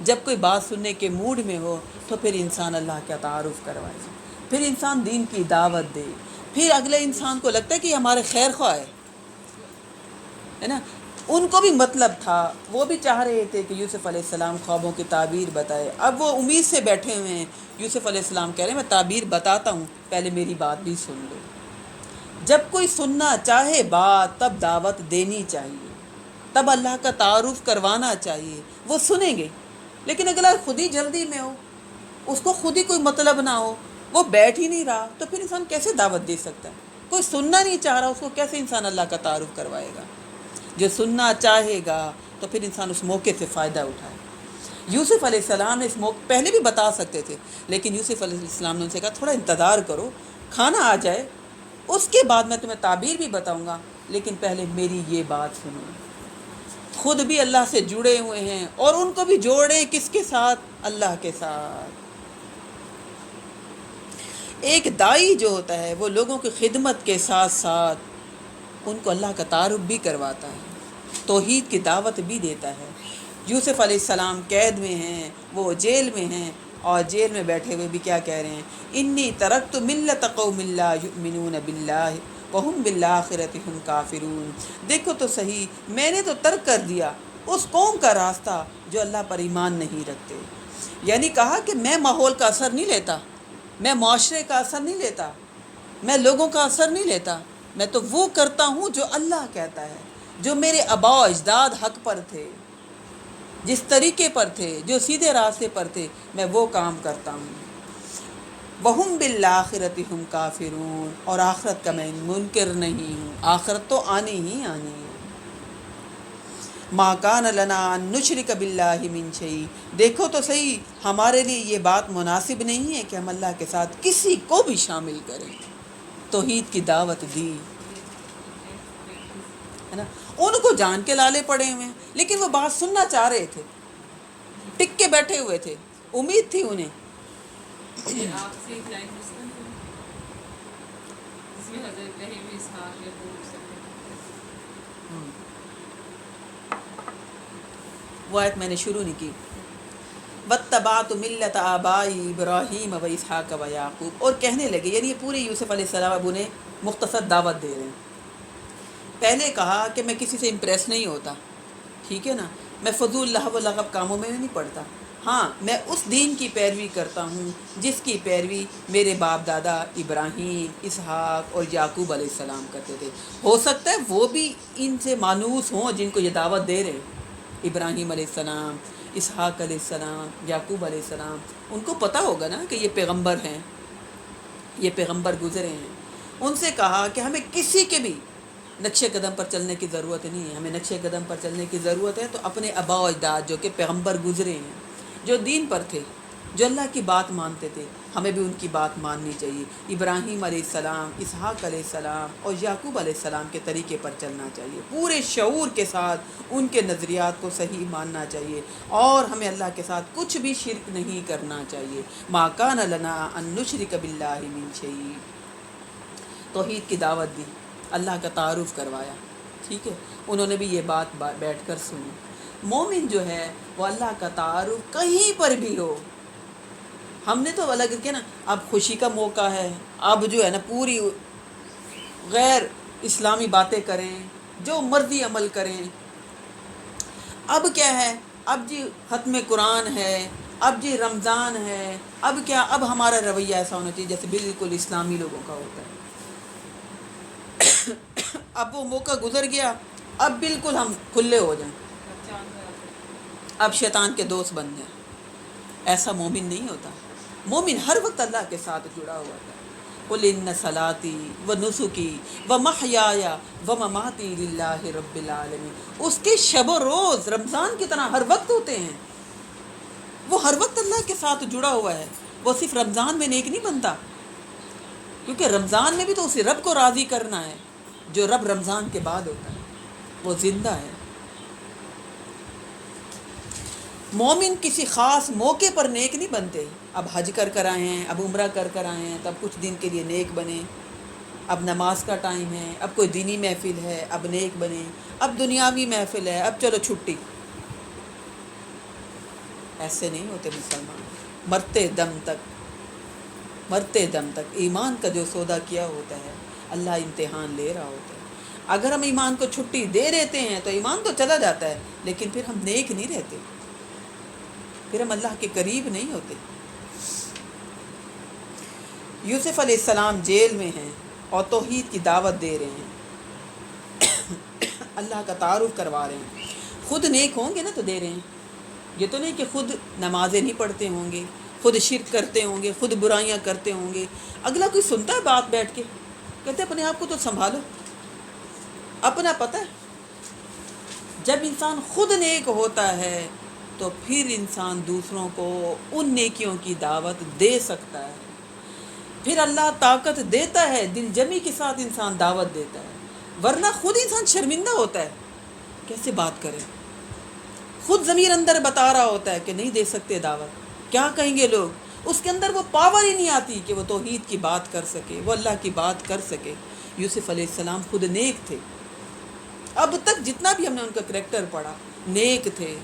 جب کوئی بات سننے کے موڈ میں ہو تو پھر انسان اللہ کا تعارف کروائے، پھر انسان دین کی دعوت دے، پھر اگلے انسان کو لگتا ہے کہ یہ ہمارے خیر خواہ ہے نا۔ ان کو بھی مطلب تھا، وہ بھی چاہ رہے تھے کہ یوسف علیہ السلام خوابوں کی تعبیر بتائے، اب وہ امید سے بیٹھے ہوئے ہیں۔ یوسف علیہ السلام کہہ رہے ہیں میں تعبیر بتاتا ہوں، پہلے میری بات بھی سن لو۔ جب کوئی سننا چاہے بات تب دعوت دینی چاہیے، تب اللہ کا تعارف کروانا چاہیے، وہ سنیں گے۔ لیکن اگر خود ہی جلدی میں ہو، اس کو خود ہی کوئی مطلب نہ ہو، وہ بیٹھ ہی نہیں رہا، تو پھر انسان کیسے دعوت دے سکتا ہے؟ کوئی سننا نہیں چاہ رہا، اس کو کیسے انسان اللہ کا تعارف کروائے گا؟ جو سننا چاہے گا تو پھر انسان اس موقع سے فائدہ اٹھائے۔ یوسف علیہ السلام نے اس موقع پہلے بھی بتا سکتے تھے، لیکن یوسف علیہ السلام نے ان سے کہا تھوڑا انتظار کرو، کھانا آ جائے، اس کے بعد میں تمہیں تعبیر بھی بتاؤں گا، لیکن پہلے میری یہ بات سنو۔ خود بھی اللہ سے جڑے ہوئے ہیں اور ان کو بھی جوڑیں کس کے ساتھ؟ اللہ کے ساتھ۔ ایک دائی جو ہوتا ہے وہ لوگوں کی خدمت کے ساتھ ساتھ ان کو اللہ کا تعارف بھی کرواتا ہے، توحید کی دعوت بھی دیتا ہے۔ یوسف علیہ السلام قید میں ہیں، وہ جیل میں ہیں، اور جیل میں بیٹھے ہوئے بھی کیا کہہ رہے ہیں؟ انی ترکت ملت قوم لا یؤمنون باللہ وہم بالآخرۃ ہم کافرون۔ دیکھو تو صحیح، میں نے تو ترک کر دیا اس قوم کا راستہ جو اللہ پر ایمان نہیں رکھتے۔ یعنی کہا کہ میں ماحول کا اثر نہیں لیتا، میں معاشرے کا اثر نہیں لیتا، میں لوگوں کا اثر نہیں لیتا، میں تو وہ کرتا ہوں جو اللہ کہتا ہے، جو میرے آباء و اجداد حق پر تھے، جس طریقے پر تھے، جو سیدھے راستے پر تھے، میں وہ کام کرتا ہوں۔ وَهُمْ بِالْآخِرَةِ هُمْ کافرون، اور آخرت کا میں منکر نہیں ہوں، آخرت تو آنی ہی آنی ہے۔ مَا كَانَ لَنَا أَن نُشْرِكَ بِاللَّهِ مِن شَيْءٍ، دیکھو تو صحیح ہمارے لیے یہ بات مناسب نہیں ہے کہ ہم اللہ کے ساتھ کسی کو بھی شامل کریں۔ توحید کی دعوت دی ہے نا، ان کو جان کے لالے پڑے ہوئے ہیں، لیکن وہ بات سننا چاہ رہے تھے۔ ٹک کے بیٹھے ہوئے تھے، امید تھی انہیں. یہ آپ سے ایک لائن پوچھتا ہوں جس میں حضرت ابراہیم اسحاق یعقوب سب وہ آیت میں نے شروع نہیں کی. واتبعت ملت آبائی ابراہیم و اسحاق و یعقوب، اور کہنے لگے، یعنی یہ پورے یوسف علیہ السلام اب انہیں مختصر دعوت دے رہے ہیں. پہلے کہا کہ میں کسی سے امپریس نہیں ہوتا، ٹھیک ہے نا، میں فضول لہو و لغب کاموں میں نہیں پڑتا. ہاں، میں اس دین کی پیروی کرتا ہوں جس کی پیروی میرے باپ دادا ابراہیم، اسحاق اور یعقوب علیہ السلام کرتے تھے. ہو سکتا ہے وہ بھی ان سے مانوس ہوں جن کو یہ دعوت دے رہے ہیں، ابراہیم علیہ السلام، اسحاق علیہ السلام، یعقوب علیہ السلام. ان کو پتہ ہوگا نا کہ یہ پیغمبر ہیں، یہ پیغمبر گزرے ہیں. ان سے کہا کہ ہمیں کسی کے بھی نقشے قدم پر چلنے کی ضرورت نہیں ہے، ہمیں نقشے قدم پر چلنے کی ضرورت ہے تو اپنے آباء و اجداد جو کہ پیغمبر گزرے ہیں، جو دین پر تھے، جو اللہ کی بات مانتے تھے، ہمیں بھی ان کی بات ماننی چاہیے. ابراہیم علیہ السلام، اسحاق علیہ السلام اور یعقوب علیہ السلام کے طریقے پر چلنا چاہیے، پورے شعور کے ساتھ ان کے نظریات کو صحیح ماننا چاہیے، اور ہمیں اللہ کے ساتھ کچھ بھی شرک نہیں کرنا چاہیے. ما کان لنا ان نشرک باللہ من شیء. توحید کی دعوت دی، اللہ کا تعارف کروایا، ٹھیک ہے. انہوں نے بھی یہ بات بیٹھ کر سنی. مومن جو ہے وہ اللہ کا تعارف کہیں پر بھی ہو. ہم نے تو الگ کیا نا، اب خوشی کا موقع ہے، اب جو ہے نا پوری غیر اسلامی باتیں کریں، جو مرضی عمل کریں. اب کیا ہے، اب جی ختم قرآن ہے، اب جی رمضان ہے، اب کیا، اب ہمارا رویہ ایسا ہونا چاہیے جیسے بالکل اسلامی لوگوں کا ہوتا ہے. اب وہ موقع گزر گیا، اب بالکل ہم کھلے ہو جائیں، اب شیطان کے دوست بن جائیں. ایسا مومن نہیں ہوتا. مومن ہر وقت اللہ کے ساتھ جڑا ہوا تھا. قل ان صلاتی و نسکی و محیای و مماتی للہ رب العالمین. اس کے شب و روز رمضان کی طرح ہر وقت ہوتے ہیں. وہ ہر وقت اللہ کے ساتھ جڑا ہوا ہے. وہ صرف رمضان میں نیک نہیں بنتا، کیونکہ رمضان میں بھی تو اسی رب کو راضی کرنا ہے جو رب رمضان کے بعد ہوتا ہے، وہ زندہ ہے. مومن کسی خاص موقع پر نیک نہیں بنتے. اب حج کر آئے ہیں، اب عمرہ کر آئے ہیں، تب کچھ دن کے لیے نیک بنے. اب نماز کا ٹائم ہے، اب کوئی دینی محفل ہے، اب نیک بنے. اب دنیاوی محفل ہے، اب چلو چھٹی. ایسے نہیں ہوتے مسلمان. مرتے دم تک ایمان کا جو سودا کیا ہوتا ہے، اللہ امتحان لے رہا ہوتا ہے. اگر ہم ایمان کو چھٹی دے دیتے ہیں تو ایمان تو چلا جاتا ہے، لیکن پھر ہم نیک نہیں رہتے، پھر ہم اللہ کے قریب نہیں ہوتے. یوسف علیہ السلام جیل میں ہیں اور توحید کی دعوت دے رہے ہیں، اللہ کا تعارف کروا رہے ہیں. خود نیک ہوں گے نا تو دے رہے ہیں. یہ تو نہیں کہ خود نمازیں نہیں پڑھتے ہوں گے، خود شرک کرتے ہوں گے، خود برائیاں کرتے ہوں گے. اگلا کوئی سنتا ہے بات بیٹھ کے، کہتے اپنے آپ کو تو سنبھالو، اپنا پتہ ہے. جب انسان خود نیک ہوتا ہے تو پھر انسان دوسروں کو ان نیکیوں کی دعوت دے سکتا ہے. پھر اللہ طاقت دیتا ہے، دل جمی کے ساتھ انسان دعوت دیتا ہے. ورنہ خود انسان شرمندہ ہوتا ہے، کیسے بات کرے. خود ضمیر اندر بتا رہا ہوتا ہے کہ نہیں دے سکتے دعوت، کیا کہیں گے لوگ. اس کے اندر وہ پاور ہی نہیں آتی کہ وہ توحید کی بات کر سکے، وہ اللہ کی بات کر سکے. یوسف علیہ السلام خود نیک تھے. اب تک جتنا بھی ہم نے ان کا کریکٹر پڑھا، نیک تھے،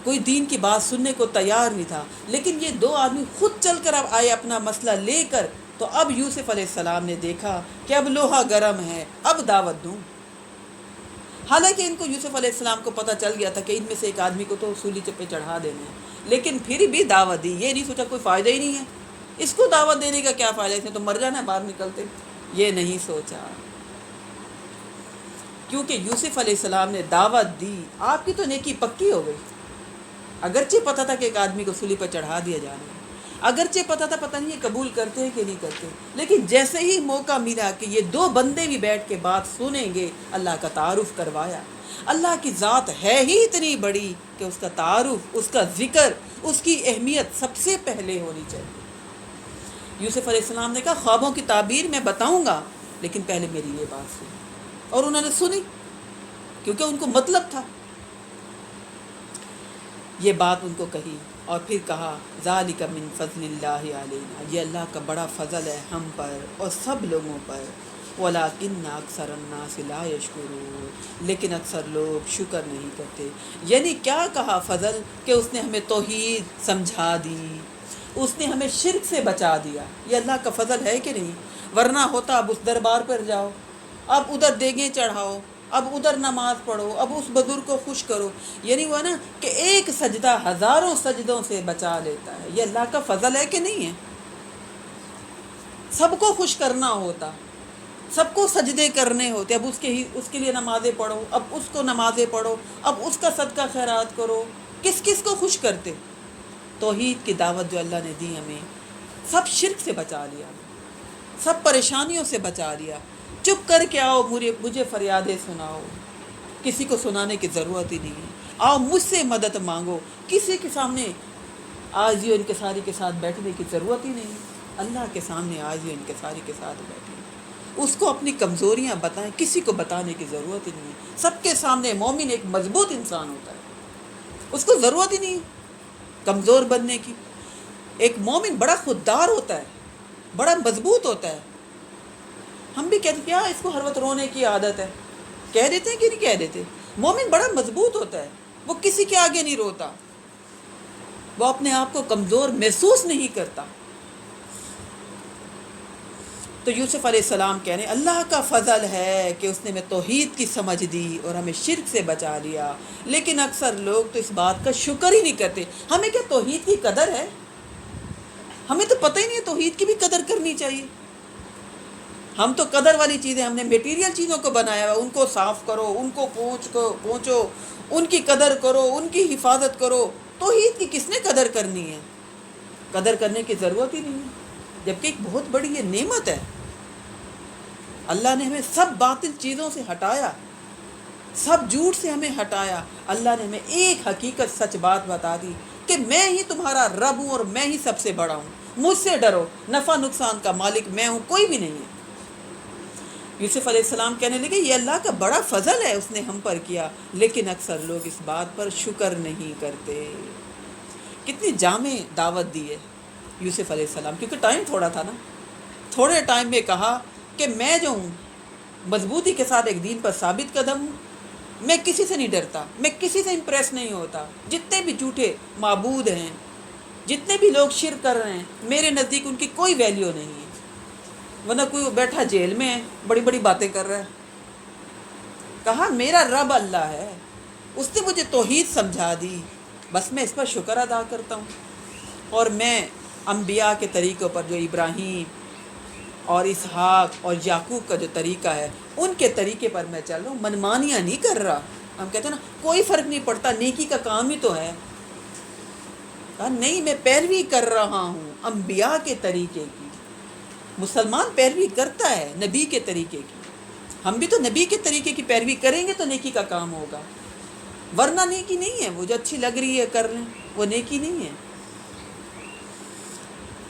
کوئی دین کی بات سننے کو تیار نہیں تھا. لیکن یہ دو آدمی خود چل کر اب آئے اپنا مسئلہ لے کر، تو اب یوسف علیہ السلام نے دیکھا کہ اب لوہا گرم ہے، اب دعوت دوں. حالانکہ ان کو یوسف علیہ السلام کو پتہ چل گیا تھا کہ ان میں سے ایک آدمی کو تو سولی پہ چڑھا دینا ہے، لیکن پھر بھی دعوت دی. یہ نہیں سوچا کوئی فائدہ ہی نہیں ہے، اس کو دعوت دینے کا کیا فائدہ، اس نے تو مر جانا ہے باہر نکلتے. یہ نہیں سوچا، کیونکہ یوسف علیہ السلام نے دعوت دی. آپ کی تو نیکی پکی ہو گئی. اگرچہ پتہ تھا کہ ایک آدمی کو سولی پر چڑھا دیا جانا ہے، اگرچہ پتہ تھا پتہ نہیں یہ قبول کرتے ہیں کہ نہیں کرتے، لیکن جیسے ہی موقع ملا کہ یہ دو بندے بھی بیٹھ کے بات سنیں گے، اللہ کا تعارف کروایا. اللہ کی ذات ہے ہی اتنی بڑی کہ اس کا تعارف، اس کا ذکر، اس کی اہمیت سب سے پہلے ہونی چاہیے. یوسف علیہ السلام نے کہا خوابوں کی تعبیر میں بتاؤں گا، لیکن پہلے میری یہ بات سنی. اور انہوں نے سنی، کیونکہ ان کو مطلب تھا. یہ بات ان کو کہی اور پھر کہا ذالک من فضل اللہ علینا، یہ اللہ کا بڑا فضل ہے ہم پر اور سب لوگوں پر، ولیکن اکثر الناس لا یشکرون، لیکن اکثر لوگ شکر نہیں کرتے۔ یعنی کیا کہا فضل کہ اس نے ہمیں توحید سمجھا دی، اس نے ہمیں شرک سے بچا دیا۔ یہ اللہ کا فضل ہے کہ نہیں؟ ورنہ ہوتا اب اس دربار پر جاؤ، اب ادھر دیگیں چڑھاؤ، اب ادھر نماز پڑھو، اب اس بزرگ کو خوش کرو، یعنی وہ نا کہ ایک سجدہ ہزاروں سجدوں سے بچا لیتا ہے۔ یہ اللہ کا فضل ہے کہ نہیں ہے؟ سب کو خوش کرنا ہوتا، سب کو سجدے کرنے ہوتے، اب اس کے لیے نمازیں پڑھو، اب اس کو نمازیں پڑھو، اب اس کا صدقہ خیرات کرو، کس کس کو خوش کرتے؟ توحید کی دعوت جو اللہ نے دی ہمیں، سب شرک سے بچا لیا، سب پریشانیوں سے بچا لیا۔ چپ کر کے آؤ، مجھے فریادیں سناؤ، کسی کو سنانے کی ضرورت ہی نہیں ہے۔ آؤ مجھ سے مدد مانگو، کسی کے سامنے عاجزی و انکساری کے ساتھ بیٹھنے کی ضرورت ہی نہیں ہے۔ اللہ کے سامنے عاجزی و انکساری کے ساتھ بیٹھیں، اس کو اپنی کمزوریاں بتائیں، کسی کو بتانے کی ضرورت ہی نہیں ہے۔ سب کے سامنے مومن ایک مضبوط انسان ہوتا ہے، اس کو ضرورت ہی نہیں کمزور بننے کی۔ ایک مومن بڑا خوددار ہوتا ہے، بڑا مضبوط ہوتا ہے۔ ہم بھی کہتے ہیں کیا اس کو ہر وقت رونے کی عادت ہے، کہہ دیتے ہیں کہ نہیں کہہ دیتے؟ مومن بڑا مضبوط ہوتا ہے، وہ کسی کے آگے نہیں روتا، وہ اپنے آپ کو کمزور محسوس نہیں کرتا۔ تو یوسف علیہ السلام کہہ رہے ہیں اللہ کا فضل ہے کہ اس نے ہمیں توحید کی سمجھ دی اور ہمیں شرک سے بچا لیا، لیکن اکثر لوگ تو اس بات کا شکر ہی نہیں کرتے۔ ہمیں کیا توحید کی قدر ہے؟ ہمیں تو پتہ ہی نہیں ہے، توحید کی بھی قدر کرنی چاہیے۔ ہم تو قدر والی چیزیں، ہم نے میٹیریل چیزوں کو بنایا ہوا، ان کو صاف کرو، ان کو پہنچو، ان کی قدر کرو، ان کی حفاظت کرو۔ توحید کی کس نے قدر کرنی ہے؟ قدر کرنے کی ضرورت ہی نہیں ہے، جبکہ ایک بہت بڑی یہ نعمت ہے۔ اللہ نے ہمیں سب باطل چیزوں سے ہٹایا، سب جھوٹ سے ہمیں ہٹایا۔ اللہ نے ہمیں ایک حقیقت سچ بات بتا دی کہ میں ہی تمہارا رب ہوں اور میں ہی سب سے بڑا ہوں، مجھ سے ڈرو، نفع نقصان کا مالک میں ہوں، کوئی بھی نہیں ہے۔ یوسف علیہ السلام کہنے لگے یہ اللہ کا بڑا فضل ہے اس نے ہم پر کیا، لیکن اکثر لوگ اس بات پر شکر نہیں کرتے۔ کتنی جامع دعوت دی ہے یوسف علیہ السلام، کیونکہ ٹائم تھوڑا تھا نا، تھوڑے ٹائم میں کہا کہ میں جو ہوں مضبوطی کے ساتھ ایک دین پر ثابت قدم ہوں، میں کسی سے نہیں ڈرتا، میں کسی سے امپریس نہیں ہوتا۔ جتنے بھی جھوٹے معبود ہیں، جتنے بھی لوگ شرک کر رہے ہیں، میرے نزدیک ان کی کوئی ویلیو نہیں ہے۔ ورنہ کوئی بیٹھا جیل میں ہے، بڑی بڑی باتیں کر رہا ہے۔ کہا میرا رب اللہ ہے، اس نے مجھے توحید سمجھا دی، بس میں اس پر شکر ادا کرتا ہوں، اور میں انبیاء کے طریقوں پر جو ابراہیم اور اسحاق اور یعقوب کا جو طریقہ ہے ان کے طریقے پر میں چل رہا ہوں، منمانیاں نہیں کر رہا۔ ہم کہتے ہیں نا کوئی فرق نہیں پڑتا، نیکی کا کام ہی تو ہے۔ کہا نہیں، میں پیروی کر رہا ہوں انبیاء کے طریقے کی۔ مسلمان پیروی کرتا ہے نبی کے طریقے کی، ہم بھی تو نبی کے طریقے کی پیروی کریں گے تو نیکی کا کام ہوگا، ورنہ نیکی نہیں ہے۔ وہ جو اچھی لگ رہی ہے کر لیں، وہ نیکی نہیں ہے۔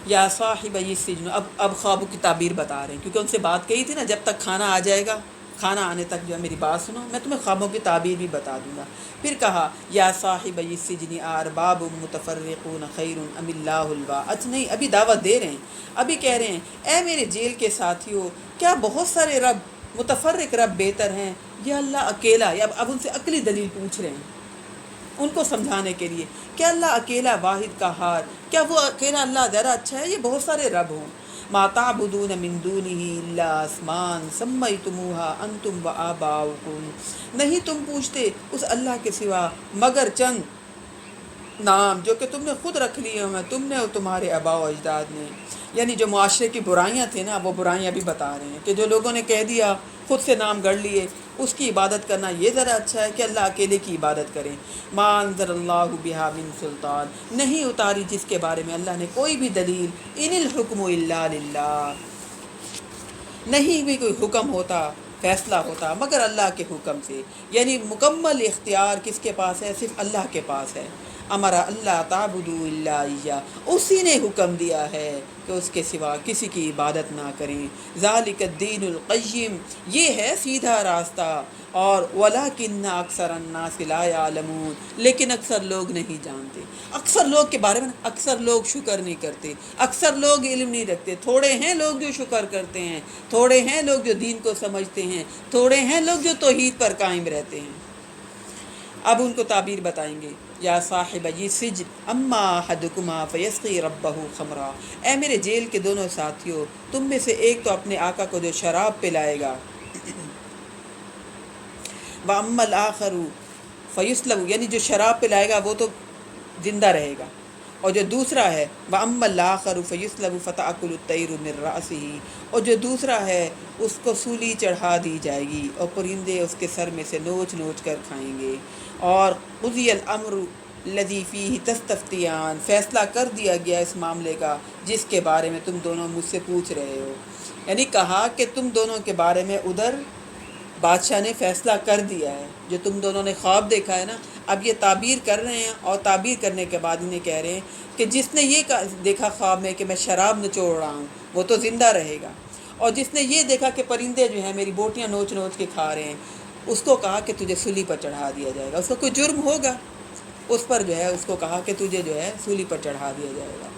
یا صاحب السجن، اب خواب کی تعبیر بتا رہے ہیں، کیونکہ ان سے بات کہی تھی نا جب تک کھانا آ جائے گا، کھانا آنے تک جو ہے میری بات سنو، میں تمہیں خوابوں کی تعبیر بھی بتا دوں گا۔ پھر کہا یا صاحب السجن ارباب متفرقون خیر ام اللہ الواحد۔ اچھا نہیں، ابھی دعوت دے رہے ہیں، ابھی کہہ رہے ہیں اے میرے جیل کے ساتھیوں، کیا بہت سارے رب، متفرق رب بہتر ہیں یا اللہ اکیلا؟ یا اب ان سے عقلی دلیل پوچھ رہے ہیں ان کو سمجھانے کے لیے، کیا اللہ اکیلا واحد قہار، کیا وہ اکیلا اللہ زیادہ اچھا ہے یہ بہت سارے رب ہوں؟ ما تعبدون من دونہ الا اسمان سمیتموها انتم وآباؤکم، نہیں تم پوچھتے اس اللہ کے سوا مگر چند نام جو کہ تم نے خود رکھ لیے ہیں، تم نے اور تمہارے آباء و اجداد نے۔ یعنی جو معاشرے کی برائیاں تھیں نا، وہ برائیاں بھی بتا رہے ہیں کہ جو لوگوں نے کہہ دیا، خود سے نام گڑھ لیے، اس کی عبادت کرنا یہ ذرا اچھا ہے کہ اللہ اکیلے کی عبادت کریں۔ ما انزل اللہ بہا من سلطان، نہیں اتاری جس کے بارے میں اللہ نے کوئی بھی دلیل، ان الحکم الا للہ، نہیں بھی کوئی حکم ہوتا، فیصلہ ہوتا مگر اللہ کے حکم سے۔ یعنی مکمل اختیار کس کے پاس ہے؟ صرف اللہ کے پاس ہے۔ امرا اللہ تعبدوا الا ایا، اسی نے حکم دیا ہے کہ اس کے سوا کسی کی عبادت نہ کریں، ذالک الدین القیم، یہ ہے سیدھا راستہ، اور ولیکن اکثر الناس لا یعلمون، لیکن اکثر لوگ نہیں جانتے، اکثر لوگ کے بارے میں اکثر لوگ شکر نہیں کرتے، اکثر لوگ علم نہیں رکھتے، تھوڑے ہیں لوگ جو شکر کرتے ہیں، تھوڑے ہیں لوگ جو دین کو سمجھتے ہیں، تھوڑے ہیں لوگ جو توحید پر قائم رہتے ہیں۔ اب ان کو تعبیر بتائیں گے، یا صاحب یہ سجن اما احدکما فیسقی ربہ خمرا، اے میرے جیل کے دونوں ساتھیوں، تم میں سے ایک تو اپنے آقا کو جو شراب پلائے گا، واما الاخر فیسلب، یعنی جو شراب پلائے گا وہ تو زندہ رہے گا، اور جو دوسرا ہے واما الاخر فیسلب فتأکل الطیر من رأسہ، اور جو دوسرا ہے اس کو سولی چڑھا دی جائے گی اور پرندے اس کے سر میں سے نوچ نوچ کر کھائیں گے، اور قضی الامر الذی فیہ تستفتیان، فیصلہ کر دیا گیا اس معاملے کا جس کے بارے میں تم دونوں مجھ سے پوچھ رہے ہو، یعنی کہا کہ تم دونوں کے بارے میں ادھر بادشاہ نے فیصلہ کر دیا ہے، جو تم دونوں نے خواب دیکھا ہے نا، اب یہ تعبیر کر رہے ہیں، اور تعبیر کرنے کے بعد انہیں کہہ رہے ہیں کہ جس نے یہ دیکھا خواب میں کہ میں شراب نچوڑ رہا ہوں وہ تو زندہ رہے گا، اور جس نے یہ دیکھا کہ پرندے جو ہیں میری بوٹیاں نوچ نوچ کے کھا رہے ہیں، اس کو کہا کہ تجھے سولی پر چڑھا دیا جائے گا، اس کا کوئی جرم ہوگا، اس پر جو ہے اس کو کہا کہ تجھے جو ہے سولی پر چڑھا دیا جائے گا۔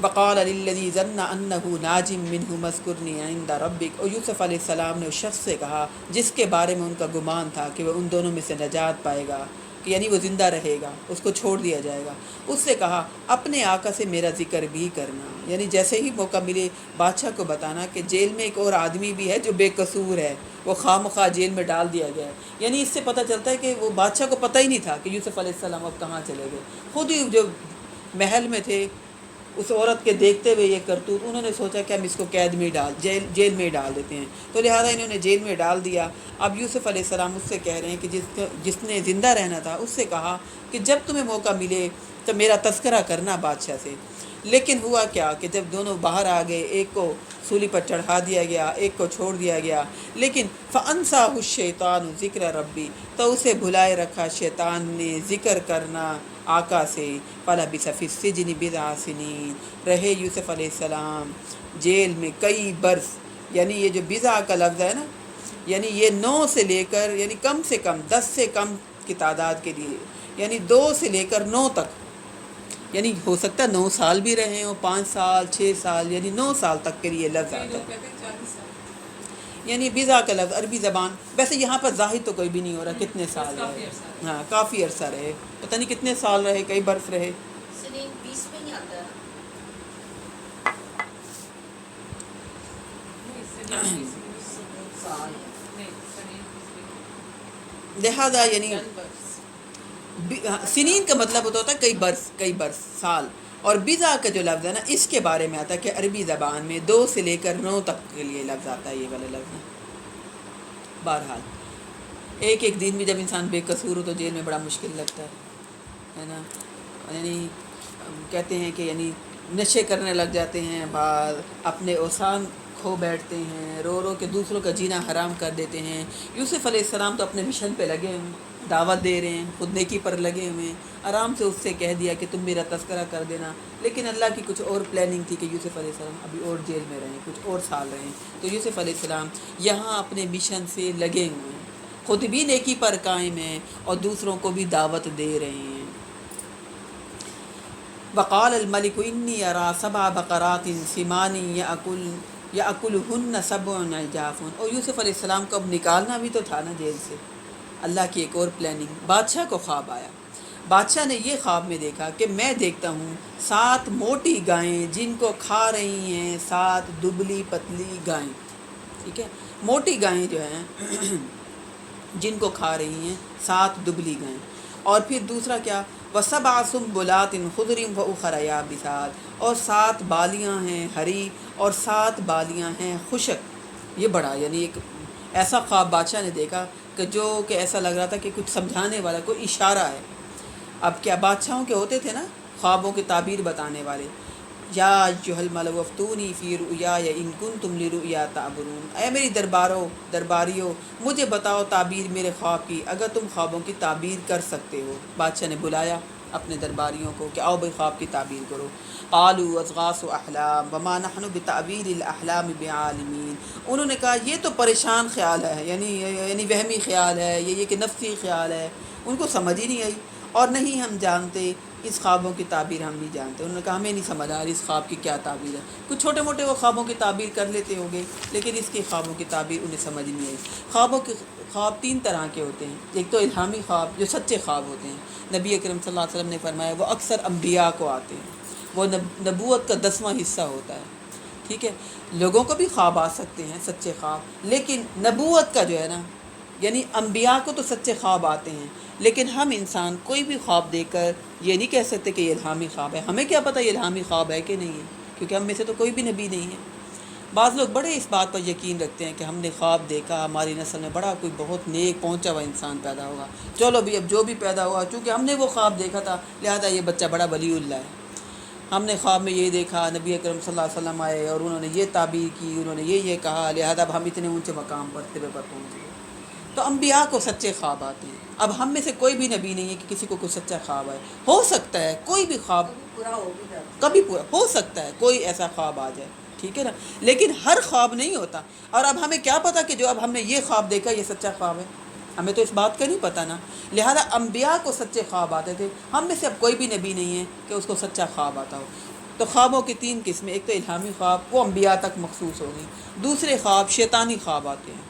وقال للذی ظن انہ ناج منہ اذکرنی عند ربک، اور یوسف علیہ السلام نے اس شخص سے کہا جس کے بارے میں ان کا گمان تھا کہ وہ ان دونوں میں سے نجات پائے گا، کہ یعنی وہ زندہ رہے گا، اس کو چھوڑ دیا جائے گا، اس سے کہا اپنے آقا سے میرا ذکر بھی کرنا، یعنی جیسے ہی موقع ملے بادشاہ کو بتانا کہ جیل میں ایک اور آدمی بھی ہے جو بے قصور ہے، وہ خواہ مخواہ جیل میں ڈال دیا گیا ہے، یعنی اس سے پتہ چلتا ہے کہ وہ بادشاہ کو پتہ ہی نہیں تھا کہ یوسف علیہ السلام اب کہاں چلے گئے، خود ہی جو محل میں تھے اس عورت کے دیکھتے ہوئے یہ کرتوت، انہوں نے سوچا کہ ہم اس کو قید میں جیل میں ڈال دیتے ہیں، تو لہٰذا انہوں نے جیل میں ڈال دیا۔ اب یوسف علیہ السلام اس سے کہہ رہے ہیں کہ جس نے زندہ رہنا تھا اس سے کہا کہ جب تمہیں موقع ملے تو میرا تذکرہ کرنا بادشاہ سے، لیکن ہوا کیا کہ جب دونوں باہر آ گئے، ایک کو سولی پر چڑھا دیا گیا، ایک کو چھوڑ دیا گیا، لیکن فَأَنْسَاهُ الشَّيْطَانُ ذِكْرَ رَبِّ، تو اسے بھلائے رکھا شیطان نے ذکر کرنا آقا سے، فَلَبِثَ فِي السِّجْنِ بِضْعَ سِنِينَ، رہے یوسف علیہ السلام جیل میں کئی برس، یعنی یہ جو بضع کا لفظ ہے نا، یعنی یہ 9 سے لے کر، یعنی کم سے کم 10 سے کم کی تعداد کے لیے، یعنی 2 سے لے کر 9 تک، یعنی ہو سکتا ہے 9 سال بھی رہے ہوں، 5 سال 6 سال، یعنی 9 سال تک کے لیے لفظ کئی آتا لوگ ہے، کہتے ہیں 40 سال، یعنی بضع کا لفظ عربی زبان، ویسے یہاں پر ظاہر تو کوئی بھی نہیں ہو رہا کتنے سال کافی رہے، عرصہ۔ ہاں کافی عرصہ رہے، پتہ نہیں کتنے سال رہے، کئی برس رہے۔ سنین 20 میں نہیں آتا ہے، نہیں، سنین 20 سال نہیں، سنین 20 لہذا یعنی چند برس۔ سنین کا مطلب ہوتا ہے کئی برس سال، اور بضع کا جو لفظ ہے نا اس کے بارے میں آتا ہے کہ عربی زبان میں 2 سے لے کر 9 تک کے لیے لفظ آتا ہے، یہ والا لفظ۔ بہرحال ایک دن بھی جب انسان بے قصور ہو تو جیل میں بڑا مشکل لگتا ہے نا، یعنی کہتے ہیں کہ یعنی نشے کرنے لگ جاتے ہیں، بعض اپنے اوسان کھو بیٹھتے ہیں، رو رو کے دوسروں کا جینا حرام کر دیتے ہیں۔ یوسف علیہ السلام تو اپنے مشن پہ لگے ہوئے ہیں، دعوت دے رہے ہیں، خود نیکی پر لگے ہوئے ہیں، آرام سے اس سے کہہ دیا کہ تم میرا تذکرہ کر دینا، لیکن اللہ کی کچھ اور پلاننگ تھی کہ یوسف علیہ السلام ابھی اور جیل میں رہیں، کچھ اور سال رہیں، تو یوسف علیہ السلام یہاں اپنے مشن سے لگے ہوئے ہیں، خود بھی نیکی پر قائم ہیں اور دوسروں کو بھی دعوت دے رہے ہیں۔ وقال الملک انی ارا 7 بقرات سمان یأکلہن 7 عجاف، اور یوسف علیہ السلام کو اب نکالنا بھی تو تھا نا جیل سے، اللہ کی ایک اور پلاننگ۔ بادشاہ کو خواب آیا، بادشاہ نے یہ خواب میں دیکھا کہ میں دیکھتا ہوں 7 موٹی گائیں جن کو کھا رہی ہیں 7 دبلی پتلی گائیں، ٹھیک ہے، موٹی گائیں جو ہیں جن کو کھا رہی ہیں 7 دبلی گائیں، اور پھر دوسرا کیا، وَسَبْعَ سُنبُلَاتٍ خُضْرٍ وَأُخَرَ يَابِسَاتٍ، اور 7 بالیاں ہیں ہری اور 7 بالیاں ہیں خشک۔ یہ بڑا یعنی ایک ایسا خواب بادشاہ نے دیکھا کہ ایسا لگ رہا تھا کہ کچھ سمجھانے والا کوئی اشارہ ہے۔ اب کیا بادشاہوں کے ہوتے تھے نا خوابوں کی تعبیر بتانے والے، یا ایھا الملأ افتونی فی رؤیای ان کنتم لرؤیا تعبرون، اے میری درباریوں مجھے بتاؤ تعبیر میرے خواب کی اگر تم خوابوں کی تعبیر کر سکتے ہو۔ بادشاہ نے بلایا اپنے درباریوں کو کہ آؤ بھائی خواب کی تعبیر کرو۔ قالوا اضغاث احلام وما نحن بتعبیر الاحلام بعالمین، انہوں نے کہا یہ تو پریشان خیال ہے، یعنی وہمی خیال ہے، یہ کہ نفسی خیال ہے، ان کو سمجھ ہی نہیں آئی، اور نہیں ہم جانتے اس خوابوں کی تعبیر، ہم نہیں جانتے۔ انہوں نے کہا ہمیں نہیں سمجھ آ رہی اس خواب کی کیا تعبیر ہے۔ کچھ چھوٹے موٹے وہ خوابوں کی تعبیر کر لیتے ہوں گے، لیکن اس کی خوابوں کی تعبیر انہیں سمجھ نہیں آئی۔ خواب 3 طرح کے ہوتے ہیں، ایک تو الہامی خواب جو سچے خواب ہوتے ہیں، نبی اکرم صلی اللہ علیہ وسلم نے فرمایا وہ اکثر انبیاء کو آتے ہیں، وہ نبوت کا 10واں حصہ ہوتا ہے، ٹھیک ہے۔ لوگوں کو بھی خواب آ سکتے ہیں سچے خواب، لیکن نبوت کا جو ہے نا، یعنی انبیاء کو تو سچے خواب آتے ہیں، لیکن ہم انسان کوئی بھی خواب دیکھ کر یہ نہیں کہہ سکتے کہ یہ الہامی خواب ہے۔ ہمیں کیا پتہ یہ الہامی خواب ہے کہ نہیں ہے، کیونکہ ہم میں سے تو کوئی بھی نبی نہیں ہے۔ بعض لوگ بڑے اس بات پر یقین رکھتے ہیں کہ ہم نے خواب دیکھا، ہماری نسل میں بڑا کوئی بہت نیک پہنچا ہوا انسان پیدا ہوگا، چلو بھی اب جو بھی پیدا ہوا، چونکہ ہم نے وہ خواب دیکھا تھا لہذا یہ بچہ بڑا ولی اللہ ہے۔ ہم نے خواب میں یہ دیکھا نبی اکرم صلی اللہ علیہ وسلم آئے اور انہوں نے یہ تعبیر کی، انہوں نے یہ کہا، لہذا اب ہم اتنے اونچے مقام پر طب پر پہنچ گئے۔ تو انبیاء کو سچے خواب آتے ہیں۔ اب ہم میں سے کوئی بھی نبی نہیں ہے کہ کسی کو کوئی سچا خواب آئے، ہو سکتا ہے کوئی بھی خواب پورا ہو بھی جاتا کبھی پورا ہو سکتا ہے، کوئی ایسا خواب آ جائے، ٹھیک ہے نا، لیکن ہر خواب نہیں ہوتا۔ اور اب ہمیں کیا پتہ کہ جو اب ہم نے یہ خواب دیکھا یہ سچا خواب ہے، ہمیں تو اس بات کا نہیں پتہ نا۔ لہذا انبیاء کو سچے خواب آتے تھے، ہم میں سے اب کوئی بھی نبی نہیں ہے کہ اس کو سچا خواب آتا ہو۔ تو خوابوں کی 3 قسمیں، ایک تو الہامی خواب، وہ انبیاء تک مخصوص ہوگی۔ دوسرے خواب شیطانی خواب آتے ہیں،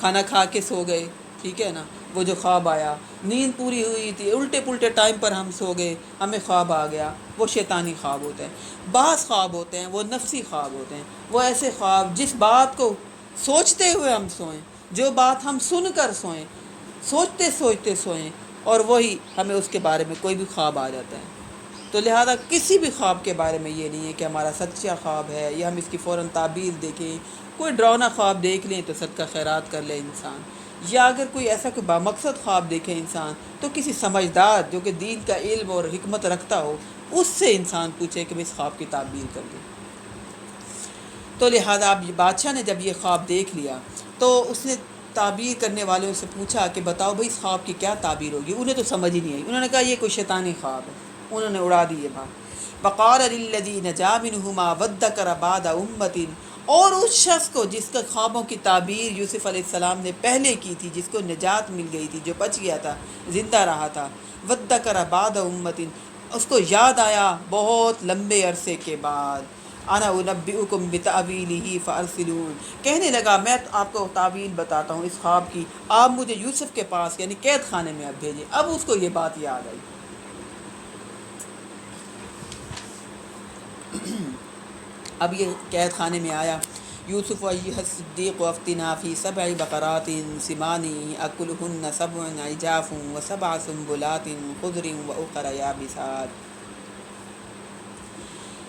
کھانا کھا کے سو گئے، ٹھیک ہے نا، وہ جو خواب آیا، نیند پوری ہوئی تھی، الٹے پلٹے ٹائم پر ہم سو گئے، ہمیں خواب آ گیا، وہ شیطانی خواب ہوتا ہے۔ بعض خواب ہوتے ہیں وہ نفسی خواب ہوتے ہیں، وہ ایسے خواب جس بات کو سوچتے ہوئے ہم سوئیں، جو بات ہم سن کر سوئیں، سوچتے سوچتے سوئیں، اور وہی ہمیں اس کے بارے میں کوئی بھی خواب آ جاتا ہے۔ تو لہذا کسی بھی خواب کے بارے میں یہ نہیں ہے کہ ہمارا سچا خواب ہے یا ہم اس کی فوراً تعبیر دیکھیں۔ کوئی ڈراؤنا خواب دیکھ لیں تو صدقہ خیرات کر لے انسان، یا اگر کوئی ایسا کوئی بامقصد خواب دیکھے انسان تو کسی سمجھدار جو کہ دین کا علم اور حکمت رکھتا ہو اس سے انسان پوچھے کہ میں اس خواب کی تعبیر کر دوں۔ تو لہذا اب بادشاہ نے جب یہ خواب دیکھ لیا تو اس نے تعبیر کرنے والوں سے پوچھا کہ بتاؤ بھائی اس خواب کی کیا تعبیر ہوگی۔ انہیں تو سمجھ ہی نہیں آئی، انہوں نے کہا یہ کوئی شیطانی خواب ہے، انہوں نے اڑا دی یہ بات۔ وقال للذی نجا منہما وادکر بعد امۃ، اور اس شخص کو جس کا خوابوں کی تعبیر یوسف علیہ السلام نے پہلے کی تھی، جس کو نجات مل گئی تھی، جو بچ گیا تھا، زندہ رہا تھا، وادکر بعد امۃ، اس کو یاد آیا بہت لمبے عرصے کے بعد، انا انبئکم بتأویلہ فارسلون، کہنے لگا میں آپ کو تعویل بتاتا ہوں اس خواب کی، آپ مجھے یوسف کے پاس یعنی قید خانے میں اب بھیجیں۔ اب اس کو یہ بات یاد آئی۔ اب یہ قید خانے میں آیا، یوسف ایھا الصدیق افتنا فی 7 بقرات سمان اکلہن 7 عجاف و7 سنبلات خضر واخر یابسات۔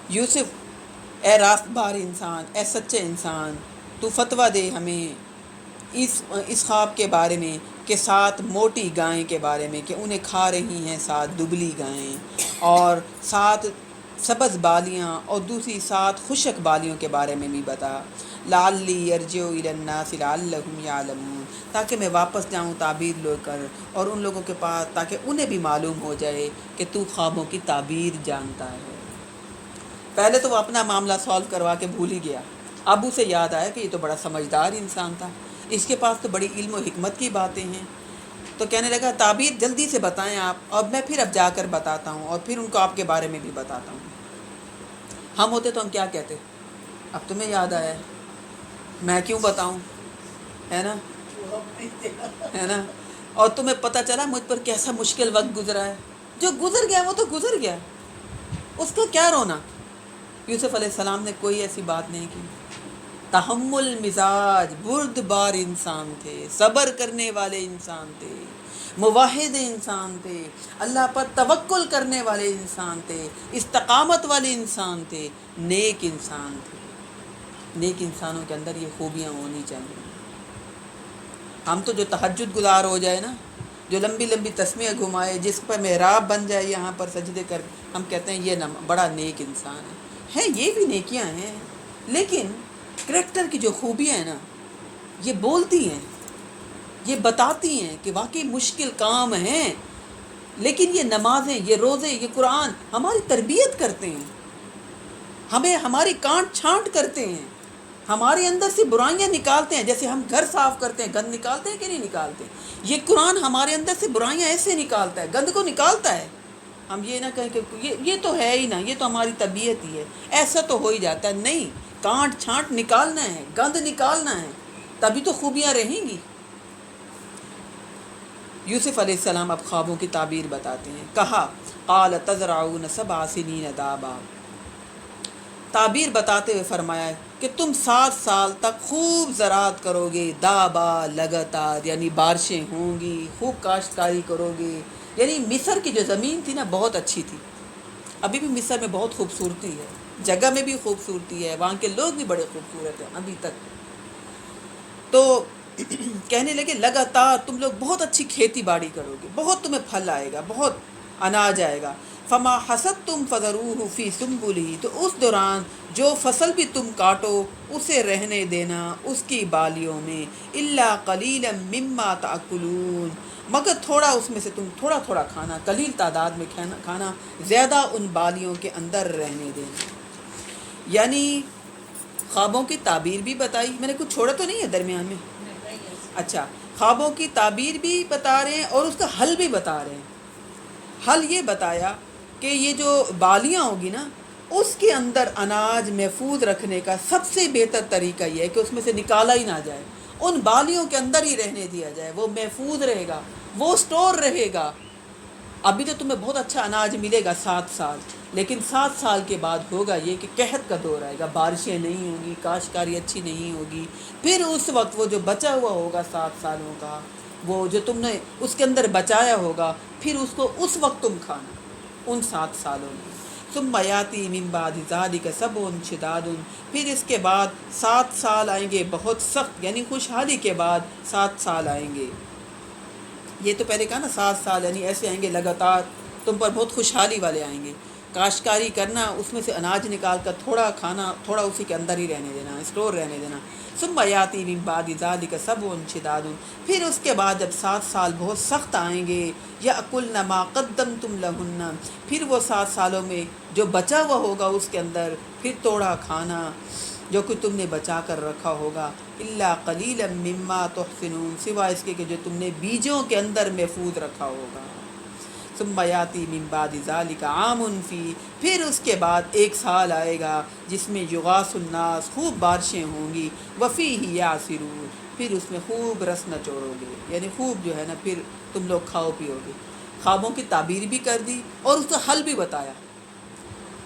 یوسف اے راست بار انسان، اے سچے انسان، تو فتویٰ دے ہمیں اس خواب کے بارے میں کہ 7 موٹی گائیں کے بارے میں کہ انہیں کھا رہی ہیں 7 دبلی گائیں، اور 7 سبز بالیاں اور دوسری 7 خشک بالیوں کے بارے میں بھی بتا، لعلی ارجع الی الناس لعلہم یعلمون، تاکہ میں واپس جاؤں تعبیر لے کر اور ان لوگوں کے پاس، تاکہ انہیں بھی معلوم ہو جائے کہ تو خوابوں کی تعبیر جانتا ہے۔ پہلے تو وہ اپنا معاملہ سالو کروا کے بھول ہی گیا، اب اسے یاد آیا کہ یہ تو بڑا سمجھدار انسان تھا، اس کے پاس تو بڑی علم و حکمت کی باتیں ہیں۔ تو کہنے لگا تعبیر جلدی سے بتائیں آپ، اور میں پھر اب جا کر بتاتا ہوں، اور پھر ان کو آپ کے بارے میں بھی بتاتا ہوں۔ ہم ہوتے تو ہم کیا کہتے، اب تمہیں یاد آیا ہے، میں کیوں بتاؤں، ہے نا، ہے نا، اور تمہیں پتہ چلا مجھ پر کیسا مشکل وقت گزرا ہے، جو گزر گیا وہ تو گزر گیا، اس کو کیا رونا۔ یوسف علیہ السلام نے کوئی ایسی بات نہیں کی، تحمل مزاج، بردبار انسان تھے، صبر کرنے والے انسان تھے، موحد انسان تھے، اللہ پر توکل کرنے والے انسان تھے، استقامت والے انسان تھے، نیک انسان تھے۔ نیک انسانوں کے اندر یہ خوبیاں ہونی چاہیے۔ ہم تو جو تہجد گزار ہو جائے نا، جو لمبی لمبی تسمیہ گھمائے، جس پر محراب بن جائے یہاں پر سجدے کر، ہم کہتے ہیں یہ بڑا نیک انسان ہے۔ ہیں یہ بھی نیکیاں ہیں، لیکن کریکٹر کی جو خوبیاں ہیں نا، یہ بولتی ہیں، یہ بتاتی ہیں کہ واقعی مشکل کام ہیں، لیکن یہ نمازیں، یہ روزے، یہ قرآن ہماری تربیت کرتے ہیں، ہمیں ہماری کانٹ چھانٹ کرتے ہیں، ہمارے اندر سے برائیاں نکالتے ہیں. جیسے ہم گھر صاف کرتے ہیں، گند نکالتے ہیں کہ نہیں نکالتے؟ یہ قرآن ہمارے اندر سے برائیاں ایسے نکالتا ہے، گند کو نکالتا ہے. ہم یہ نہ کہیں کہ یہ تو ہے ہی نا، یہ تو ہماری طبیعت ہی ہے، ایسا تو ہو ہی جاتا ہے. نہیں، کانٹ چھانٹ نکالنا ہے، گند نکالنا ہے، تبھی تو خوبیاں رہیں گی. یوسف علیہ السلام اب خوابوں کی تعبیر بتاتے ہیں. کہا قال تزرعون 7 سنین دابا، تعبیر بتاتے ہوئے فرمایا کہ تم 7 سال تک خوب زراعت کرو گے، دابا لگاتار، یعنی بارشیں ہوں گی، خوب کاشتکاری کرو گے. یعنی مصر کی جو زمین تھی نا بہت اچھی تھی، ابھی بھی مصر میں بہت خوبصورتی ہے، جگہ میں بھی خوبصورتی ہے، وہاں کے لوگ بھی بڑے خوبصورت ہیں ابھی تک. تو کہنے لگے لگاتار تم لوگ بہت اچھی کھیتی باڑی کرو گے، بہت تمہیں پھل آئے گا، بہت اناج آئے گا. فما حصدتم فذروه فی سنبلہ، تو اس دوران جو فصل بھی تم کاٹو اسے رہنے دینا اس کی بالیوں میں. الا قلیلا مما تاکلون، مگر تھوڑا اس میں سے تم تھوڑا تھوڑا کھانا، قلیل تعداد میں کھانا، زیادہ ان بالیوں کے اندر رہنے دینا. یعنی خوابوں کی تعبیر بھی بتائی، میں نے کچھ چھوڑا تو نہیں ہے درمیان میں؟ اچھا، خوابوں کی تعبیر بھی بتا رہے ہیں اور اس کا حل بھی بتا رہے ہیں. حل یہ بتایا کہ یہ جو بالیاں ہوگی نا، اس کے اندر اناج محفوظ رکھنے کا سب سے بہتر طریقہ یہ ہے کہ اس میں سے نکالا ہی نہ جائے، ان بالیوں کے اندر ہی رہنے دیا جائے، وہ محفوظ رہے گا، وہ سٹور رہے گا. ابھی تو تمہیں بہت اچھا اناج ملے گا 7 سال، لیکن 7 سال کے بعد ہوگا یہ کہ قحط کا دور آئے گا، بارشیں نہیں ہوں گی، کاشتکاری اچھی نہیں ہوگی. پھر اس وقت وہ جو بچا ہوا ہوگا 7 سالوں کا، وہ جو تم نے اس کے اندر بچایا ہوگا، پھر اس کو اس وقت تم کھانا ان 7 سالوں میں. ثم یاتی من بعد ذلک سبع شداد، پھر اس کے بعد 7 سال آئیں گے بہت سخت، یعنی خوشحالی کے بعد 7 سال آئیں گے. یہ تو پہلے کہا نا 7 سال یعنی ایسے آئیں گے لگاتار، تم پر بہت خوشحالی والے آئیں گے. کاشتکاری کرنا، اس میں سے اناج نکال کر تھوڑا کھانا، تھوڑا اسی کے اندر ہی رہنے دینا، اسٹور رہنے دینا. ثم یاتی من بعد ذلک سبع شداد، پھر اس کے بعد جب 7 سال بہت سخت آئیں گے، یأکلن ما قدمتم لہن، پھر وہ 7 سالوں میں جو بچا ہوا ہوگا اس کے اندر پھر توڑا کھانا جو کہ تم نے بچا کر رکھا ہوگا. الا قلیلا مما تحسنون، سوائے اس کے کہ جو تم نے بیجوں کے اندر محفوظ رکھا ہوگا. ثم یاتی من بعد ذلک عام فی، پھر اس کے بعد 1 سال آئے گا جس میں یغاث الناس، خوب بارشیں ہوں گی. وفیہ یعصرون، پھر اس میں خوب رس نچوڑو گے، یعنی خوب جو ہے نا پھر تم لوگ کھاؤ پیو گے. خوابوں کی تعبیر بھی کر دی اور اس کا حل بھی بتایا.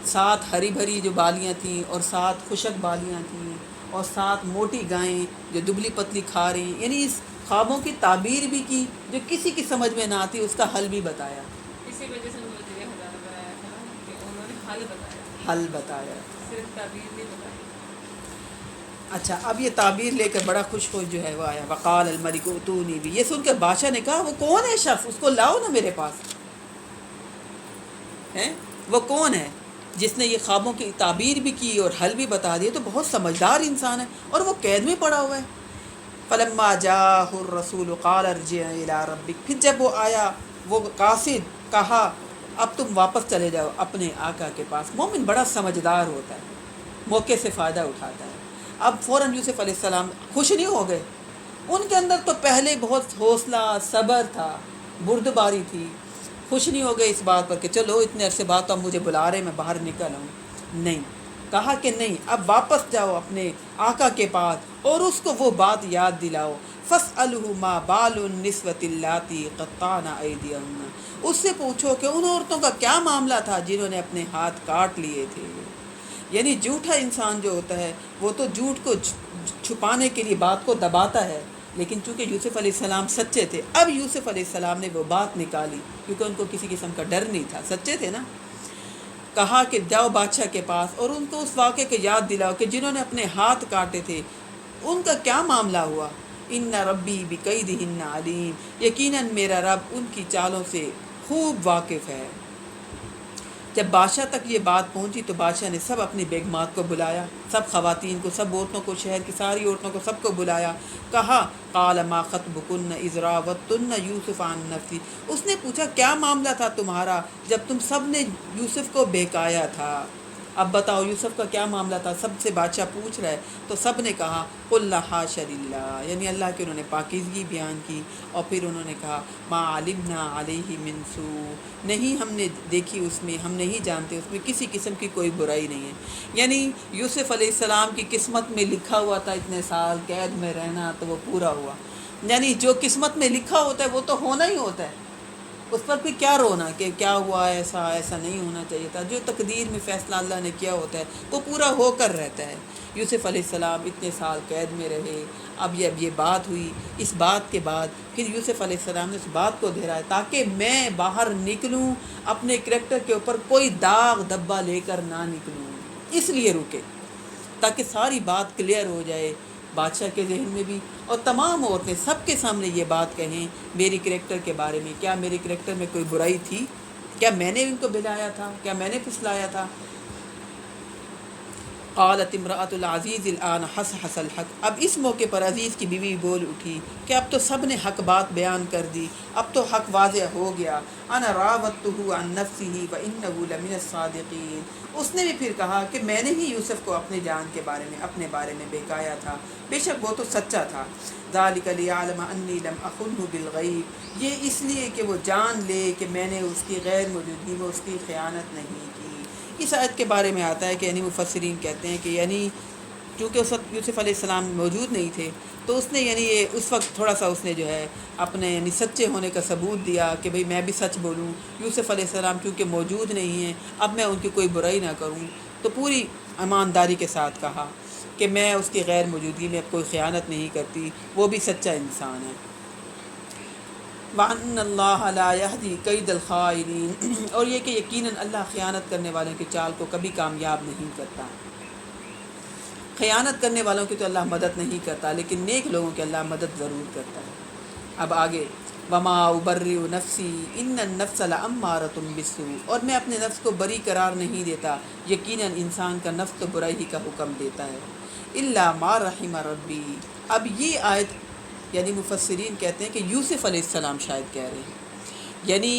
7 ہری بھری جو بالیاں تھیں اور 7 خشک بالیاں تھیں اور 7 موٹی گائیں جو دبلی پتلی کھا رہی ہیں، یعنی اس خوابوں کی تعبیر بھی کی جو کسی کی سمجھ میں نہ آتی، اس کا حل بھی بتایا. اسی وجہ سے مجھے ہزارہ بنایا تھا نا کہ انہوں نے حل بتایا، حل بتایا. صرف تعبیر نہیں بتائی. اچھا، اب یہ تعبیر لے کر بڑا خوش جو ہے وہ آیا. وقال الملک اتونی بھی، یہ سن کر بادشاہ نے کہا وہ کون ہے شخص، اس کو لاؤ نا میرے پاس. ہیں وہ کون ہے جس نے یہ خوابوں کی تعبیر بھی کی اور حل بھی بتا دیے؟ تو بہت سمجھدار انسان ہے اور وہ قید میں پڑا ہوا ہے. فلما جاءہ الرسول قال ارجع الی ربک، پھر جب وہ آیا وہ قاصد، کہا اب تم واپس چلے جاؤ اپنے آقا کے پاس. مومن بڑا سمجھدار ہوتا ہے، موقع سے فائدہ اٹھاتا ہے. اب فوراً یوسف علیہ السلام خوش نہیں ہو گئے، ان کے اندر تو پہلے بہت حوصلہ صبر تھا، بردباری تھی. خوش نہیں ہو گئے اس بات پر کہ چلو اتنے عرصے بعد تو اب مجھے بلا رہے میں باہر نکل آؤں. نہیں، کہا کہ نہیں، اب واپس جاؤ اپنے آقا کے پاس اور اس کو وہ بات یاد دلاؤ. فاسألہ ما بال النسوۃ اللاتی قطعن ایدیہن، اس سے پوچھو کہ ان عورتوں کا کیا معاملہ تھا جنہوں نے اپنے ہاتھ کاٹ لیے تھے. یعنی جھوٹا انسان جو ہوتا ہے وہ تو جھوٹ کو چھپانے کے لیے بات کو دباتا ہے، لیکن چونکہ یوسف علیہ السلام سچے تھے، اب یوسف علیہ السلام نے وہ بات نکالی کیونکہ ان کو کسی قسم کا ڈر نہیں تھا، سچے تھے نا. کہا کہ جاؤ بادشاہ کے پاس اور ان کو اس واقعے کو یاد دلاؤ کہ جنہوں نے اپنے ہاتھ کاٹے تھے ان کا کیا معاملہ ہوا. ان ربی بکیدہن علیم، یقیناً میرا رب ان کی چالوں سے خوب واقف ہے. جب بادشاہ تک یہ بات پہنچی تو بادشاہ نے سب اپنی بیگمات کو بلایا، سب خواتین کو، سب عورتوں کو، شہر کی ساری عورتوں کو، سب کو بلایا، کہا قال ما خطبکن اذ راوتن یوسف عن نفسی، اس نے پوچھا کیا معاملہ تھا تمہارا جب تم سب نے یوسف کو بہکایا تھا، اب بتاؤ یوسف کا کیا معاملہ تھا، سب سے بادشاہ پوچھ رہا ہے، تو سب نے کہا قلنا حاش للہ، یعنی اللہ کی انہوں نے پاکیزگی بیان کی، اور پھر انہوں نے کہا ما علمنا علیہ من سوء، نہیں ہم نے دیکھی اس میں، ہم نہیں جانتے اس میں کسی قسم کی کوئی برائی نہیں ہے، یعنی یوسف علیہ السلام کی قسمت میں لکھا ہوا تھا اتنے سال قید میں رہنا، تو وہ پورا ہوا، یعنی جو قسمت میں لکھا ہوتا ہے وہ تو ہونا ہی ہوتا ہے، اس پر پھر کیا رونا کہ کیا ہوا، ایسا نہیں ہونا چاہیے تھا، جو تقدیر میں فیصلہ اللہ نے کیا ہوتا ہے وہ پورا ہو کر رہتا ہے۔ یوسف علیہ السلام اتنے سال قید میں رہے، اب یہ بات ہوئی، اس بات کے بعد پھر یوسف علیہ السلام نے اس بات کو دہرایا تاکہ میں باہر نکلوں اپنے کریکٹر کے اوپر کوئی داغ دھبا لے کر نہ نکلوں، اس لیے رکے تاکہ ساری بات کلیئر ہو جائے بادشاہ کے ذہن میں بھی، اور تمام عورتیں سب کے سامنے یہ بات کہیں میری کریکٹر کے بارے میں، کیا میری کریکٹر میں کوئی برائی تھی، کیا میں نے ان کو بلایا تھا، کیا میں نے پھسلایا تھا۔ قالت امرأۃ العزیز الآن حس الحق، اب اس موقع پر عزیز کی بیوی بول اٹھی کہ اب تو سب نے حق بات بیان کر دی، اب تو حق واضح ہو گیا، انا راودتہ عن نفسہ وانہ لمن الصادقین، اس نے بھی پھر کہا کہ میں نے ہی یوسف کو اپنے جان کے بارے میں، اپنے بارے میں بہکایا تھا، بے شک وہ تو سچا تھا، ذالک لیعلم انی لم اخنہ بالغیب، یہ اس لیے کہ وہ جان لے کہ میں نے اس کی غیر موجودگی میں اس کی خیانت نہیں کی۔ اس آیت کے بارے میں آتا ہے کہ یعنی مفسرین کہتے ہیں کہ یعنی چونکہ اس وقت یوسف علیہ السلام موجود نہیں تھے تو اس نے یعنی یہ اس وقت تھوڑا سا اس نے جو ہے اپنے یعنی سچے ہونے کا ثبوت دیا کہ بھئی میں بھی سچ بولوں، یوسف علیہ السلام چونکہ موجود نہیں ہیں اب میں ان کی کوئی برائی نہ کروں، تو پوری ایمانداری کے ساتھ کہا کہ میں اس کی غیر موجودگی میں اب کوئی خیانت نہیں کرتی، وہ بھی سچا انسان ہے۔ وَأَنَّ اللَّهَ لَا يَهْدِي كَيْدَ الْخَائِنِينَ، اور یہ کہ یقیناً اللہ خیانت کرنے والوں کی چال کو کبھی کامیاب نہیں کرتا، خیانت کرنے والوں کی تو اللہ مدد نہیں کرتا لیکن نیک لوگوں کی اللہ مدد ضرور کرتا ہے۔ اب آگے وَمَا أُبَرِّئُ نَفْسِي إِنَّ النَّفْسَ لَأَمَّارَةٌ بِالسُّوءِ، اور میں اپنے نفس کو بری قرار نہیں دیتا، یقیناً انسان کا نفس تو برائی ہی کا حکم دیتا ہے، إِلَّا مَا رَحِمَ رَبِّي، اب یہ آیت یعنی مفسرین کہتے ہیں کہ یوسف علیہ السلام شاید کہہ رہے ہیں، یعنی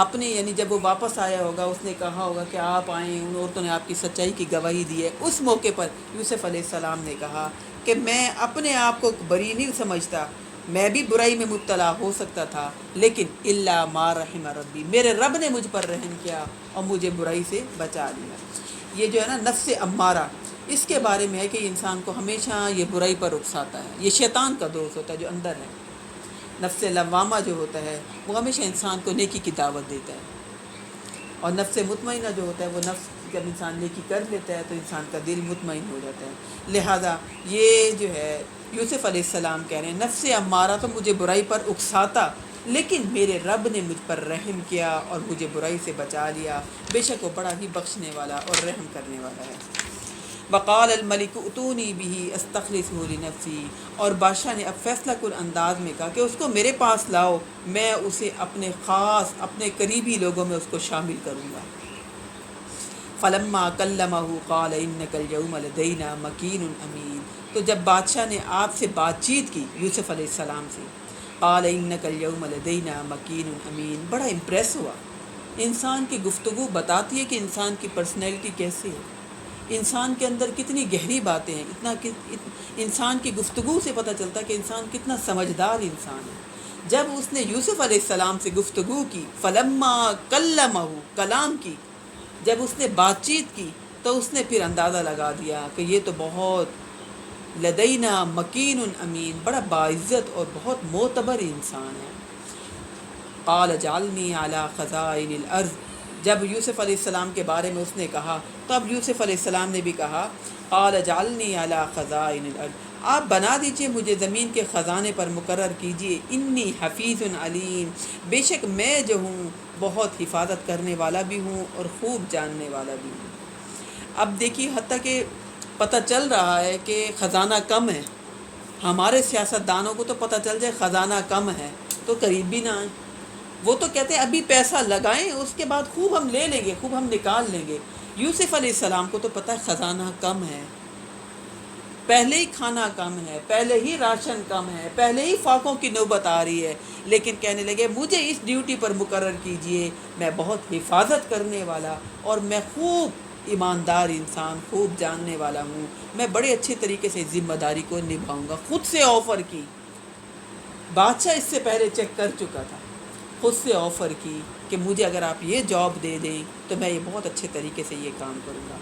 اپنے یعنی جب وہ واپس آیا ہوگا اس نے کہا ہوگا کہ آپ آئیں، ان عورتوں نے آپ کی سچائی کی گواہی دی ہے، اس موقع پر یوسف علیہ السلام نے کہا کہ میں اپنے آپ کو بری نہیں سمجھتا، میں بھی برائی میں مبتلا ہو سکتا تھا، لیکن الا ما رحم ربی، میرے رب نے مجھ پر رحم کیا اور مجھے برائی سے بچا لیا۔ یہ جو ہے نا نفس امارہ، اس کے بارے میں ہے کہ انسان کو ہمیشہ یہ برائی پر اکساتا ہے، یہ شیطان کا دوست ہوتا ہے جو اندر ہے۔ نفس لوامہ جو ہوتا ہے وہ ہمیشہ انسان کو نیکی کی دعوت دیتا ہے، اور نفس مطمئنہ جو ہوتا ہے وہ نفس جب انسان نیکی کر لیتا ہے تو انسان کا دل مطمئن ہو جاتا ہے۔ لہذا یہ جو ہے یوسف علیہ السلام کہہ رہے ہیں نفس امارہ تو مجھے برائی پر اکساتا، لیکن میرے رب نے مجھ پر رحم کیا اور مجھے برائی سے بچا لیا، بے شک وہ بڑا ہی بخشنے والا اور رحم کرنے والا ہے۔ وقال الملک اتونی بہ استخلصہ لنفسی، اور بادشاہ نے اب فیصلہ کن انداز میں کہا کہ اس کو میرے پاس لاؤ، میں اسے اپنے خاص اپنے قریبی لوگوں میں اس کو شامل کروں گا۔ فلما کلمہ قال انک اليوم لدینا مکین امین، تو جب بادشاہ نے آپ سے بات چیت کی یوسف علیہ السلام سے، قال انک اليوم لدینا مکین امین، بڑا امپریس ہوا۔ انسان کی گفتگو بتاتی ہے کہ انسان کی پرسنالٹی کیسے ہے، انسان کے اندر کتنی گہری باتیں ہیں، انسان کی گفتگو سے پتہ چلتا ہے کہ انسان کتنا سمجھدار انسان ہے۔ جب اس نے یوسف علیہ السلام سے گفتگو کی، فلما کلمہ، کلام کی، جب اس نے بات چیت کی تو اس نے پھر اندازہ لگا دیا کہ یہ تو بہت لدینا مکین امین، بڑا باعزت اور بہت معتبر انسان ہے۔ قال اجعلنی علی خزائن الارض، جب یوسف علیہ السلام کے بارے میں اس نے کہا تو اب یوسف علیہ السلام نے بھی کہا قال اجعلنی علی خزائن الارض، آپ بنا دیجئے مجھے زمین کے خزانے پر مقرر کیجئے، انی حفیظ علیم، بے شک میں جو ہوں بہت حفاظت کرنے والا بھی ہوں اور خوب جاننے والا بھی ہوں۔ اب دیکھیے حتیٰ کہ پتہ چل رہا ہے کہ خزانہ کم ہے، ہمارے سیاست دانوں کو تو پتہ چل جائے خزانہ کم ہے تو قریب بھی نہ آئیں، وہ تو کہتے ہیں ابھی پیسہ لگائیں، اس کے بعد خوب ہم لے لیں گے، خوب ہم نکال لیں گے۔ یوسف علیہ السلام کو تو پتہ ہے خزانہ کم ہے، پہلے ہی کھانا کم ہے، پہلے ہی راشن کم ہے، پہلے ہی فاقوں کی نوبت آ رہی ہے، لیکن کہنے لگے مجھے اس ڈیوٹی پر مقرر کیجئے، میں بہت حفاظت کرنے والا اور میں خوب ایماندار انسان، خوب جاننے والا ہوں، میں بڑے اچھے طریقے سے ذمہ داری کو نبھاؤں گا۔ خود سے آفر کی، بادشاہ اس سے پہلے چیک کر چکا تھا، خود سے آفر کی کہ مجھے اگر آپ یہ جاب دے دیں تو میں یہ بہت اچھے طریقے سے یہ کام کروں گا۔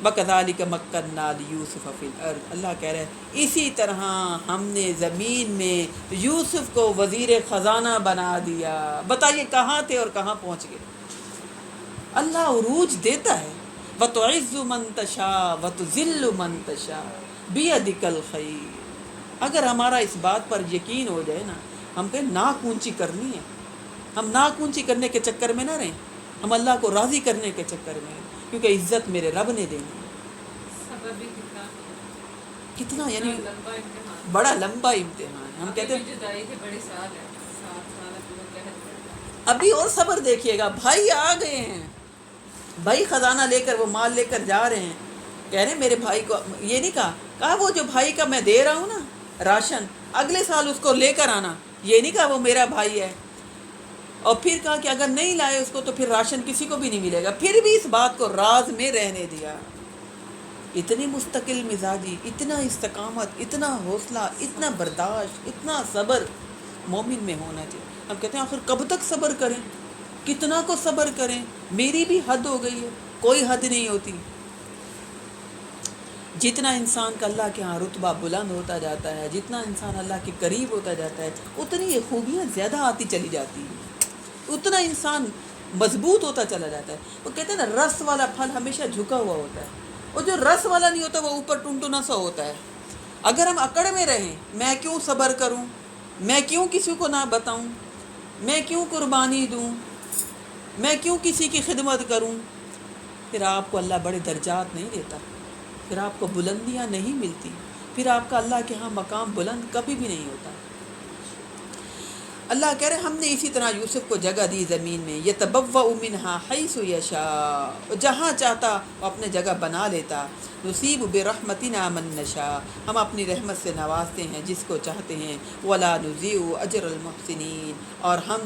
وَكَذَلِكَ مَكَّنَّا لِيُوسُفَ فِي الْأَرْضِ، اللہ کہہ رہے ہیں اسی طرح ہم نے زمین میں یوسف کو وزیر خزانہ بنا دیا۔ بتائیے کہاں تھے اور کہاں پہنچ گئے۔ اللہ عروج دیتا ہے، وَتُعِزُّ مَن تَشَاءُ وَتُذِلُّ مَن تَشَاءُ بِيَدِكَ الْخَيْرُ۔ اگر ہمارا اس بات پر یقین ہو جائے نا، ہم کہیں ناک اونچی کرنی ہے، ہم ناک اونچی کرنے کے چکر میں نہ رہیں، ہم اللہ کو راضی کرنے کے چکر میں ہیں، کیونکہ عزت میرے رب نے دینی ہے۔ صبر بھی کتنا یعنی لمبا امتحان، بڑا لمبا امتحان ہے۔ ہم کہتے ہیں جدائی کے بڑے سال ہیں، 7 سال ابھی وہ قہر کرتا ابھی اور صبر دیکھیے گا، بھائی آ گئے ہیں، بھائی خزانہ لے کر وہ مال لے کر جا رہے ہیں، کہہ رہے ہیں میرے بھائی کو، یہ نہیں کہا وہ جو بھائی کا میں دے رہا ہوں نا راشن، اگلے سال اس کو لے کر آنا، یہ نہیں کہا وہ میرا بھائی ہے، اور پھر کہا کہ اگر نہیں لائے اس کو تو پھر راشن کسی کو بھی نہیں ملے گا، پھر بھی اس بات کو راز میں رہنے دیا۔ اتنی مستقل مزاجی، اتنا استقامت، اتنا حوصلہ، اتنا برداشت، اتنا صبر مومن میں ہونا چاہیے۔ ہم کہتے ہیں آخر کب تک صبر کریں، کتنا کو صبر کریں، میری بھی حد ہو گئی ہے، کوئی حد نہیں ہوتی۔ جتنا انسان کا اللہ کے ہاں رتبہ بلند ہوتا جاتا ہے، جتنا انسان اللہ کے قریب ہوتا جاتا ہے، اتنی یہ خوبیاں زیادہ آتی چلی جاتی ہیں، اتنا انسان مضبوط ہوتا چلا جاتا ہے۔ وہ کہتے ہیں نا رس والا پھل ہمیشہ جھکا ہوا ہوتا ہے، اور جو رس والا نہیں ہوتا وہ اوپر ٹنٹنا سا ہوتا ہے۔ اگر ہم اکڑ میں رہیں، میں کیوں صبر کروں، میں کیوں کسی کو نہ بتاؤں، میں کیوں قربانی دوں، میں کیوں کسی کی خدمت کروں، پھر آپ کو اللہ بڑے درجات نہیں دیتا، پھر آپ کو بلندیاں نہیں ملتی، پھر آپ کا اللہ کے ہاں مقام بلند کبھی بھی نہیں ہوتا۔ اللہ کہہ رہے ہم نے اسی طرح یوسف کو جگہ دی زمین میں، یتبوأ منہا حیث یشاء، جہاں چاہتا وہ اپنے جگہ بنا لیتا، نصیب برحمتنا من نشاء، ہم اپنی رحمت سے نوازتے ہیں جس کو چاہتے ہیں، ولا نضیع اجر المحسنین، اور ہم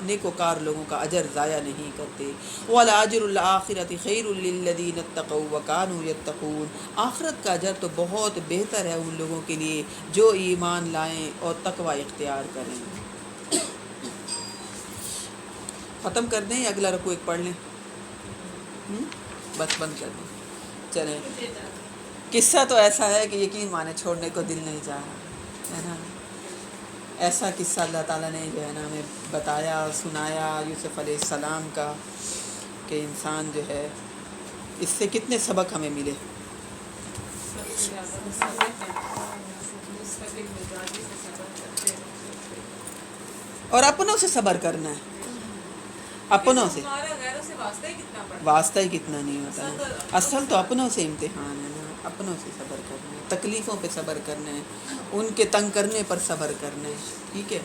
نیکوکار لوگوں کا اجر ضائع نہیں کرتے، ولا اجر الآخرۃ خیر للذین اتقوا وکانوا یتقون، آخرت کا اجر تو بہت بہتر ہے ان لوگوں کے لیے جو ایمان لائیں اور تقوی اختیار کریں۔ ختم کر دیں یا اگلا رکوع ایک پڑھ لیں؟ بس بند کر دیں، چلیں۔ قصہ تو ایسا ہے کہ یقین مانے چھوڑنے کو دل نہیں چاہ رہا ہے نا۔ ایسا قصہ اللہ تعالیٰ نے جو ہے نا ہمیں بتایا، سنایا یوسف علیہ السلام کا، کہ انسان جو ہے اس سے کتنے سبق ہمیں ملے۔ سب سے زیادہ مستقل مزاجی سے صبر کرتے ہیں، اور اپنوں سے صبر کرنا ہے، اپنوں سے، ہمارا غیروں سے واسطہ ہی کتنا پڑتا ہے، واسطہ ہی کتنا نہیں ہوتا ہے۔ اصل تو اپنوں سے امتحان ہے نا، اپنوں سے صبر کرنا ہے، تکلیفوں پہ صبر کرنا ہے، ان کے تنگ کرنے پر صبر کرنا ہے، ٹھیک ہے۔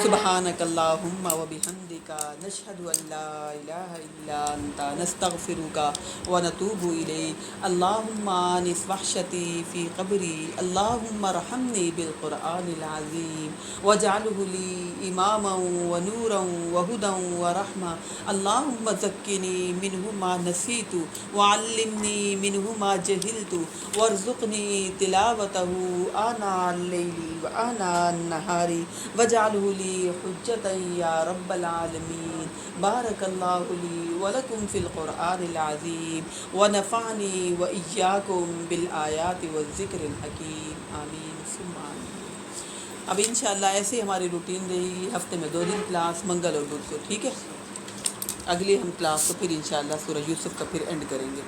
سبحانک اللہم و بحمدک نشہد ان لا الہ الا انت نستغفرک و نتوب الیک، اللہم آنس وحشتی فی قبری، اللہم ارحمنی بالقرآن العظیم واجعلہ لی اماما و نورا و ہدی و رحمہ، اللہم ذکرنی منہ ما نسیت وعلمنی منہ ما جہلت وارزقنی تلاوتہ آناء اللیل وآناء النہار واجعلہ لی حجتا یا رب العالمین، بارک اللہ لی ولکم فی القرآن العظیم ونفعنی وإیاکم بالآیات والذکر الحکیم، آمین ثم آمین۔ اب انشاءاللہ ایسے ہماری روٹین رہے گی، ہفتے میں 2 دن کلاس، منگل اور بدھ کو، ٹھیک ہے۔ اگلی ہم کلاس کو پھر انشاءاللہ سورہ یوسف کا پھر اینڈ کریں گے۔